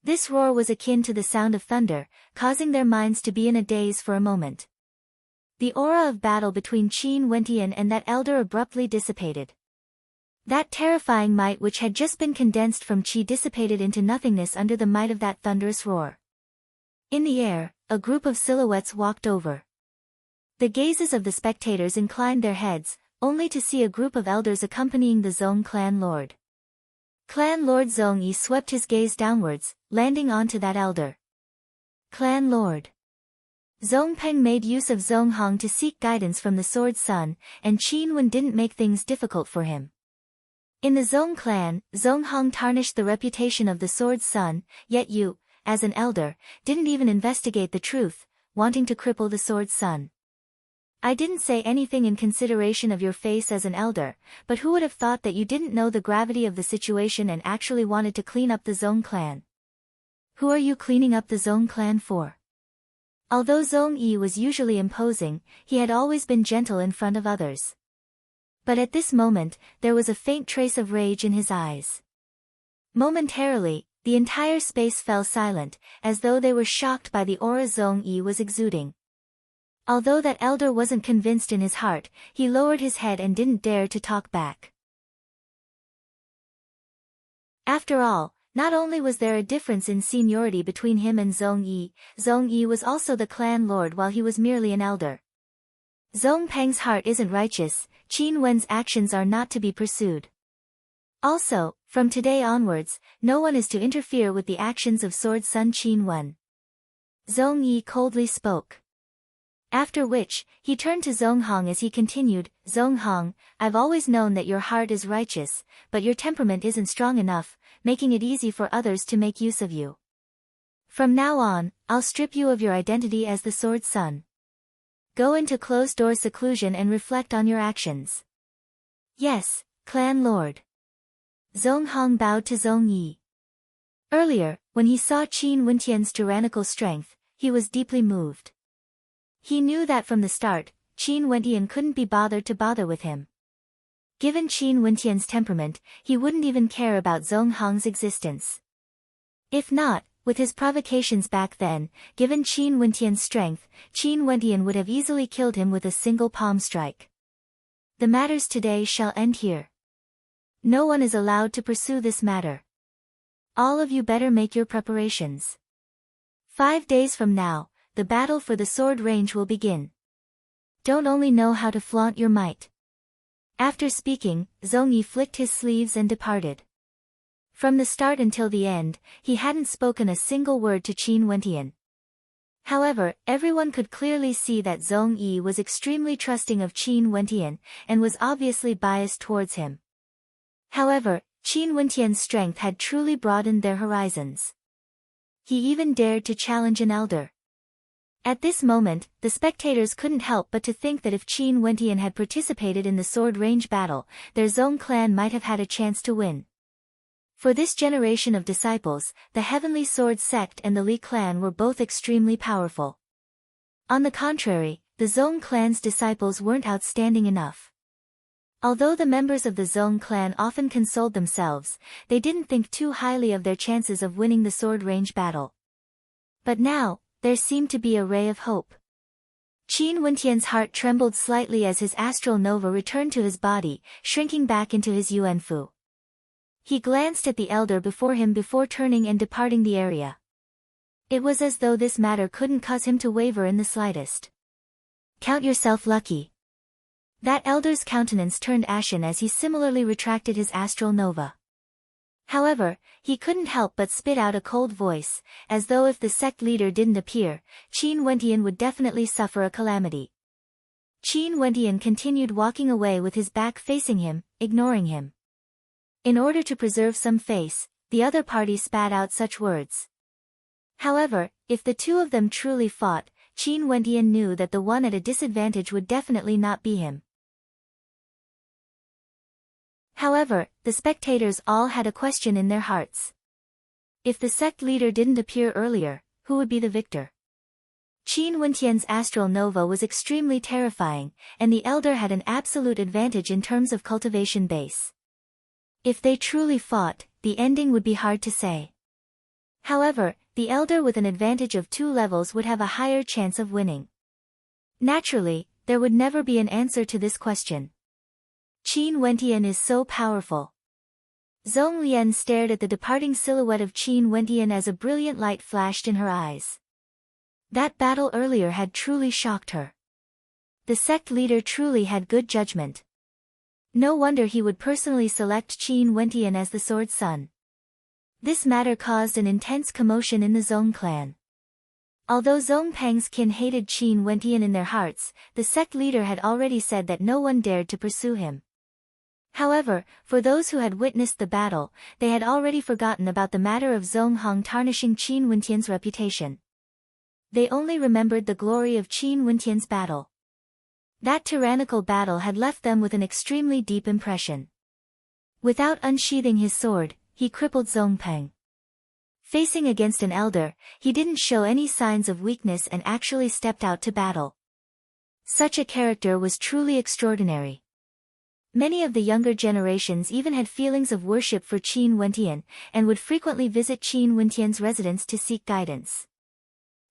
This roar was akin to the sound of thunder, causing their minds to be in a daze for a moment. The aura of battle between Qin Wentian and that elder abruptly dissipated. That terrifying might which had just been condensed from chi dissipated into nothingness under the might of that thunderous roar. In the air, a group of silhouettes walked over. The gazes of the spectators inclined their heads, only to see a group of elders accompanying the Zhong clan lord. Clan Lord Zhong Yi swept his gaze downwards, landing onto that elder. Clan Lord. Zhong Peng made use of Zhong Hong to seek guidance from the Sword Sun, and Qin Wen didn't make things difficult for him. In the Zhong clan, Zhong Hong tarnished the reputation of the Sword Sun, yet you, as an elder, didn't even investigate the truth, wanting to cripple the Sword Sun. I didn't say anything in consideration of your face as an elder, but who would have thought that you didn't know the gravity of the situation and actually wanted to clean up the Zhong clan? Who are you cleaning up the Zhong clan for? Although Zhong Yi was usually imposing, he had always been gentle in front of others. But at this moment, there was a faint trace of rage in his eyes. Momentarily, the entire space fell silent, as though they were shocked by the aura Zhong Yi was exuding. Although that elder wasn't convinced in his heart, he lowered his head and didn't dare to talk back. After all, not only was there a difference in seniority between him and Zhong Yi was also the clan lord while he was merely an elder. Zhong Peng's heart isn't righteous, Qin Wen's actions are not to be pursued. Also, from today onwards, no one is to interfere with the actions of Sword Sun Qin Wen. Zhong Yi coldly spoke. After which, he turned to Zhong Hong as he continued, Zhong Hong, I've always known that your heart is righteous, but your temperament isn't strong enough, making it easy for others to make use of you. From now on, I'll strip you of your identity as the Sword Son. Go into closed-door seclusion and reflect on your actions. Yes, Clan Lord. Zhong Hong bowed to Zhong Yi. Earlier, when he saw Qin Wentian's tyrannical strength, he was deeply moved. He knew that from the start, Qin Wentian couldn't be bothered to bother with him. Given Qin Wentian's temperament, he wouldn't even care about Zhong Hong's existence. If not, with his provocations back then, given Qin Wentian's strength, Qin Wentian would have easily killed him with a single palm strike. The matters today shall end here. No one is allowed to pursue this matter. All of you better make your preparations. 5 days from now, the battle for the sword range will begin. Don't only know how to flaunt your might. After speaking, Zhong Yi flicked his sleeves and departed. From the start until the end, he hadn't spoken a single word to Qin Wentian. However, everyone could clearly see that Zhong Yi was extremely trusting of Qin Wentian, and was obviously biased towards him. However, Qin Wentian's strength had truly broadened their horizons. He even dared to challenge an elder. At this moment, the spectators couldn't help but to think that if Qin Wentian had participated in the sword range battle, their Zhong clan might have had a chance to win. For this generation of disciples, the Heavenly Sword sect and the Li clan were both extremely powerful. On the contrary, the Zhong clan's disciples weren't outstanding enough. Although the members of the Zhong clan often consoled themselves, they didn't think too highly of their chances of winning the sword range battle. But now, there seemed to be a ray of hope. Qin Wentian's heart trembled slightly as his astral nova returned to his body, shrinking back into his Yuanfu. He glanced at the elder before him before turning and departing the area. It was as though this matter couldn't cause him to waver in the slightest. Count yourself lucky. That elder's countenance turned ashen as he similarly retracted his astral nova. However, he couldn't help but spit out a cold voice, as though if the sect leader didn't appear, Qin Wentian would definitely suffer a calamity. Qin Wentian continued walking away with his back facing him, ignoring him. In order to preserve some face, the other party spat out such words. However, if the two of them truly fought, Qin Wentian knew that the one at a disadvantage would definitely not be him. However, the spectators all had a question in their hearts. If the sect leader didn't appear earlier, who would be the victor? Qin Wentian's astral nova was extremely terrifying, and the elder had an absolute advantage in terms of cultivation base. If they truly fought, the ending would be hard to say. However, the elder with an advantage of 2 levels would have a higher chance of winning. Naturally, there would never be an answer to this question. Qin Wentian is so powerful. Zhong Lian stared at the departing silhouette of Qin Wentian as a brilliant light flashed in her eyes. That battle earlier had truly shocked her. The sect leader truly had good judgment. No wonder he would personally select Qin Wentian as the Sword Son. This matter caused an intense commotion in the Zhong clan. Although Zhong Peng's kin hated Qin Wentian in their hearts, the sect leader had already said that no one dared to pursue him. However, for those who had witnessed the battle, they had already forgotten about the matter of Zhong Hong tarnishing Qin Wentian's reputation. They only remembered the glory of Qin Wentian's battle. That tyrannical battle had left them with an extremely deep impression. Without unsheathing his sword, he crippled Zhong Peng. Facing against an elder, he didn't show any signs of weakness and actually stepped out to battle. Such a character was truly extraordinary. Many of the younger generations even had feelings of worship for Qin Wentian, and would frequently visit Qin Wentian's residence to seek guidance.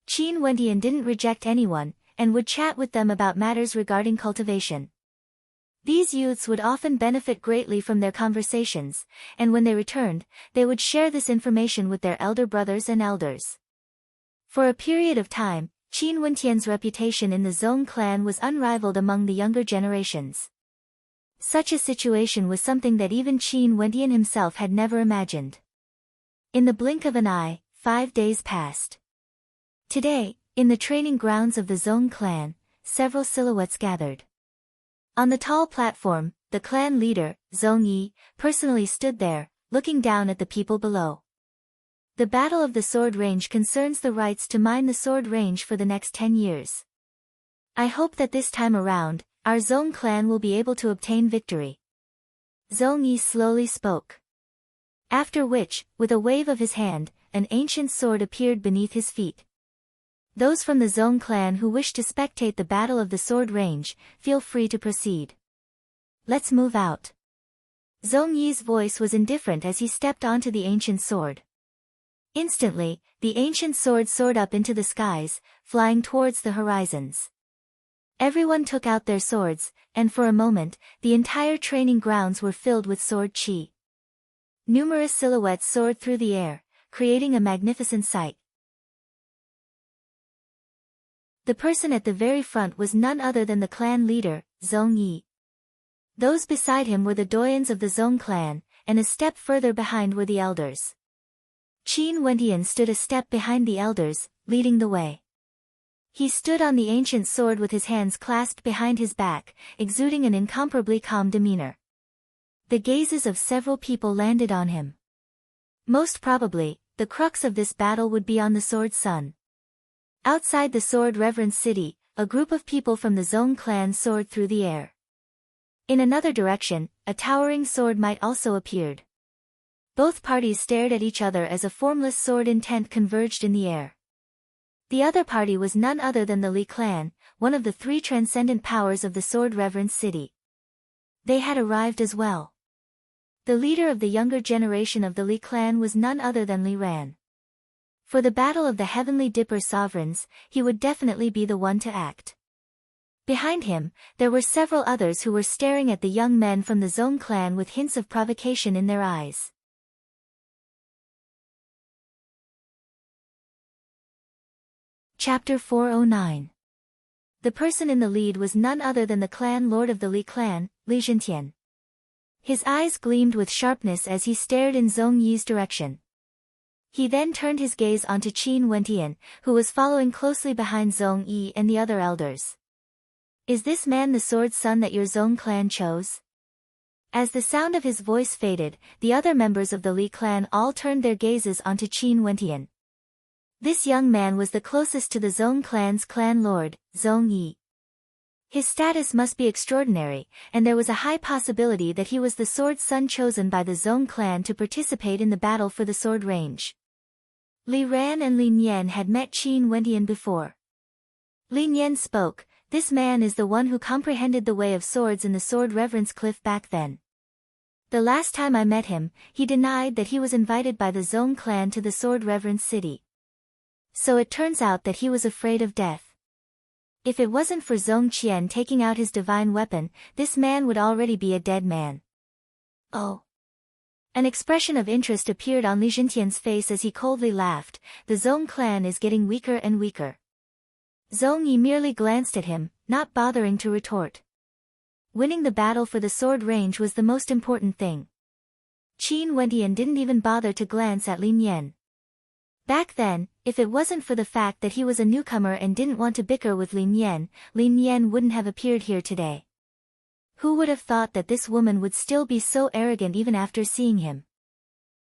Qin Wentian didn't reject anyone, and would chat with them about matters regarding cultivation. These youths would often benefit greatly from their conversations, and when they returned, they would share this information with their elder brothers and elders. For a period of time, Qin Wentian's reputation in the Zhong clan was unrivaled among the younger generations. Such a situation was something that even Qin Wentian himself had never imagined. In the blink of an eye, 5 days passed. Today, in the training grounds of the Zhong clan, several silhouettes gathered. On the tall platform, the clan leader, Zhong Yi, personally stood there, looking down at the people below. The Battle of the Sword Range concerns the rights to mine the Sword Range for the next 10 years. I hope that this time around, our Zong clan will be able to obtain victory. Zong Yi slowly spoke. After which, with a wave of his hand, an ancient sword appeared beneath his feet. Those from the Zong clan who wish to spectate the Battle of the Sword Range, feel free to proceed. Let's move out. Zong Yi's voice was indifferent as he stepped onto the ancient sword. Instantly, the ancient sword soared up into the skies, flying towards the horizons. Everyone took out their swords, and for a moment, the entire training grounds were filled with sword chi. Numerous silhouettes soared through the air, creating a magnificent sight. The person at the very front was none other than the clan leader, Zong Yi. Those beside him were the doyens of the Zong clan, and a step further behind were the elders. Qin Wentian stood a step behind the elders, leading the way. He stood on the ancient sword with his hands clasped behind his back, exuding an incomparably calm demeanor. The gazes of several people landed on him. Most probably, the crux of this battle would be on the Sword Sun. Outside the Sword Reverence City, a group of people from the Zong clan soared through the air. In another direction, a towering sword might also appeared. Both parties stared at each other as a formless sword intent converged in the air. The other party was none other than the Li clan, one of the three transcendent powers of the Sword Reverence City. They had arrived as well. The leader of the younger generation of the Li clan was none other than Li Ran. For the battle of the Heavenly Dipper sovereigns, he would definitely be the one to act. Behind him, there were several others who were staring at the young men from the Zong clan with hints of provocation in their eyes. Chapter 409. The person in the lead was none other than the clan lord of the Li clan, Li Zhentian. His eyes gleamed with sharpness as he stared in Zong Yi's direction. He then turned his gaze onto Qin Wentian, who was following closely behind Zong Yi and the other elders. Is this man the sword son that your Zong clan chose? As the sound of his voice faded, the other members of the Li clan all turned their gazes onto Qin Wentian. This young man was the closest to the Zong clan's clan lord, Zong Yi. His status must be extraordinary, and there was a high possibility that he was the sword son chosen by the Zong clan to participate in the battle for the sword range. Li Ran and Li Nian had met Qin Wentian before. Li Nian spoke, "This man is the one who comprehended the way of swords in the Sword Reverence Cliff back then. The last time I met him, he denied that he was invited by the Zong clan to the Sword Reverence City. So it turns out that he was afraid of death. If it wasn't for Zong Qian taking out his divine weapon, this man would already be a dead man." Oh. An expression of interest appeared on Li Zhentian's face as he coldly laughed. The Zong clan is getting weaker and weaker. Zong Yi merely glanced at him, not bothering to retort. Winning the battle for the sword range was the most important thing. Qin Wentian didn't even bother to glance at Li Nian. Back then, if it wasn't for the fact that he was a newcomer and didn't want to bicker with Li Nian wouldn't have appeared here today. Who would have thought that this woman would still be so arrogant even after seeing him?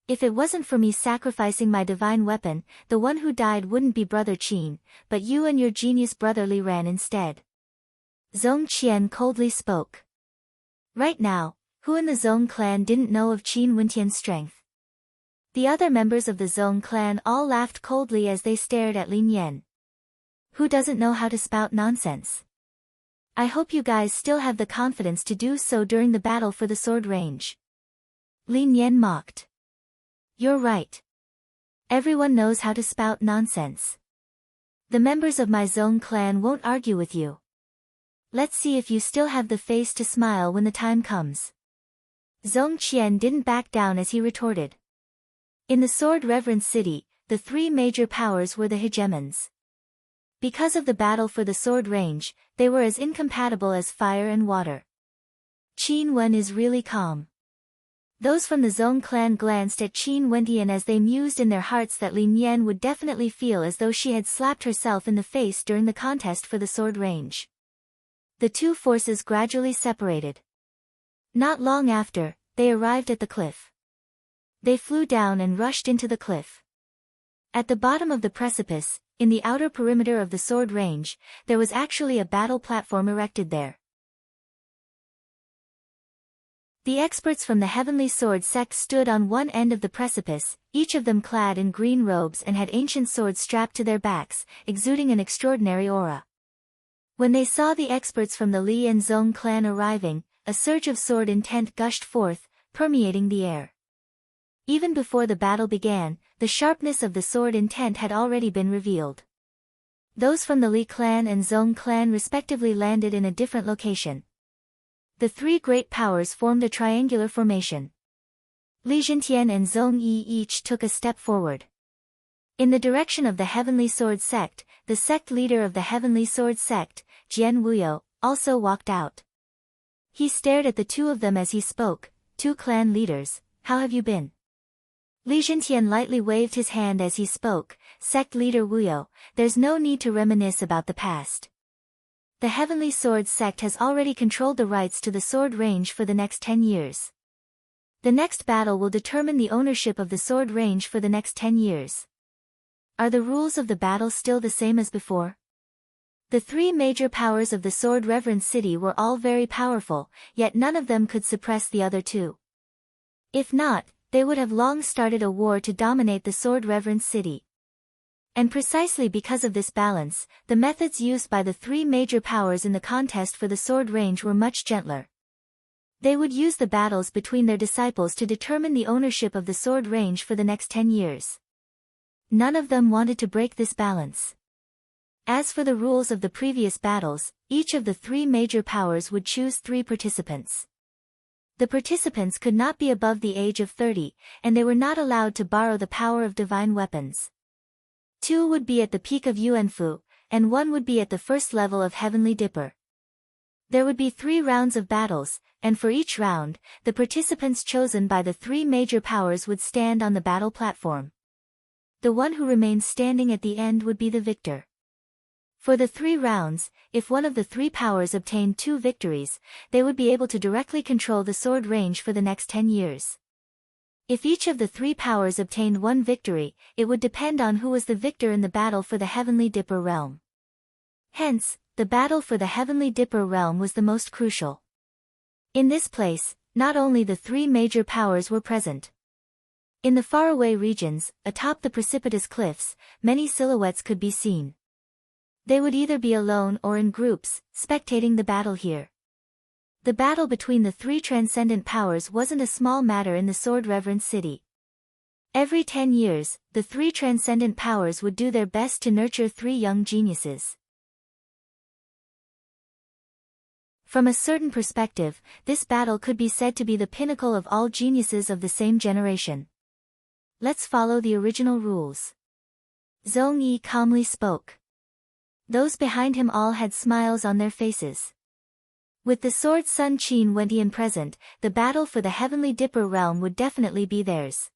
If it wasn't for me sacrificing my divine weapon, the one who died wouldn't be Brother Qin, but you and your genius brother Li Ran instead. Zong Qian coldly spoke. Right now, who in the Zong clan didn't know of Qin Wentian's strength? The other members of the Zong clan all laughed coldly as they stared at Li Nian. Who doesn't know how to spout nonsense? I hope you guys still have the confidence to do so during the battle for the sword range. Li Nian mocked. You're right. Everyone knows how to spout nonsense. The members of my Zong clan won't argue with you. Let's see if you still have the face to smile when the time comes. Zong Qian didn't back down as he retorted. In the Sword Reverence City, the three major powers were the hegemons. Because of the battle for the sword range, they were as incompatible as fire and water. Qin Wen is really calm. Those from the Zong clan glanced at Qin Wentian as they mused in their hearts that Li Nian would definitely feel as though she had slapped herself in the face during the contest for the sword range. The two forces gradually separated. Not long after, they arrived at the cliff. They flew down and rushed into the cliff. At the bottom of the precipice, in the outer perimeter of the sword range, there was actually a battle platform erected there. The experts from the Heavenly Sword sect stood on one end of the precipice, each of them clad in green robes and had ancient swords strapped to their backs, exuding an extraordinary aura. When they saw the experts from the Li and Zong clan arriving, a surge of sword intent gushed forth, permeating the air. Even before the battle began, the sharpness of the sword intent had already been revealed. Those from the Li clan and Zong clan respectively landed in a different location. The three great powers formed a triangular formation. Li Jintian and Zong Yi each took a step forward. In the direction of the Heavenly Sword sect, the sect leader of the Heavenly Sword sect, Jian Wuyo, also walked out. He stared at the two of them as he spoke. "Two clan leaders, how have you been?" Li Jintian lightly waved his hand as he spoke. "Sect leader Wuyo, there's no need to reminisce about the past. The Heavenly Sword sect has already controlled the rights to the sword range for the next 10 years. The next battle will determine the ownership of the sword range for the next 10 years. Are the rules of the battle still the same as before?" The three major powers of the Sword Reverence City were all very powerful, yet none of them could suppress the other two. If not, they would have long started a war to dominate the Sword Reverence City. And precisely because of this balance, the methods used by the three major powers in the contest for the sword range were much gentler. They would use the battles between their disciples to determine the ownership of the sword range for the next 10 years. None of them wanted to break this balance. As for the rules of the previous battles, each of the three major powers would choose 3 participants. The participants could not be above the age of 30, and they were not allowed to borrow the power of divine weapons. 2 would be at the peak of Yuanfu, and 1 would be at the first level of Heavenly Dipper. There would be 3 rounds of battles, and for each round, the participants chosen by the 3 major powers would stand on the battle platform. The one who remained standing at the end would be the victor. For the 3 rounds, if one of the 3 powers obtained 2 victories, they would be able to directly control the sword range for the next 10 years. If each of the 3 powers obtained 1 victory, it would depend on who was the victor in the battle for the Heavenly Dipper realm. Hence, the battle for the Heavenly Dipper realm was the most crucial. In this place, not only the 3 major powers were present. In the faraway regions, atop the precipitous cliffs, many silhouettes could be seen. They would either be alone or in groups, spectating the battle here. The battle between the 3 transcendent powers wasn't a small matter in the Sword Reverence City. Every 10 years, the 3 transcendent powers would do their best to nurture 3 young geniuses. From a certain perspective, this battle could be said to be the pinnacle of all geniuses of the same generation. Let's follow the original rules. Zong Yi calmly spoke. Those behind him all had smiles on their faces. With the sword Sun Qin Wentian present, the battle for the Heavenly Dipper realm would definitely be theirs.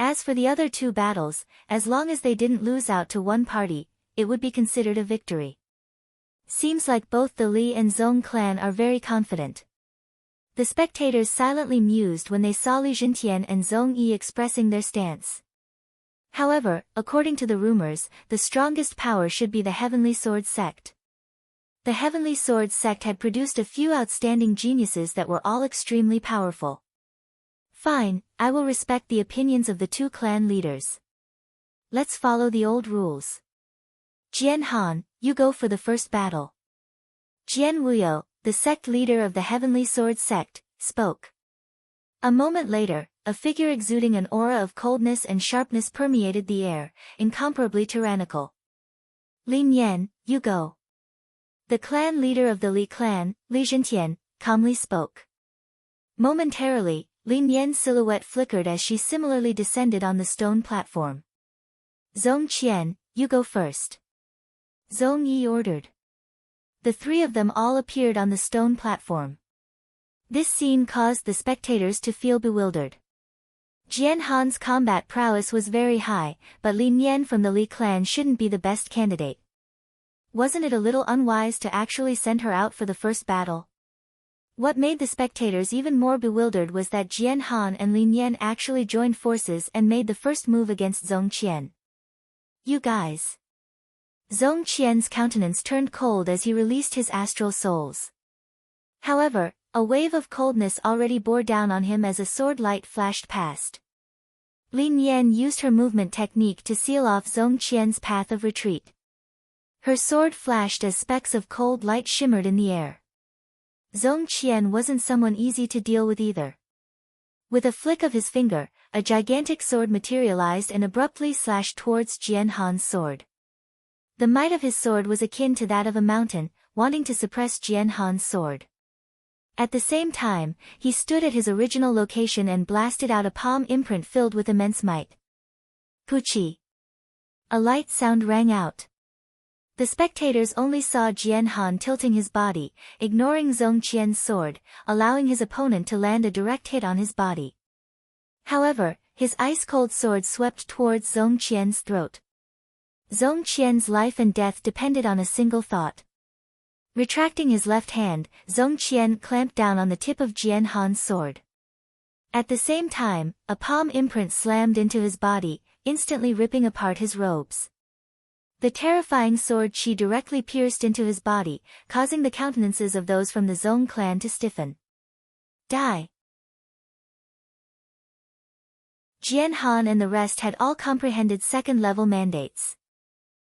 As for the other 2 battles, as long as they didn't lose out to one party, it would be considered a victory. Seems like both the Li and Zong clan are very confident. The spectators silently mused when they saw Li Jintian and Zong Yi expressing their stance. However, according to the rumors, the strongest power should be the Heavenly Sword sect. The Heavenly Sword sect had produced a few outstanding geniuses that were all extremely powerful. Fine, I will respect the opinions of the 2 clan leaders. Let's follow the old rules. Jian Han, you go for the first battle. Jian Wuyo, the sect leader of the Heavenly Sword sect, spoke. A moment later, a figure exuding an aura of coldness and sharpness permeated the air, incomparably tyrannical. Lin Yan, you go. The clan leader of the Li clan, Li Jintian, calmly spoke. Momentarily, Lin Yan's silhouette flickered as she similarly descended on the stone platform. Zong Qian, you go first. Zong Yi ordered. The 3 of them all appeared on the stone platform. This scene caused the spectators to feel bewildered. Jian Han's combat prowess was very high, but Lin Yan from the Li clan shouldn't be the best candidate. Wasn't it a little unwise to actually send her out for the first battle? What made the spectators even more bewildered was that Jian Han and Lin Yan actually joined forces and made the first move against Zhong Qian. You guys. Zhong Qian's countenance turned cold as he released his astral souls. However, a wave of coldness already bore down on him as a sword light flashed past. Lin Yan used her movement technique to seal off Zhong Qian's path of retreat. Her sword flashed as specks of cold light shimmered in the air. Zhong Qian wasn't someone easy to deal with either. With a flick of his finger, a gigantic sword materialized and abruptly slashed towards Jian Han's sword. The might of his sword was akin to that of a mountain, wanting to suppress Jian Han's sword. At the same time, he stood at his original location and blasted out a palm imprint filled with immense might. Puchi! A light sound rang out. The spectators only saw Jian Han tilting his body, ignoring Zhong Qian's sword, allowing his opponent to land a direct hit on his body. However, his ice-cold sword swept towards Zhong Qian's throat. Zhong Qian's life and death depended on a single thought. Retracting his left hand, Zhong Qian clamped down on the tip of Jian Han's sword. At the same time, a palm imprint slammed into his body, instantly ripping apart his robes. The terrifying sword chi directly pierced into his body, causing the countenances of those from the Zhong clan to stiffen. Die! Jian Han and the rest had all comprehended second-level mandates.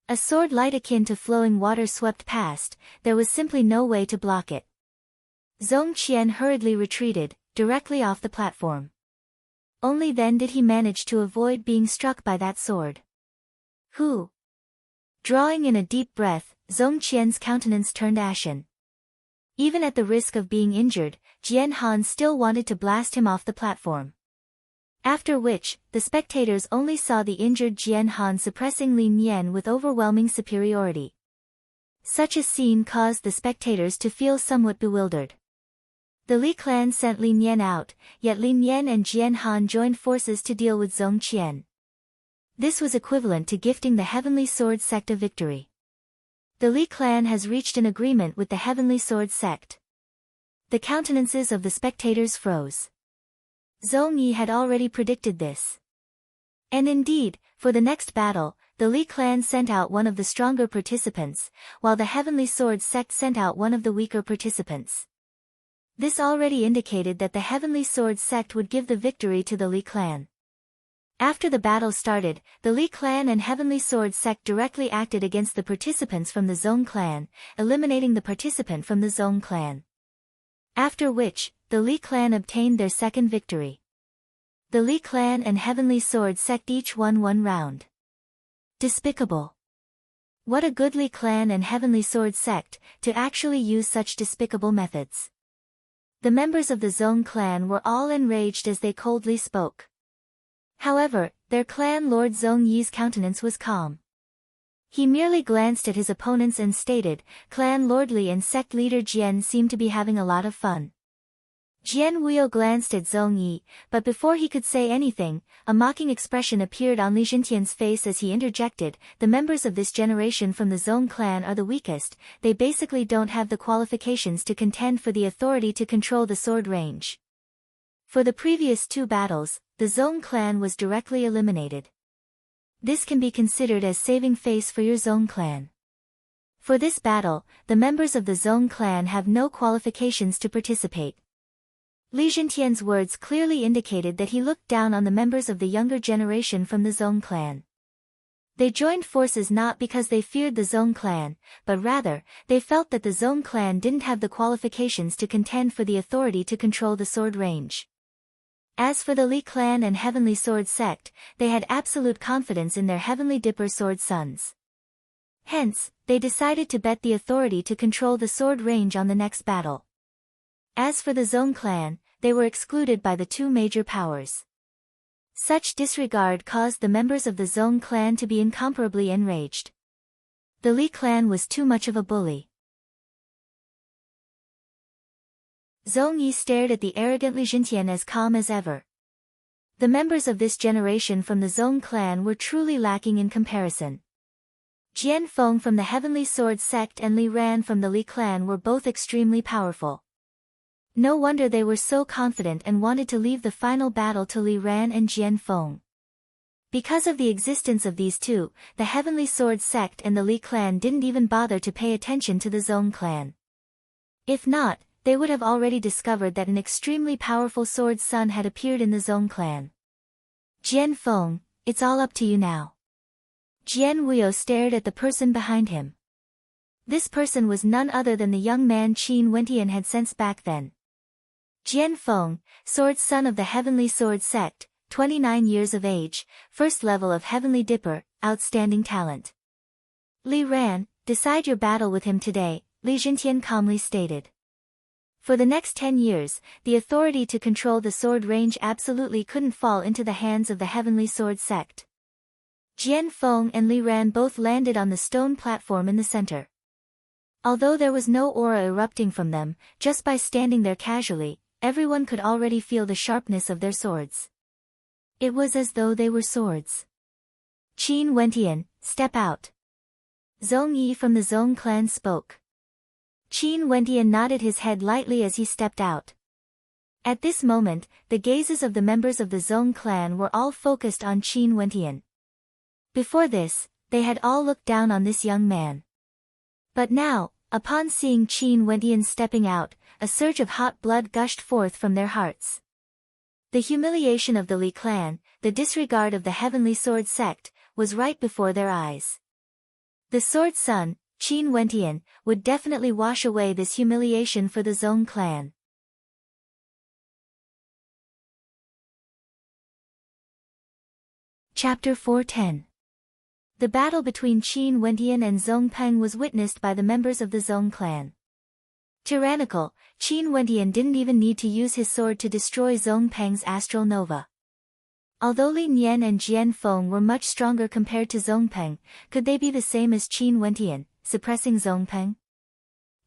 A sword light akin to flowing water swept past, there was simply no way to block it. Zhong Qian hurriedly retreated, directly off the platform. Only then did he manage to avoid being struck by that sword. Who? Drawing in a deep breath, Zhong Qian's countenance turned ashen. Even at the risk of being injured, Jian Han still wanted to blast him off the platform. After which, the spectators only saw the injured Jian Han suppressing Lin Yan with overwhelming superiority. Such a scene caused the spectators to feel somewhat bewildered. The Li clan sent Lin Yan out, yet Lin Yan and Jian Han joined forces to deal with Zhong Qian. This was equivalent to gifting the Heavenly Sword sect a victory. The Li clan has reached an agreement with the Heavenly Sword sect. The countenances of the spectators froze. Zhong Yi had already predicted this. And indeed, for the next battle, the Li clan sent out one of the stronger participants, while the Heavenly Sword sect sent out one of the weaker participants. This already indicated that the Heavenly Sword sect would give the victory to the Li clan. After the battle started, the Li clan and Heavenly Sword sect directly acted against the participants from the Zhong clan, eliminating the participant from the Zhong clan. After which, the Li clan obtained their second victory. The Li clan and Heavenly Sword sect each won one round. Despicable. What a good Li clan and Heavenly Sword sect, to actually use such despicable methods. The members of the Zhong clan were all enraged as they coldly spoke. However, their clan lord Zhong Yi's countenance was calm. He merely glanced at his opponents and stated, "Clan Lord Li and sect leader Jian seem to be having a lot of fun." Jian Wuyo glanced at Zhong Yi, but before he could say anything, a mocking expression appeared on Li Zhentian's face as he interjected, "The members of this generation from the Zhong clan are the weakest, they basically don't have the qualifications to contend for the authority to control the sword range." For the previous two battles, the Zhong clan was directly eliminated. This can be considered as saving face for your Zhong clan. For this battle, the members of the Zhong clan have no qualifications to participate. Li Zhentian's words clearly indicated that he looked down on the members of the younger generation from the Zhong clan. They joined forces not because they feared the Zhong clan, but rather, they felt that the Zhong clan didn't have the qualifications to contend for the authority to control the sword range. As for the Li clan and Heavenly Sword sect, they had absolute confidence in their Heavenly Dipper sword sons. Hence, they decided to bet the authority to control the sword range on the next battle. As for the Zhong clan, they were excluded by the two major powers. Such disregard caused the members of the Zhong clan to be incomparably enraged. The Li clan was too much of a bully. Zhong Yi stared at the arrogant Li Zhentian as calm as ever. The members of this generation from the Zhong clan were truly lacking in comparison. Jian Feng from the Heavenly Sword sect and Li Ran from the Li clan were both extremely powerful. No wonder they were so confident and wanted to leave the final battle to Li Ran and Jian Feng. Because of the existence of these two, the Heavenly Sword sect and the Li clan didn't even bother to pay attention to the Zhong clan. If not, they would have already discovered that an extremely powerful sword son had appeared in the Zhong clan. Jian Feng, it's all up to you now. Jian Wuyo stared at the person behind him. This person was none other than the young man Qin Wentian had sensed back then. Jian Feng, sword son of the Heavenly Sword sect, 29 years of age, first level of Heavenly Dipper, outstanding talent. Li Ran, decide your battle with him today, Li Jintian calmly stated. For the next 10 years, the authority to control the sword range absolutely couldn't fall into the hands of the Heavenly Sword sect. Jian Feng and Li Ran both landed on the stone platform in the center. Although there was no aura erupting from them, just by standing there casually, everyone could already feel the sharpness of their swords. It was as though they were swords. Qin Wentian, step out. Zhong Yi from the Zhong clan spoke. Qin Wentian nodded his head lightly as he stepped out. At this moment, the gazes of the members of the Zhong clan were all focused on Qin Wentian. Before this, they had all looked down on this young man. But now, upon seeing Qin Wentian stepping out, a surge of hot blood gushed forth from their hearts. The humiliation of the Li clan, the disregard of the Heavenly Sword sect, was right before their eyes. The sword son, Qin Wentian, would definitely wash away this humiliation for the Zhong clan. Chapter 410. The battle between Qin Wentian and Zhong Peng was witnessed by the members of the Zhong clan. Tyrannical, Qin Wentian didn't even need to use his sword to destroy Zhong Peng's astral nova. Although Li Nian and Jian Feng were much stronger compared to Zhong Peng, could they be the same as Qin Wentian, suppressing Zhong Peng?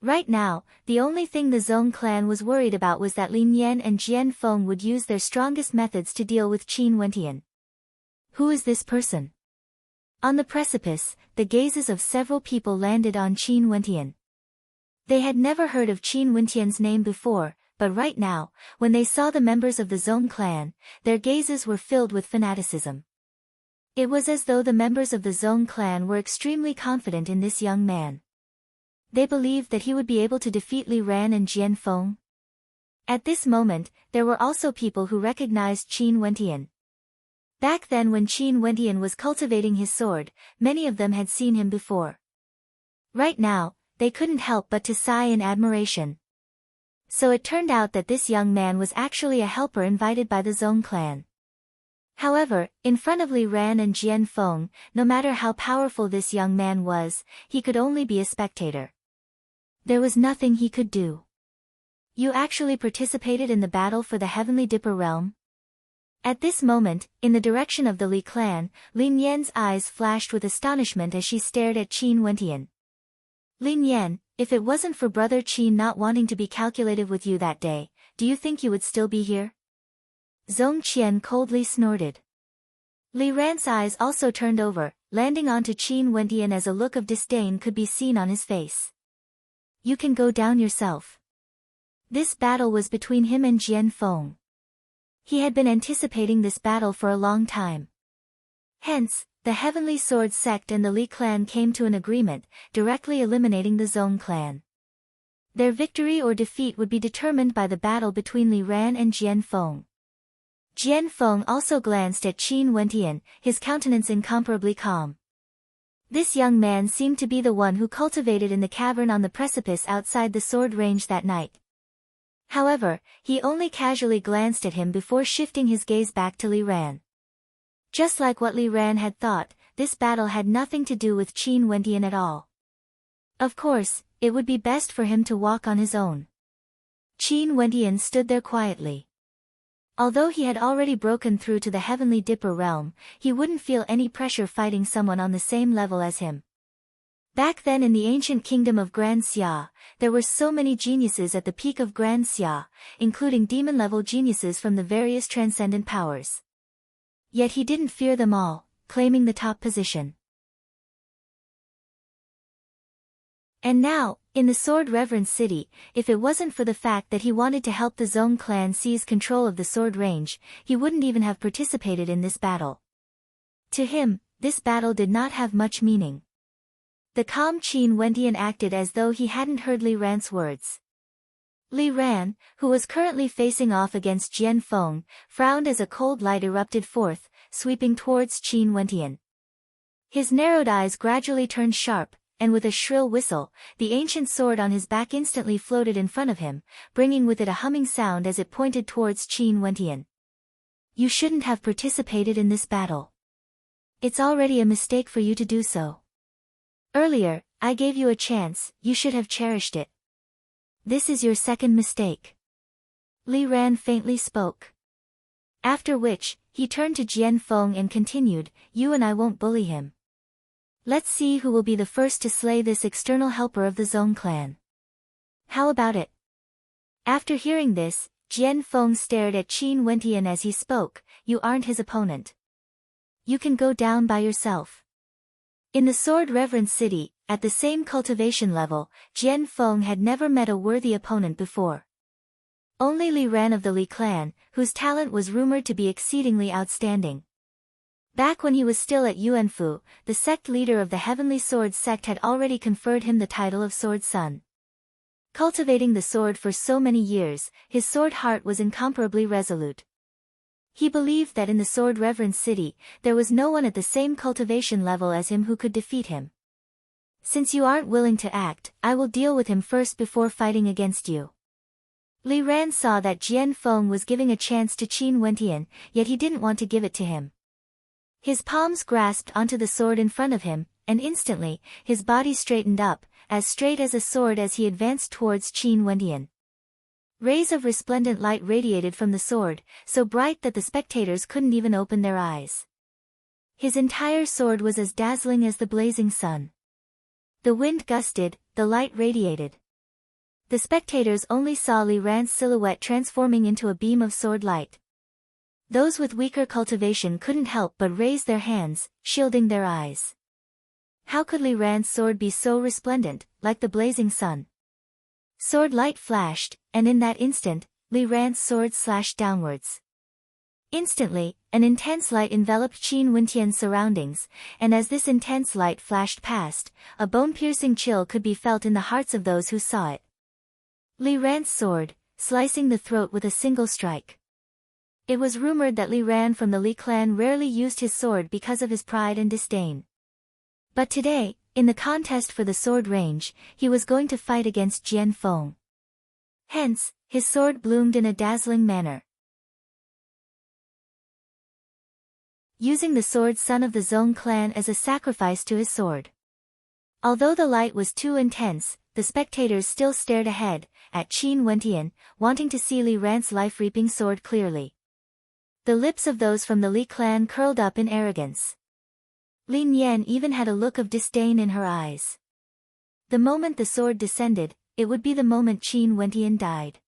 Right now, the only thing the Zhong clan was worried about was that Li Nian and Jian Feng would use their strongest methods to deal with Qin Wentian. Who is this person? On the precipice, the gazes of several people landed on Qin Wentian. They had never heard of Qin Wentian's name before, but right now, when they saw the members of the Zhong clan, their gazes were filled with fanaticism. It was as though the members of the Zhong clan were extremely confident in this young man. They believed that he would be able to defeat Li Ran and Jian Feng. At this moment, there were also people who recognized Qin Wentian. Back then when Qin Wentian was cultivating his sword, many of them had seen him before. Right now, they couldn't help but to sigh in admiration. So it turned out that this young man was actually a helper invited by the Zhong clan. However, in front of Li Ran and Jian Feng, no matter how powerful this young man was, he could only be a spectator. There was nothing he could do. You actually participated in the battle for the Heavenly Dipper realm? At this moment, in the direction of the Li clan, Li Nian's eyes flashed with astonishment as she stared at Qin Wentian. Li Nian, if it wasn't for brother Qin not wanting to be calculative with you that day, do you think you would still be here? Zhong Qian coldly snorted. Li Ran's eyes also turned over, landing onto Qin Wentian as a look of disdain could be seen on his face. You can go down yourself. This battle was between him and Jian Feng. He had been anticipating this battle for a long time. Hence, the Heavenly Sword sect and the Li clan came to an agreement, directly eliminating the Zhong clan. Their victory or defeat would be determined by the battle between Li Ran and Jian Feng. Jian Feng also glanced at Qin Wentian, his countenance incomparably calm. This young man seemed to be the one who cultivated in the cavern on the precipice outside the sword range that night. However, he only casually glanced at him before shifting his gaze back to Li Ran. Just like what Li Ran had thought, this battle had nothing to do with Qin Wentian at all. Of course, it would be best for him to walk on his own. Qin Wentian stood there quietly. Although he had already broken through to the Heavenly Dipper realm, he wouldn't feel any pressure fighting someone on the same level as him. Back then in the ancient kingdom of Grand Xia, there were so many geniuses at the peak of Grand Xia, including demon-level geniuses from the various transcendent powers. Yet he didn't fear them all, claiming the top position. And now, In the Sword Reverend City, if it wasn't for the fact that he wanted to help the Zong clan seize control of the sword range, he wouldn't even have participated in this battle. To him, this battle did not have much meaning. The calm Qin Wentian acted as though he hadn't heard Li Ran's words. Li Ran, who was currently facing off against Jian Feng, frowned as a cold light erupted forth, sweeping towards Qin Wentian. His narrowed eyes gradually turned sharp, and with a shrill whistle, the ancient sword on his back instantly floated in front of him, bringing with it a humming sound as it pointed towards Qin Wentian. You shouldn't have participated in this battle. It's already a mistake for you to do so. Earlier, I gave you a chance, you should have cherished it. This is your second mistake. Li Ran faintly spoke. After which, he turned to Jian Feng and continued, you and I won't bully him. Let's see who will be the first to slay this external helper of the Zong clan. How about it? After hearing this, Jian Feng stared at Qin Wentian as he spoke, you aren't his opponent. You can go down by yourself. In the Sword Reverend City, at the same cultivation level, Jian Feng had never met a worthy opponent before. Only Li Ran of the Li clan, whose talent was rumored to be exceedingly outstanding. Back when he was still at Yuanfu, the sect leader of the Heavenly Sword sect had already conferred him the title of Sword Son. Cultivating the sword for so many years, his sword heart was incomparably resolute. He believed that in the Sword Reverend City, there was no one at the same cultivation level as him who could defeat him. Since you aren't willing to act, I will deal with him first before fighting against you. Li Ran saw that Jian Feng was giving a chance to Qin Wentian, yet he didn't want to give it to him. His palms grasped onto the sword in front of him, and instantly, his body straightened up, as straight as a sword as he advanced towards Qin Wentian. Rays of resplendent light radiated from the sword, so bright that the spectators couldn't even open their eyes. His entire sword was as dazzling as the blazing sun. The wind gusted, the light radiated. The spectators only saw Li Ran's silhouette transforming into a beam of sword light. Those with weaker cultivation couldn't help but raise their hands, shielding their eyes. How could Li Ran's sword be so resplendent, like the blazing sun? Sword light flashed, and in that instant, Li Ran's sword slashed downwards. Instantly, an intense light enveloped Qin Wentian's surroundings, and as this intense light flashed past, a bone-piercing chill could be felt in the hearts of those who saw it. Li Ran's sword, slicing the throat with a single strike. It was rumored that Li Ran from the Li clan rarely used his sword because of his pride and disdain. But today, in the contest for the sword range, he was going to fight against Jian Feng. Hence, his sword bloomed in a dazzling manner. Using the sword son of the Zong clan as a sacrifice to his sword. Although the light was too intense, the spectators still stared ahead, at Qin Wentian, wanting to see Li Ran's life-reaping sword clearly. The lips of those from the Li clan curled up in arrogance. Li Nian even had a look of disdain in her eyes. The moment the sword descended, it would be the moment Qin Wentian died.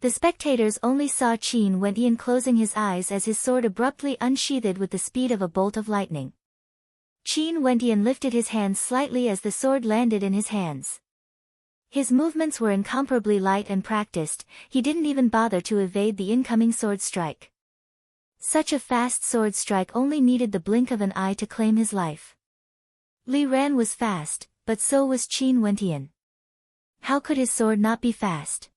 The spectators only saw Qin Wentian closing his eyes as his sword abruptly unsheathed with the speed of a bolt of lightning. Qin Wentian lifted his hands slightly as the sword landed in his hands. His movements were incomparably light and practiced, he didn't even bother to evade the incoming sword strike. Such a fast sword strike only needed the blink of an eye to claim his life. Li Ran was fast, but so was Qin Wentian. How could his sword not be fast?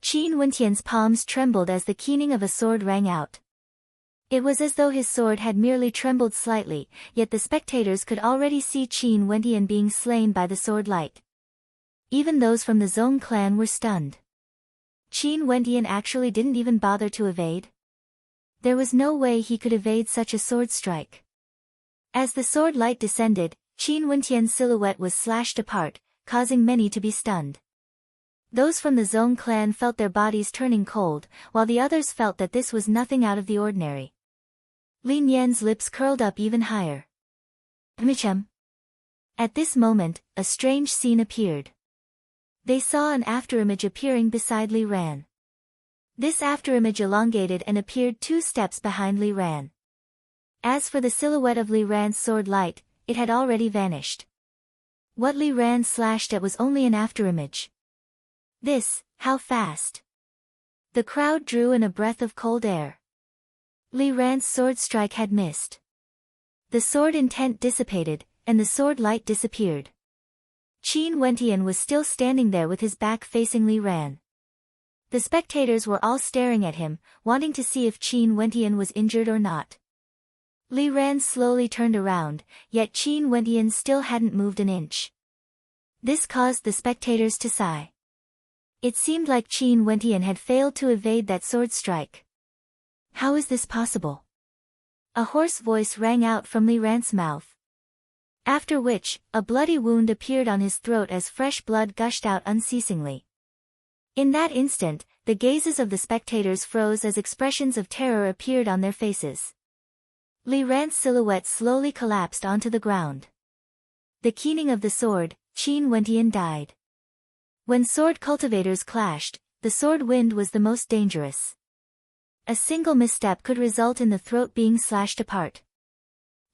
Qin Wentian's palms trembled as the keening of a sword rang out. It was as though his sword had merely trembled slightly, yet the spectators could already see Qin Wentian being slain by the sword light. Even those from the Zong clan were stunned. Qin Wentian actually didn't even bother to evade? There was no way he could evade such a sword strike. As the sword light descended, Qin Wentian's silhouette was slashed apart, causing many to be stunned. Those from the Zong clan felt their bodies turning cold, while the others felt that this was nothing out of the ordinary. Li Nian's lips curled up even higher. Michem. At this moment, a strange scene appeared. They saw an afterimage appearing beside Li Ran. This afterimage elongated and appeared 2 steps behind Li Ran. As for the silhouette of Li Ran's sword light, it had already vanished. What Li Ran slashed at was only an afterimage. This, how fast? The crowd drew in a breath of cold air. Li Ran's sword strike had missed. The sword intent dissipated, and the sword light disappeared. Qin Wentian was still standing there with his back facing Li Ran. The spectators were all staring at him, wanting to see if Qin Wentian was injured or not. Li Ran slowly turned around, yet Qin Wentian still hadn't moved an inch. This caused the spectators to sigh. It seemed like Qin Wentian had failed to evade that sword strike. How is this possible? A hoarse voice rang out from Li Ran's mouth. After which, a bloody wound appeared on his throat as fresh blood gushed out unceasingly. In that instant, the gazes of the spectators froze as expressions of terror appeared on their faces. Li Ran's silhouette slowly collapsed onto the ground. The keening of the sword, Qin Wentian died. When sword cultivators clashed, the sword wind was the most dangerous. A single misstep could result in the throat being slashed apart.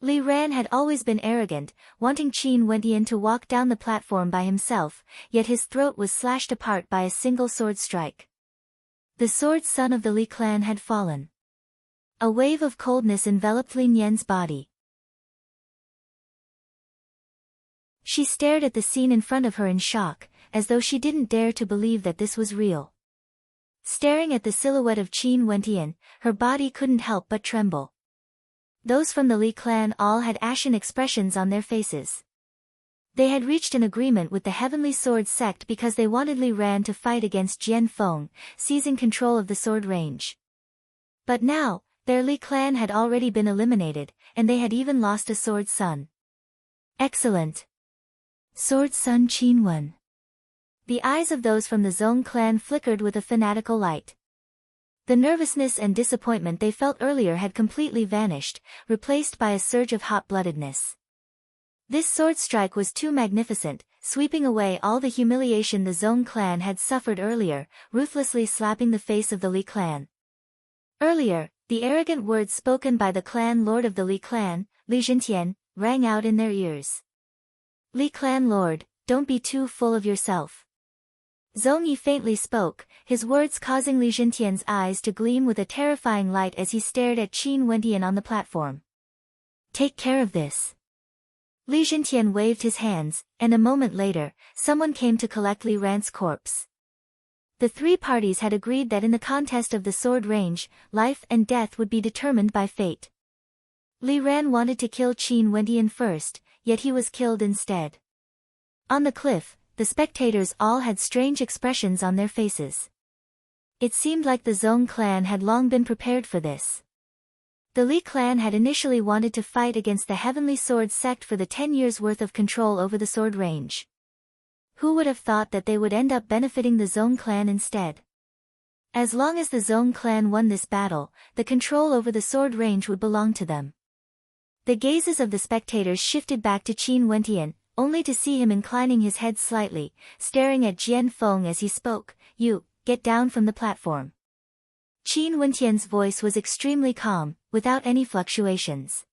Li Ran had always been arrogant, wanting Qin Wentian to walk down the platform by himself, yet his throat was slashed apart by a single sword strike. The sword son of the Li clan had fallen. A wave of coldness enveloped Li Nian's body. She stared at the scene in front of her in shock, as though she didn't dare to believe that this was real. Staring at the silhouette of Qin Wentian, her body couldn't help but tremble. Those from the Li clan all had ashen expressions on their faces. They had reached an agreement with the Heavenly Sword sect because they wanted Li Ran to fight against Jian Feng, seizing control of the sword range. But now, their Li clan had already been eliminated, and they had even lost a sword son. Excellent! Sword son Qin Wen. The eyes of those from the Zhong clan flickered with a fanatical light. The nervousness and disappointment they felt earlier had completely vanished, replaced by a surge of hot-bloodedness. This sword strike was too magnificent, sweeping away all the humiliation the Zhong clan had suffered earlier, ruthlessly slapping the face of the Li clan. Earlier, the arrogant words spoken by the clan lord of the Li clan, Li Jintian, rang out in their ears. Li clan lord, don't be too full of yourself. Zhong Yi faintly spoke, his words causing Li Jintian's eyes to gleam with a terrifying light as he stared at Qin Wentian on the platform. Take care of this. Li Jintian waved his hands, and a moment later, someone came to collect Li Ran's corpse. The three parties had agreed that in the contest of the sword range, life and death would be determined by fate. Li Ran wanted to kill Qin Wentian first, yet he was killed instead. On the cliff, the spectators all had strange expressions on their faces. It seemed like the Zhong clan had long been prepared for this. The Li clan had initially wanted to fight against the Heavenly Sword sect for the 10 years' worth of control over the sword range. Who would have thought that they would end up benefiting the Zhong clan instead? As long as the Zhong clan won this battle, the control over the sword range would belong to them. The gazes of the spectators shifted back to Qin Wentian, only to see him inclining his head slightly, staring at Jian Feng as he spoke, "You, get down from the platform." Qin Wentian's voice was extremely calm, without any fluctuations.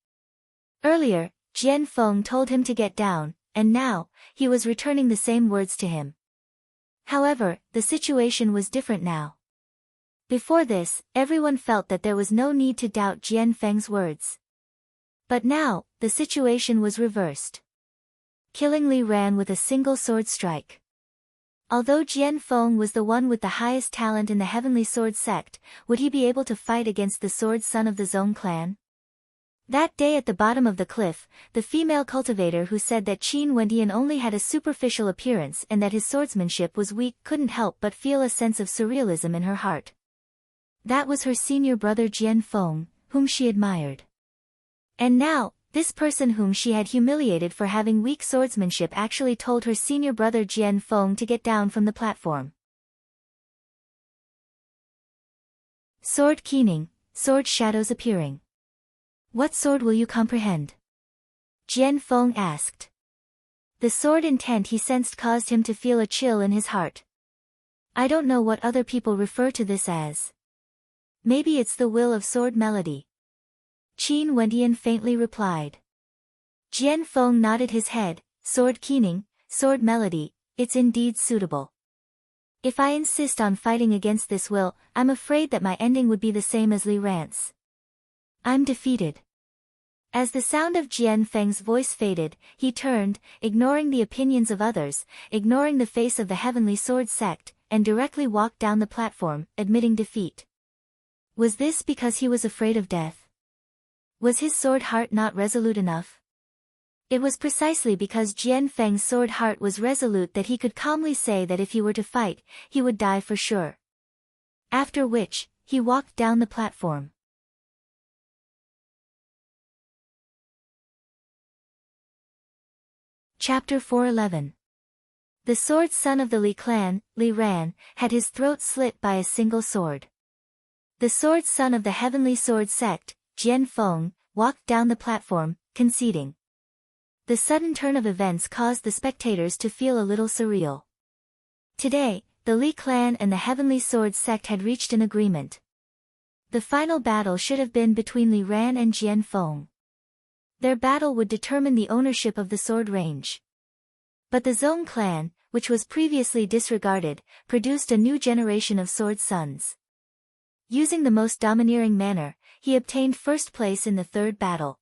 Earlier, Jian Feng told him to get down, and now, he was returning the same words to him. However, the situation was different now. Before this, everyone felt that there was no need to doubt Jian Feng's words. But now, the situation was reversed. Killing Li Ran with a single sword strike. Although Jian Feng was the one with the highest talent in the Heavenly Sword sect, would he be able to fight against the sword son of the Zhong clan? That day at the bottom of the cliff, the female cultivator who said that Qin Wentian only had a superficial appearance and that his swordsmanship was weak couldn't help but feel a sense of surrealism in her heart. That was her senior brother Jian Feng, whom she admired. And now, this person whom she had humiliated for having weak swordsmanship actually told her senior brother Jian Feng to get down from the platform. Sword keening, sword shadows appearing. What sword will you comprehend? Jian Feng asked. The sword intent he sensed caused him to feel a chill in his heart. I don't know what other people refer to this as. Maybe it's the will of sword melody. Qin Wentian faintly replied. Jian Feng nodded his head, sword keening, sword melody, it's indeed suitable. If I insist on fighting against this will, I'm afraid that my ending would be the same as Li Ran's. I'm defeated. As the sound of Jian Feng's voice faded, he turned, ignoring the opinions of others, ignoring the face of the Heavenly Sword sect, and directly walked down the platform, admitting defeat. Was this because he was afraid of death? Was his sword heart not resolute enough? It was precisely because Jian Feng's sword heart was resolute that he could calmly say that if he were to fight, he would die for sure. After which, he walked down the platform. Chapter 411. The sword son of the Li clan, Li Ran, had his throat slit by a single sword. The sword son of the Heavenly Sword sect, Jian Feng, walked down the platform, conceding. The sudden turn of events caused the spectators to feel a little surreal. Today, the Li clan and the Heavenly Sword sect had reached an agreement. The final battle should have been between Li Ran and Jian Feng. Their battle would determine the ownership of the sword range. But the Zong clan, which was previously disregarded, produced a new generation of sword sons. Using the most domineering manner, he obtained first place in the third battle.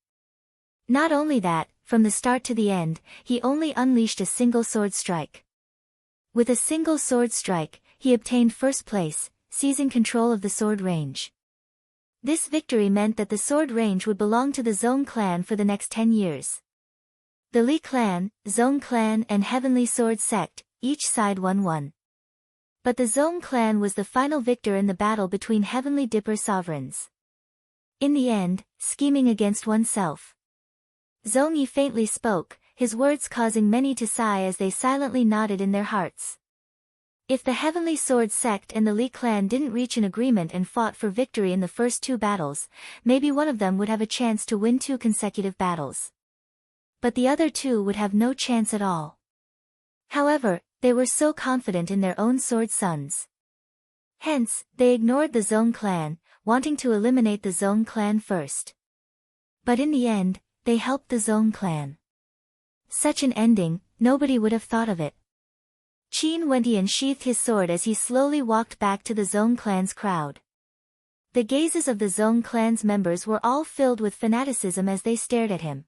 Not only that, from the start to the end, he only unleashed a single sword strike. With a single sword strike, he obtained first place, seizing control of the sword range. This victory meant that the sword range would belong to the Zong clan for the next 10 years. The Li clan, Zong clan and Heavenly Sword sect, each side won. But the Zong clan was the final victor in the battle between Heavenly Dipper sovereigns. In the end, scheming against oneself. Zong Yi faintly spoke, his words causing many to sigh as they silently nodded in their hearts. If the Heavenly Sword sect and the Li clan didn't reach an agreement and fought for victory in the first 2 battles, maybe one of them would have a chance to win 2 consecutive battles. But the other 2 would have no chance at all. However, they were so confident in their own sword sons. Hence, they ignored the Zong clan, wanting to eliminate the Zong clan first. But in the end, they helped the Zong clan. Such an ending, nobody would have thought of it. Qin Wentian sheathed his sword as he slowly walked back to the Zong clan's crowd. The gazes of the Zong clan's members were all filled with fanaticism as they stared at him.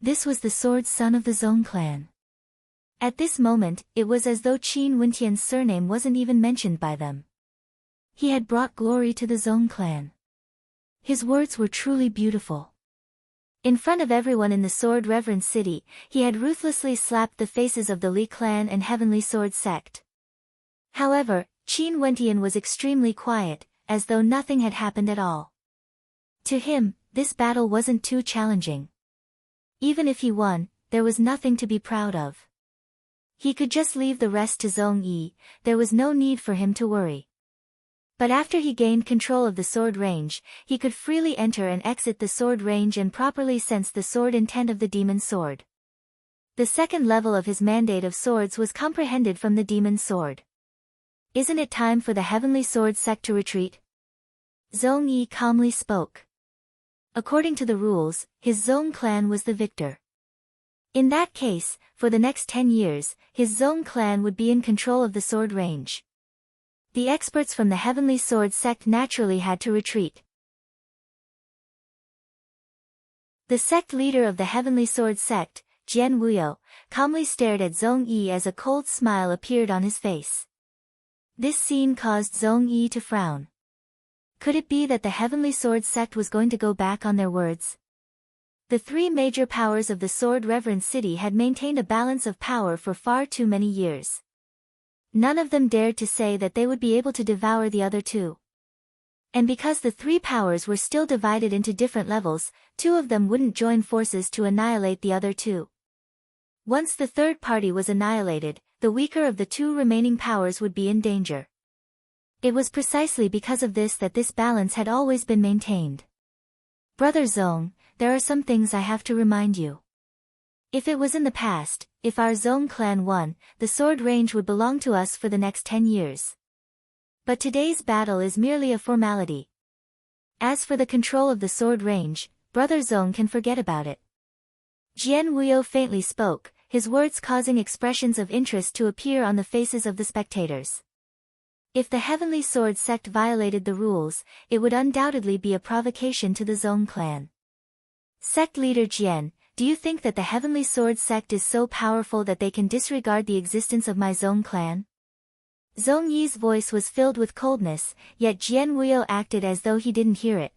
This was the sword son of the Zong clan. At this moment, it was as though Qin Wentian's surname wasn't even mentioned by them. He had brought glory to the Zong clan. His words were truly beautiful. In front of everyone in the sword reverend city, he had ruthlessly slapped the faces of the Li clan and Heavenly Sword sect. However, Qin Wentian was extremely quiet, as though nothing had happened at all. To him, this battle wasn't too challenging. Even if he won, there was nothing to be proud of. He could just leave the rest to Zong Yi, there was no need for him to worry. But after he gained control of the sword range, he could freely enter and exit the sword range and properly sense the sword intent of the demon sword. The second level of his mandate of swords was comprehended from the demon sword. Isn't it time for the Heavenly Sword sect to retreat? Zong Yi calmly spoke. According to the rules, his Zong clan was the victor. In that case, for the next 10 years, his Zong clan would be in control of the sword range. The experts from the Heavenly Sword sect naturally had to retreat. The sect leader of the Heavenly Sword sect, Jian Wuyo, calmly stared at Zong Yi as a cold smile appeared on his face. This scene caused Zong Yi to frown. Could it be that the Heavenly Sword sect was going to go back on their words? The 3 major powers of the Sword Reverend City had maintained a balance of power for far too many years. None of them dared to say that they would be able to devour the other 2. And because the 3 powers were still divided into different levels, 2 of them wouldn't join forces to annihilate the other 2. Once the third party was annihilated, the weaker of the 2 remaining powers would be in danger. It was precisely because of this that this balance had always been maintained. Brother Zong, there are some things I have to remind you. If it was in the past, if our Zong clan won, the sword range would belong to us for the next 10 years. But today's battle is merely a formality. As for the control of the sword range, Brother Zong can forget about it. Jian Wuyo faintly spoke, his words causing expressions of interest to appear on the faces of the spectators. If the Heavenly Sword sect violated the rules, it would undoubtedly be a provocation to the Zong clan. Sect leader Jian, do you think that the Heavenly Sword sect is so powerful that they can disregard the existence of my Zong clan? Zong Yi's voice was filled with coldness, yet Jian Wuyo acted as though he didn't hear it.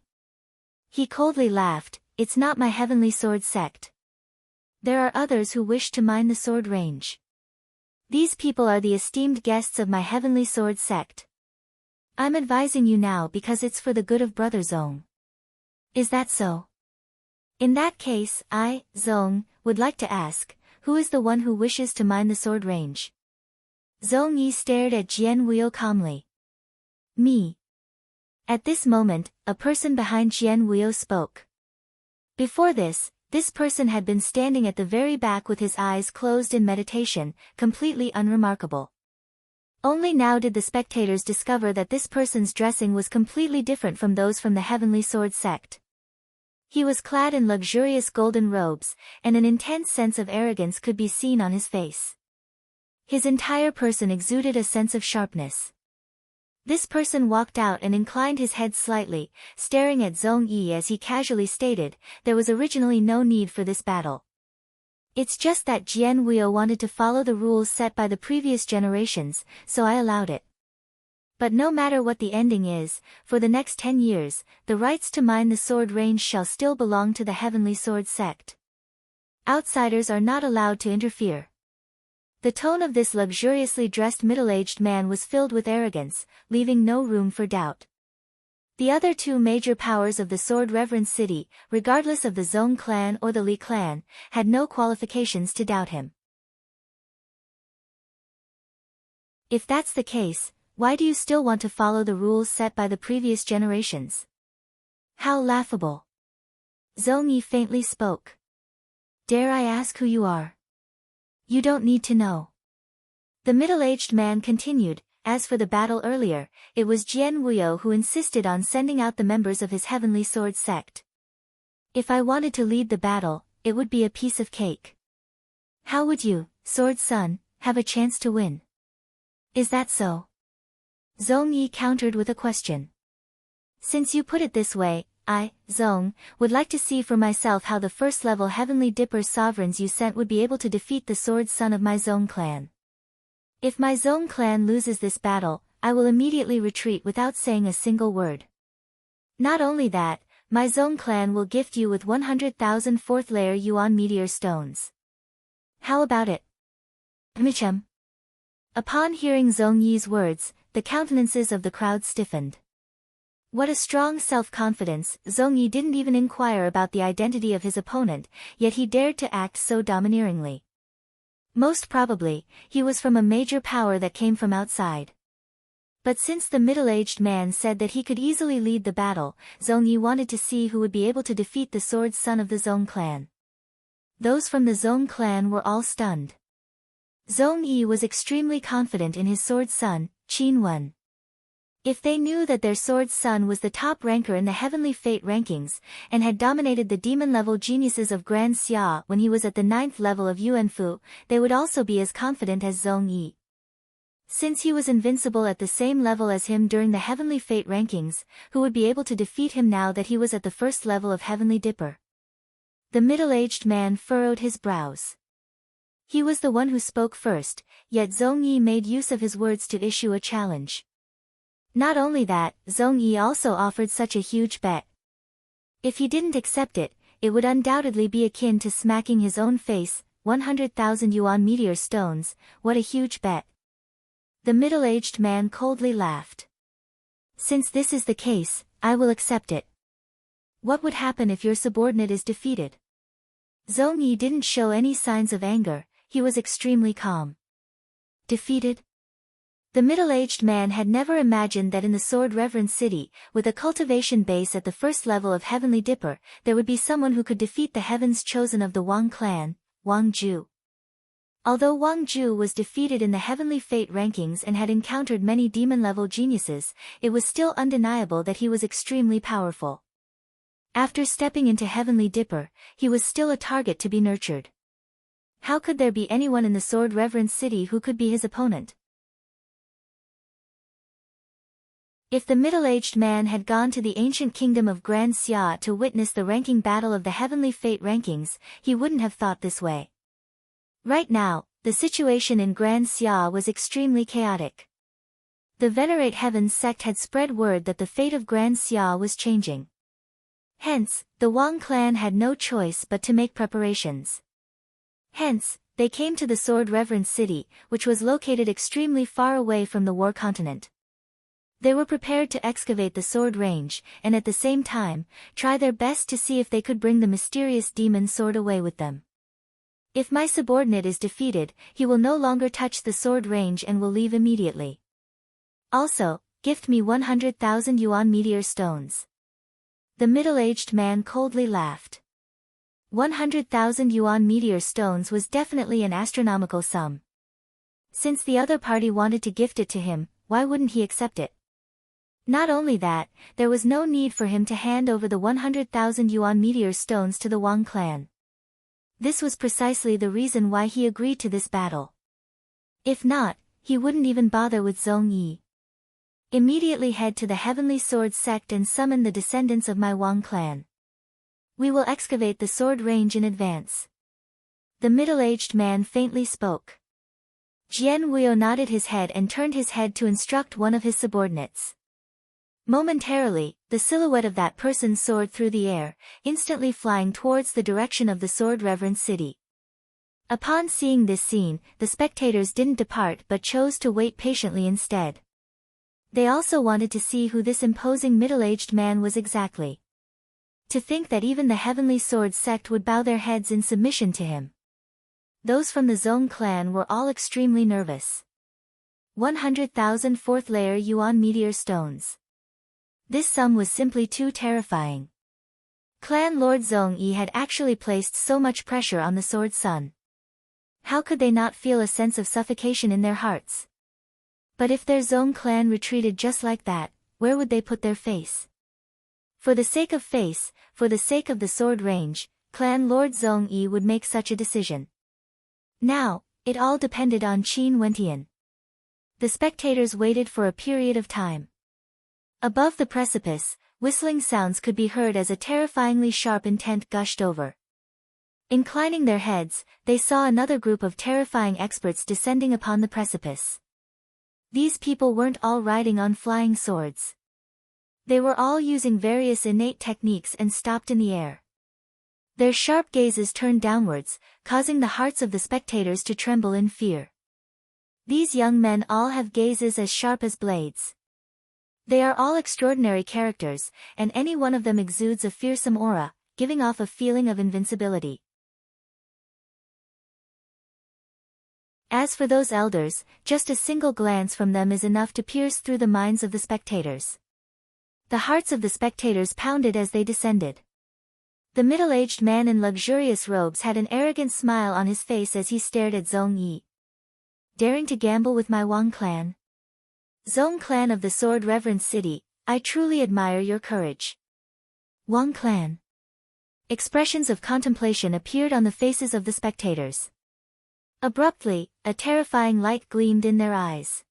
He coldly laughed, "It's not my Heavenly Sword sect. There are others who wish to mine the sword range. These people are the esteemed guests of my Heavenly Sword sect. I'm advising you now because it's for the good of Brother Zong. Is that so? In that case, I, Zong, would like to ask, who is the one who wishes to mine the sword range?" Zong Yi stared at Jian Wuyo calmly. "Me." At this moment, a person behind Jian Wuyo spoke. Before this person had been standing at the very back with his eyes closed in meditation, completely unremarkable. Only now did the spectators discover that this person's dressing was completely different from those from the Heavenly Sword sect. He was clad in luxurious golden robes, and an intense sense of arrogance could be seen on his face. His entire person exuded a sense of sharpness. This person walked out and inclined his head slightly, staring at Zong Yi as he casually stated, "There was originally no need for this battle. It's just that Jian Wuyo wanted to follow the rules set by the previous generations, so I allowed it. But no matter what the ending is, for the next 10 years, the rights to mine the sword range shall still belong to the Heavenly Sword sect. Outsiders are not allowed to interfere." The tone of this luxuriously dressed middle-aged man was filled with arrogance, leaving no room for doubt. The other two major powers of the Sword Reverend City, regardless of the Zong clan or the Li clan, had no qualifications to doubt him. If that's the case, why do you still want to follow the rules set by the previous generations? How laughable. Zong Yi faintly spoke. "Dare I ask who you are?" "You don't need to know." The middle-aged man continued, "As for the battle earlier, it was Jian Wuyo who insisted on sending out the members of his Heavenly Sword sect. If I wanted to lead the battle, it would be a piece of cake. How would you, Sword Son, have a chance to win? Is that so?" Zong Yi countered with a question. "Since you put it this way, I, Zong, would like to see for myself how the first-level Heavenly Dipper sovereigns you sent would be able to defeat the Sword Son of my Zong clan. If my Zong clan loses this battle, I will immediately retreat without saying a single word. Not only that, my Zong clan will gift you with 100,000 fourth-layer Yuan meteor stones. How about it?" Michem. Upon hearing Zong Yi's words, the countenances of the crowd stiffened. What a strong self-confidence. Zong Yi didn't even inquire about the identity of his opponent, yet he dared to act so domineeringly. Most probably, he was from a major power that came from outside. But since the middle-aged man said that he could easily lead the battle, Zong Yi wanted to see who would be able to defeat the Sword Son of the Zong clan. Those from the Zong clan were all stunned. Zong Yi was extremely confident in his Sword Son, Qin Wen. If they knew that their Sword Son was the top ranker in the Heavenly Fate rankings, and had dominated the demon-level geniuses of Grand Xia when he was at the 9th level of Yuanfu, they would also be as confident as Zong Yi. Since he was invincible at the same level as him during the Heavenly Fate rankings, who would be able to defeat him now that he was at the first level of Heavenly Dipper? The middle-aged man furrowed his brows. He was the one who spoke first, yet Zong Yi made use of his words to issue a challenge. Not only that, Zong Yi also offered such a huge bet. If he didn't accept it, it would undoubtedly be akin to smacking his own face. 100,000 Yuan meteor stones, what a huge bet. The middle-aged man coldly laughed. "Since this is the case, I will accept it. What would happen if your subordinate is defeated?" Zong Yi didn't show any signs of anger, he was extremely calm. Defeated? The middle-aged man had never imagined that in the Sword Reverend City, with a cultivation base at the first level of Heavenly Dipper, there would be someone who could defeat the Heavens Chosen of the Wang clan, Wang Ju. Although Wang Ju was defeated in the Heavenly Fate rankings and had encountered many demon-level geniuses, it was still undeniable that he was extremely powerful. After stepping into Heavenly Dipper, he was still a target to be nurtured. How could there be anyone in the Sword Reverend City who could be his opponent? If the middle-aged man had gone to the ancient kingdom of Grand Xia to witness the ranking battle of the Heavenly Fate rankings, he wouldn't have thought this way. Right now, the situation in Grand Xia was extremely chaotic. The Venerate Heavens sect had spread word that the fate of Grand Xia was changing. Hence, the Wang clan had no choice but to make preparations. Hence, they came to the Sword Reverend City, which was located extremely far away from the war continent. They were prepared to excavate the sword range, and at the same time, try their best to see if they could bring the mysterious demon sword away with them. If my subordinate is defeated, he will no longer touch the sword range and will leave immediately. Also, gift me 100,000 yuan meteor stones. The middle-aged man coldly laughed. 100,000 yuan meteor stones was definitely an astronomical sum. Since the other party wanted to gift it to him, why wouldn't he accept it? Not only that, there was no need for him to hand over the 100,000 yuan meteor stones to the Wang clan. This was precisely the reason why he agreed to this battle. If not, he wouldn't even bother with Zhong Yi. Immediately head to the Heavenly Sword sect and summon the descendants of my Wang clan. We will excavate the sword range in advance. The middle-aged man faintly spoke. Jian Wuo nodded his head and turned his head to instruct one of his subordinates. Momentarily, the silhouette of that person soared through the air, instantly flying towards the direction of the Sword Reverend City. Upon seeing this scene, the spectators didn't depart but chose to wait patiently instead. They also wanted to see who this imposing middle-aged man was exactly. To think that even the Heavenly Sword sect would bow their heads in submission to him. Those from the Zhong clan were all extremely nervous. 100,000 fourth-layer yuan meteor stones. This sum was simply too terrifying. Clan Lord Zhong Yi had actually placed so much pressure on the Sword Sun. How could they not feel a sense of suffocation in their hearts? But if their Zhong clan retreated just like that, where would they put their face? For the sake of face, for the sake of the sword range, Clan Lord Zhong Yi would make such a decision. Now, it all depended on Qin Wentian. The spectators waited for a period of time. Above the precipice, whistling sounds could be heard as a terrifyingly sharp intent gushed over. Inclining their heads, they saw another group of terrifying experts descending upon the precipice. These people weren't all riding on flying swords. They were all using various innate techniques and stopped in the air. Their sharp gazes turned downwards, causing the hearts of the spectators to tremble in fear. These young men all have gazes as sharp as blades. They are all extraordinary characters, and any one of them exudes a fearsome aura, giving off a feeling of invincibility. As for those elders, just a single glance from them is enough to pierce through the minds of the spectators. The hearts of the spectators pounded as they descended. The middle-aged man in luxurious robes had an arrogant smile on his face as he stared at Zhong Yi. Daring to gamble with my Wang clan? Zhong clan of the Sword Reverend City, I truly admire your courage. Wang clan. Expressions of contemplation appeared on the faces of the spectators. Abruptly, a terrifying light gleamed in their eyes.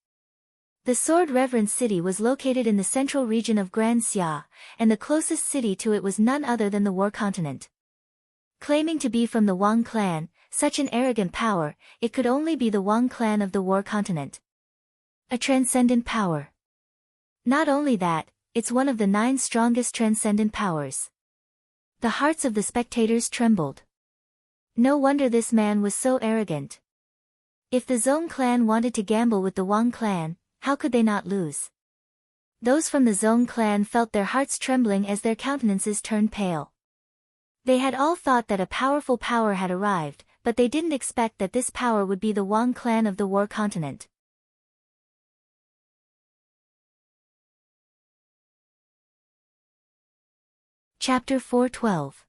The Sword Reverend City was located in the central region of Grand Xia, and the closest city to it was none other than the War Continent. Claiming to be from the Wang clan, such an arrogant power, it could only be the Wang clan of the War Continent. A transcendent power. Not only that, it's one of the 9 strongest transcendent powers. The hearts of the spectators trembled. No wonder this man was so arrogant. If the Zhong clan wanted to gamble with the Wang clan, how could they not lose? Those from the Zhong clan felt their hearts trembling as their countenances turned pale. They had all thought that a powerful power had arrived, but they didn't expect that this power would be the Wang clan of the War Continent. Chapter 412.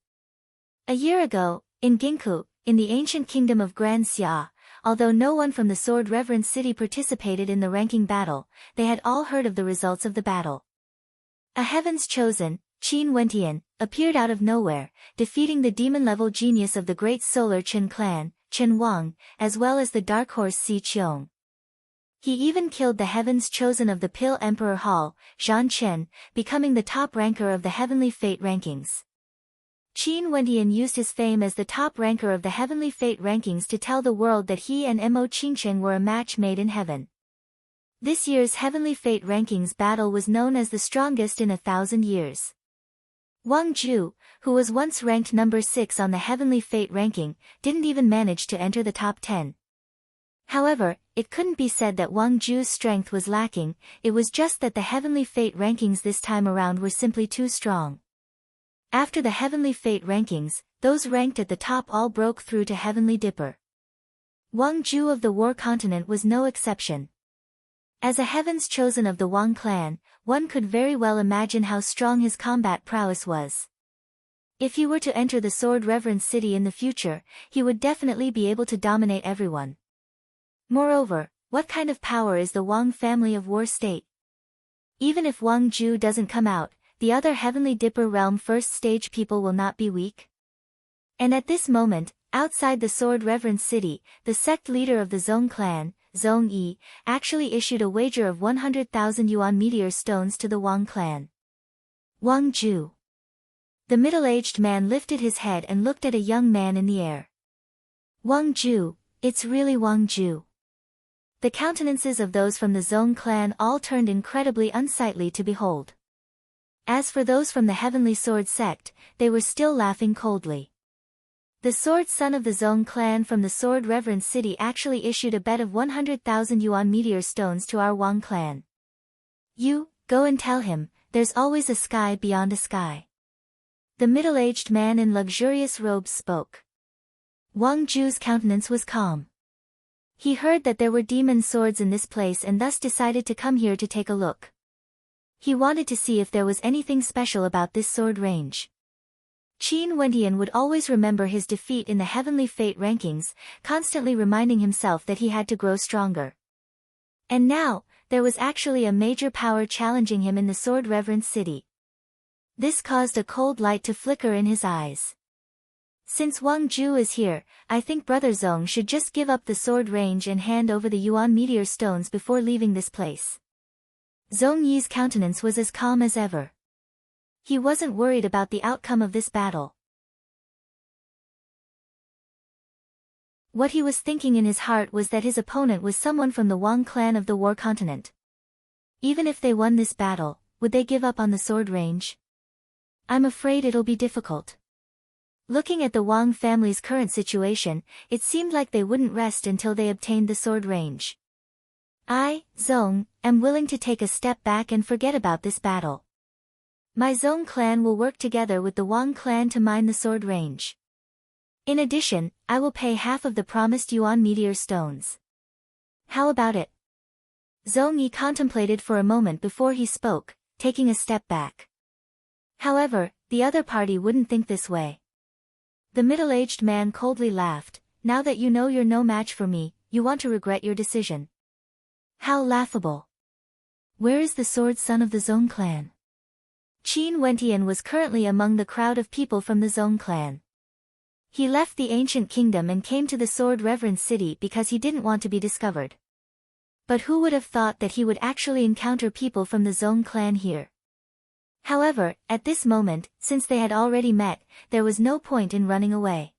A year ago, in Ginkgo, in the ancient kingdom of Grand Xia, although no one from the Sword Reverend City participated in the ranking battle, they had all heard of the results of the battle. A Heaven's Chosen, Qin Wentian, appeared out of nowhere, defeating the demon-level genius of the great Solar Qin clan, Chen Wang, as well as the dark horse Si Qiong. He even killed the Heaven's Chosen of the Pill Emperor Hall, Zhan Chen, becoming the top ranker of the Heavenly Fate rankings. Qin Wendian used his fame as the top ranker of the Heavenly Fate rankings to tell the world that he and Mo Qingcheng were a match made in heaven. This year's Heavenly Fate rankings battle was known as the strongest in 1,000 years. Wang Zhu, who was once ranked number 6 on the Heavenly Fate ranking, didn't even manage to enter the top 10. However, it couldn't be said that Wang Zhu's strength was lacking, it was just that the Heavenly Fate rankings this time around were simply too strong. After the Heavenly Fate rankings, those ranked at the top all broke through to Heavenly Dipper. Wang Zhu of the War Continent was no exception. As a Heaven's Chosen of the Wang clan, one could very well imagine how strong his combat prowess was. If he were to enter the Sword Reverence City in the future, he would definitely be able to dominate everyone. Moreover, what kind of power is the Wang family of War State? Even if Wang Zhu doesn't come out, the other Heavenly Dipper realm first stage people will not be weak. And at this moment, outside the Sword Reverence City, the sect leader of the Zong clan, Zong Yi, actually issued a wager of 100,000 yuan meteor stones to the Wang clan. Wang Zhu. The middle-aged man lifted his head and looked at a young man in the air. Wang Zhu, it's really Wang Zhu. The countenances of those from the Zong clan all turned incredibly unsightly to behold. As for those from the Heavenly Sword sect, they were still laughing coldly. The sword son of the Zong clan from the Sword Reverence City actually issued a bet of 100,000 yuan meteor stones to our Wang clan. You, go and tell him, there's always a sky beyond a sky. The middle-aged man in luxurious robes spoke. Wang Zhu's countenance was calm. He heard that there were demon swords in this place and thus decided to come here to take a look. He wanted to see if there was anything special about this sword range. Qin Wendian would always remember his defeat in the Heavenly Fate rankings, constantly reminding himself that he had to grow stronger. And now, there was actually a major power challenging him in the Sword Reverence City. This caused a cold light to flicker in his eyes. Since Wang Zhu is here, I think Brother Zong should just give up the sword range and hand over the Yuan meteor stones before leaving this place. Zong Yi's countenance was as calm as ever. He wasn't worried about the outcome of this battle. What he was thinking in his heart was that his opponent was someone from the Wang clan of the War Continent. Even if they won this battle, would they give up on the sword range? I'm afraid it'll be difficult. Looking at the Wang family's current situation, it seemed like they wouldn't rest until they obtained the sword range. I, Zong, am willing to take a step back and forget about this battle. My Zong clan will work together with the Wang clan to mine the sword range. In addition, I will pay half of the promised Yuan meteor stones. How about it? Zong Yi contemplated for a moment before he spoke, taking a step back. However, the other party wouldn't think this way. The middle-aged man coldly laughed. Now that you know you're no match for me, you want to regret your decision. How laughable. Where is the sword son of the Zong clan? Qin Wendian was currently among the crowd of people from the Zong clan. He left the ancient kingdom and came to the Sword Reverence City because he didn't want to be discovered. But who would have thought that he would actually encounter people from the Zong clan here? However, at this moment, since they had already met, there was no point in running away.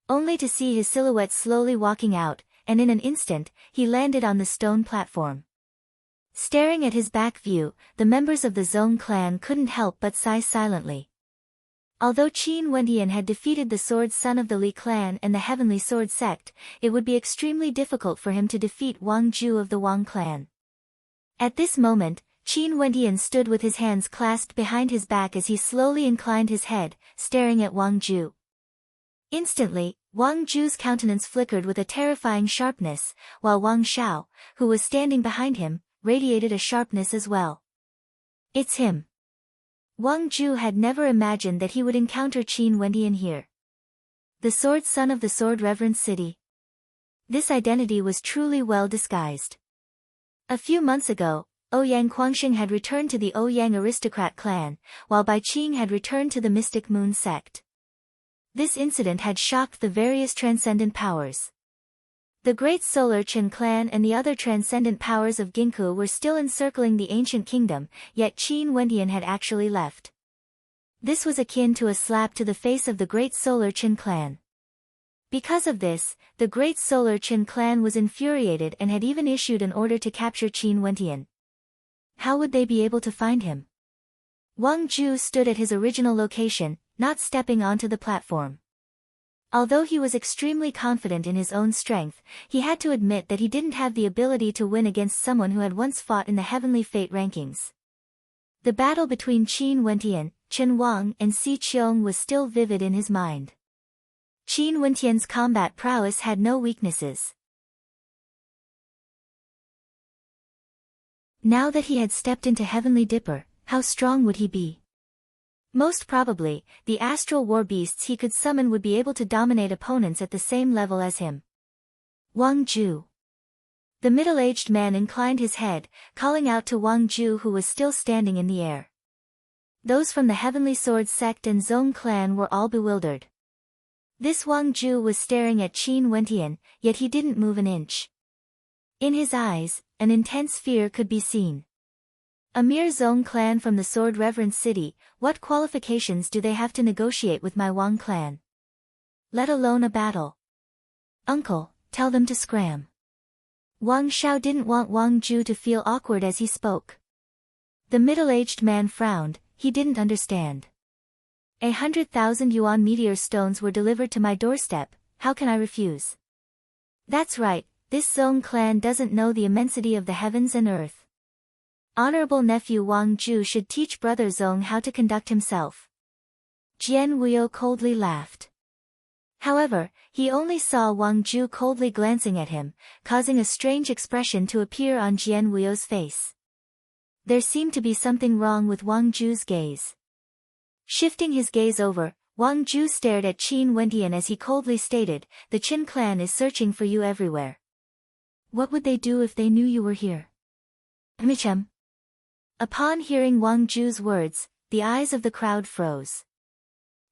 Only to see his silhouette slowly walking out, and in an instant, he landed on the stone platform. Staring at his back view, the members of the Zong clan couldn't help but sigh silently. Although Qin Wendian had defeated the sword son of the Li clan and the Heavenly Sword sect, it would be extremely difficult for him to defeat Wang Zhu of the Wang clan. At this moment, Qin Wendian stood with his hands clasped behind his back as he slowly inclined his head, staring at Wang Zhu. Instantly, Wang Zhu's countenance flickered with a terrifying sharpness, while Wang Xiao, who was standing behind him, radiated a sharpness as well. It's him. Wang Zhu had never imagined that he would encounter Qin Wendian here. The sword son of the Sword Reverence City. This identity was truly well disguised. A few months ago, Ouyang Guangxing had returned to the Ouyang aristocrat clan, while Bai Qing had returned to the Mystic Moon sect. This incident had shocked the various transcendent powers. The great Solar Qin clan and the other transcendent powers of Ginkgo were still encircling the ancient kingdom, yet Qin Wendian had actually left. This was akin to a slap to the face of the great Solar Qin clan. Because of this, the great Solar Qin clan was infuriated and had even issued an order to capture Qin Wendian. How would they be able to find him? Wang Ju stood at his original location, not stepping onto the platform. Although he was extremely confident in his own strength, he had to admit that he didn't have the ability to win against someone who had once fought in the Heavenly Fate rankings. The battle between Qin Wendian, Chen Wang and Si Qiong was still vivid in his mind. Qin Wendian's combat prowess had no weaknesses. Now that he had stepped into Heavenly Dipper, how strong would he be? Most probably, the astral war beasts he could summon would be able to dominate opponents at the same level as him. Wang Ju. The middle-aged man inclined his head, calling out to Wang Ju, who was still standing in the air. Those from the Heavenly Sword sect and Zong clan were all bewildered. This Wang Ju was staring at Qin Wendian, yet he didn't move an inch. In his eyes, an intense fear could be seen. A mere Zong clan from the Sword Reverence City, what qualifications do they have to negotiate with my Wang clan? Let alone a battle. Uncle, tell them to scram. Wang Xiao didn't want Wang Ju to feel awkward as he spoke. The middle-aged man frowned, he didn't understand. 100,000 yuan meteor stones were delivered to my doorstep, how can I refuse? That's right, this Zong clan doesn't know the immensity of the heavens and earth. Honorable nephew Wang Ju should teach brother Zong how to conduct himself. Jian Wuyo coldly laughed. However, he only saw Wang Ju coldly glancing at him, causing a strange expression to appear on Jian Wuyo's face. There seemed to be something wrong with Wang Ju's gaze. Shifting his gaze over, Wang Ju stared at Qin Wendian as he coldly stated, "The Qin clan is searching for you everywhere. What would they do if they knew you were here?" Michem. Upon hearing Wang Ju's words, the eyes of the crowd froze.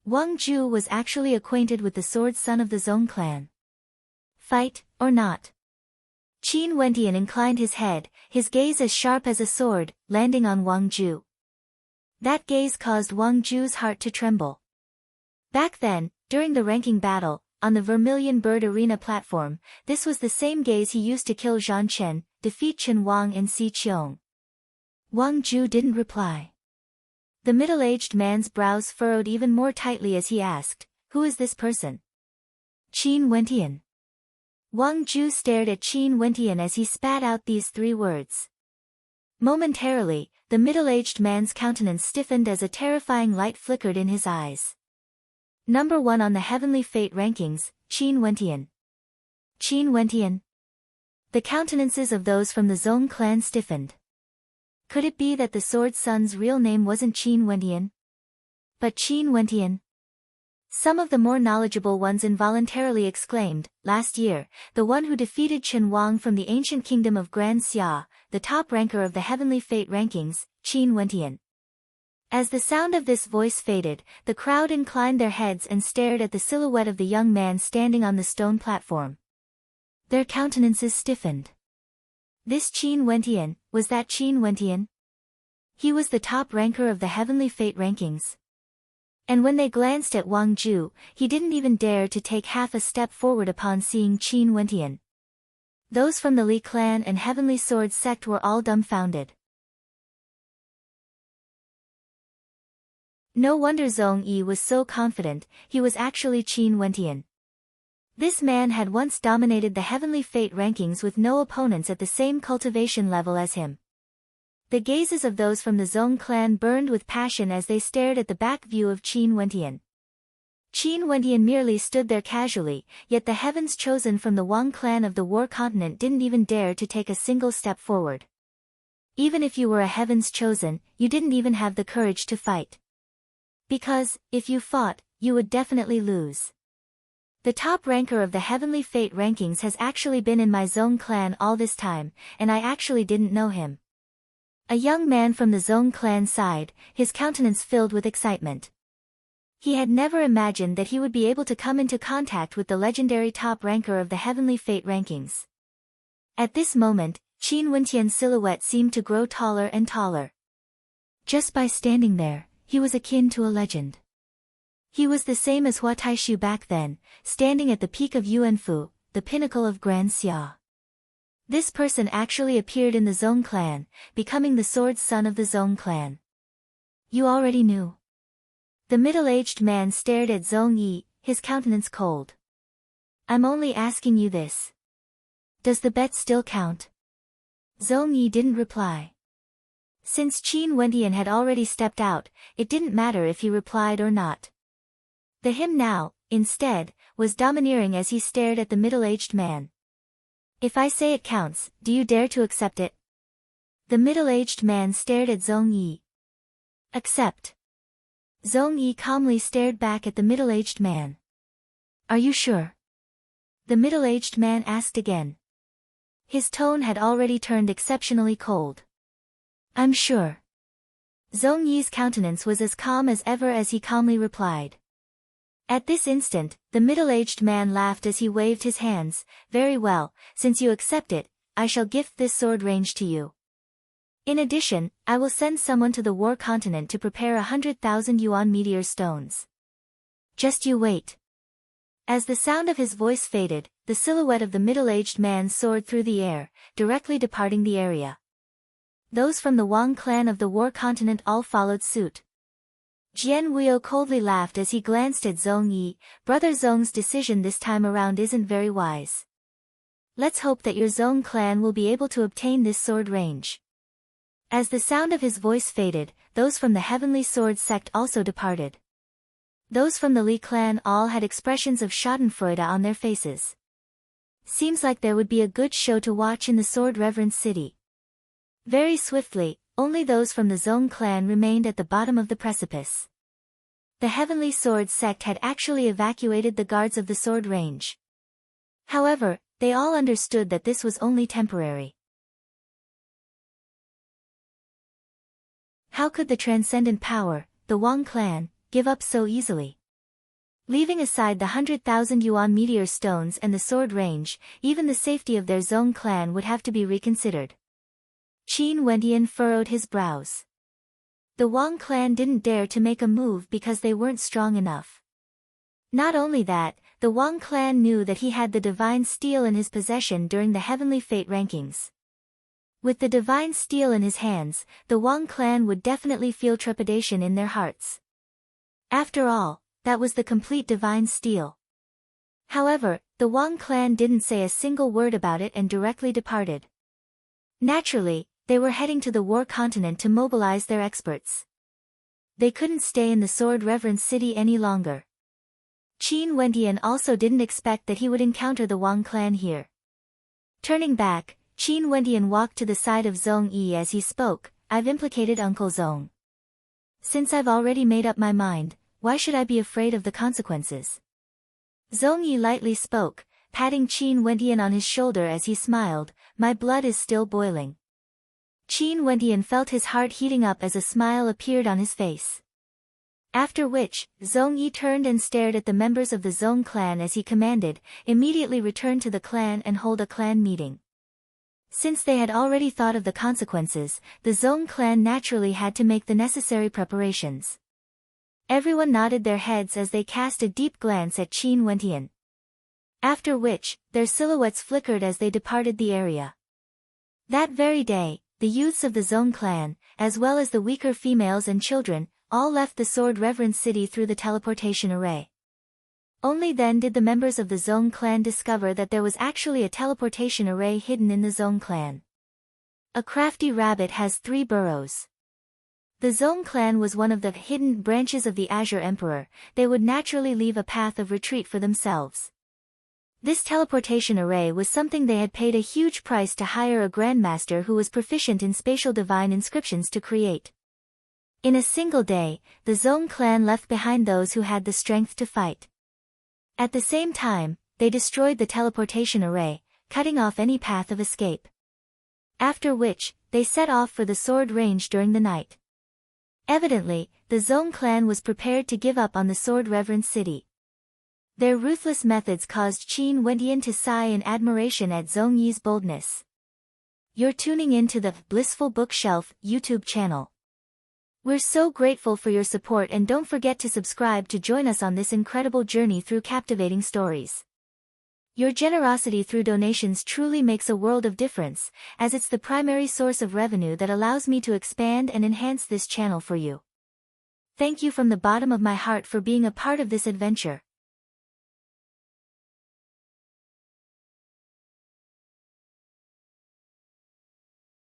Wang Ju was actually acquainted with the sword son of the Zong clan. Fight, or not? Qin Wendian inclined his head, his gaze as sharp as a sword, landing on Wang Ju. That gaze caused Wang Ju's heart to tremble. Back then, during the ranking battle, on the Vermilion Bird Arena platform, this was the same gaze he used to kill Zhang Chen, defeat Chen Wang and Si Qiong. Wang Ju didn't reply. The middle-aged man's brows furrowed even more tightly as he asked, "Who is this person?" Qin Wendian. Wang Ju stared at Qin Wendian as he spat out these three words. Momentarily, the middle-aged man's countenance stiffened as a terrifying light flickered in his eyes. Number 1 on the Heavenly Fate rankings, Qin Wendian. Qin Wendian. The countenances of those from the Zong clan stiffened. Could it be that the Sword Son's real name wasn't Qin Wendian? But Qin Wendian? Some of the more knowledgeable ones involuntarily exclaimed, "Last year, the one who defeated Chen Wang from the ancient kingdom of Grand Xia, the top ranker of the Heavenly Fate rankings, Qin Wendian." As the sound of this voice faded, the crowd inclined their heads and stared at the silhouette of the young man standing on the stone platform. Their countenances stiffened. This Qin Wendian, was that Qin Wendian? He was the top ranker of the Heavenly Fate rankings. And when they glanced at Wang Ju, he didn't even dare to take half a step forward upon seeing Qin Wendian. Those from the Li clan and Heavenly Sword sect were all dumbfounded. No wonder Zong Yi was so confident, he was actually Qin Wendian. This man had once dominated the Heavenly Fate rankings with no opponents at the same cultivation level as him. The gazes of those from the Zong clan burned with passion as they stared at the back view of Qin Wendian. Qin Wendian merely stood there casually, yet the heavens chosen from the Wang clan of the War Continent didn't even dare to take a single step forward. Even if you were a heavens chosen, you didn't even have the courage to fight. Because, if you fought, you would definitely lose. The top ranker of the Heavenly Fate rankings has actually been in my Zong clan all this time, and I actually didn't know him. A young man from the Zong clan sighed, his countenance filled with excitement. He had never imagined that he would be able to come into contact with the legendary top ranker of the Heavenly Fate rankings. At this moment, Qin Wentian's silhouette seemed to grow taller and taller. Just by standing there, he was akin to a legend. He was the same as Hua Taishu back then, standing at the peak of Yuanfu, the pinnacle of Grand Xia. This person actually appeared in the Zong clan, becoming the sword son of the Zong clan. You already knew. The middle-aged man stared at Zong Yi, his countenance cold. I'm only asking you this. Does the bet still count? Zong Yi didn't reply. Since Qin Wentian had already stepped out, it didn't matter if he replied or not. The him now, instead, was domineering as he stared at the middle-aged man. If I say it counts, do you dare to accept it? The middle-aged man stared at Zong Yi. Accept. Zong Yi calmly stared back at the middle-aged man. Are you sure? The middle-aged man asked again. His tone had already turned exceptionally cold. I'm sure. Zong Yi's countenance was as calm as ever as he calmly replied. At this instant, the middle-aged man laughed as he waved his hands. Very well, since you accept it, I shall gift this sword range to you. In addition, I will send someone to the war continent to prepare 100,000 yuan meteor stones. Just you wait. As the sound of his voice faded, the silhouette of the middle-aged man soared through the air, directly departing the area. Those from the Wang clan of the war continent all followed suit. Jian Wuo coldly laughed as he glanced at Zong Yi. Brother Zong's decision this time around isn't very wise. Let's hope that your Zong clan will be able to obtain this sword range. As the sound of his voice faded, those from the Heavenly Sword sect also departed. Those from the Li clan all had expressions of schadenfreude on their faces. Seems like there would be a good show to watch in the Sword Reverence City. Very swiftly, only those from the Zong clan remained at the bottom of the precipice. The Heavenly Sword sect had actually evacuated the guards of the sword range. However, they all understood that this was only temporary. How could the transcendent power, the Wang clan, give up so easily? Leaving aside the 100,000 yuan meteor stones and the sword range, even the safety of their Zong clan would have to be reconsidered. Qin Wentian furrowed his brows. The Wang clan didn't dare to make a move because they weren't strong enough. Not only that, the Wang clan knew that he had the divine steel in his possession during the Heavenly Fate rankings. With the divine steel in his hands, the Wang clan would definitely feel trepidation in their hearts. After all, that was the complete divine steel. However, the Wang clan didn't say a single word about it and directly departed. Naturally, they were heading to the war continent to mobilize their experts. They couldn't stay in the Sword Reverence City any longer. Qin Wentian also didn't expect that he would encounter the Wang clan here. Turning back, Qin Wentian walked to the side of Zong Yi as he spoke. I've implicated Uncle Zong. Since I've already made up my mind, why should I be afraid of the consequences? Zong Yi lightly spoke, patting Qin Wentian on his shoulder as he smiled. My blood is still boiling. Qin Wentian felt his heart heating up as a smile appeared on his face. After which, Zong Yi turned and stared at the members of the Zong clan as he commanded, immediately return to the clan and hold a clan meeting. Since they had already thought of the consequences, the Zong clan naturally had to make the necessary preparations. Everyone nodded their heads as they cast a deep glance at Qin Wentian. After which, their silhouettes flickered as they departed the area. That very day, the youths of the Zong clan, as well as the weaker females and children, all left the Sword Reverence City through the teleportation array. Only then did the members of the Zong clan discover that there was actually a teleportation array hidden in the Zong clan. A crafty rabbit has 3 burrows. The Zong clan was one of the hidden branches of the Azure Emperor. They would naturally leave a path of retreat for themselves. This teleportation array was something they had paid a huge price to hire a grandmaster who was proficient in spatial divine inscriptions to create. In a single day, the Zong clan left behind those who had the strength to fight. At the same time, they destroyed the teleportation array, cutting off any path of escape. After which, they set off for the sword range during the night. Evidently, the Zong clan was prepared to give up on the sword-reverent city. Their ruthless methods caused Qin Wendian to sigh in admiration at Zong Yi's boldness. You're tuning in to the Blissful Bookshelf YouTube channel. We're so grateful for your support, and don't forget to subscribe to join us on this incredible journey through captivating stories. Your generosity through donations truly makes a world of difference, as it's the primary source of revenue that allows me to expand and enhance this channel for you. Thank you from the bottom of my heart for being a part of this adventure.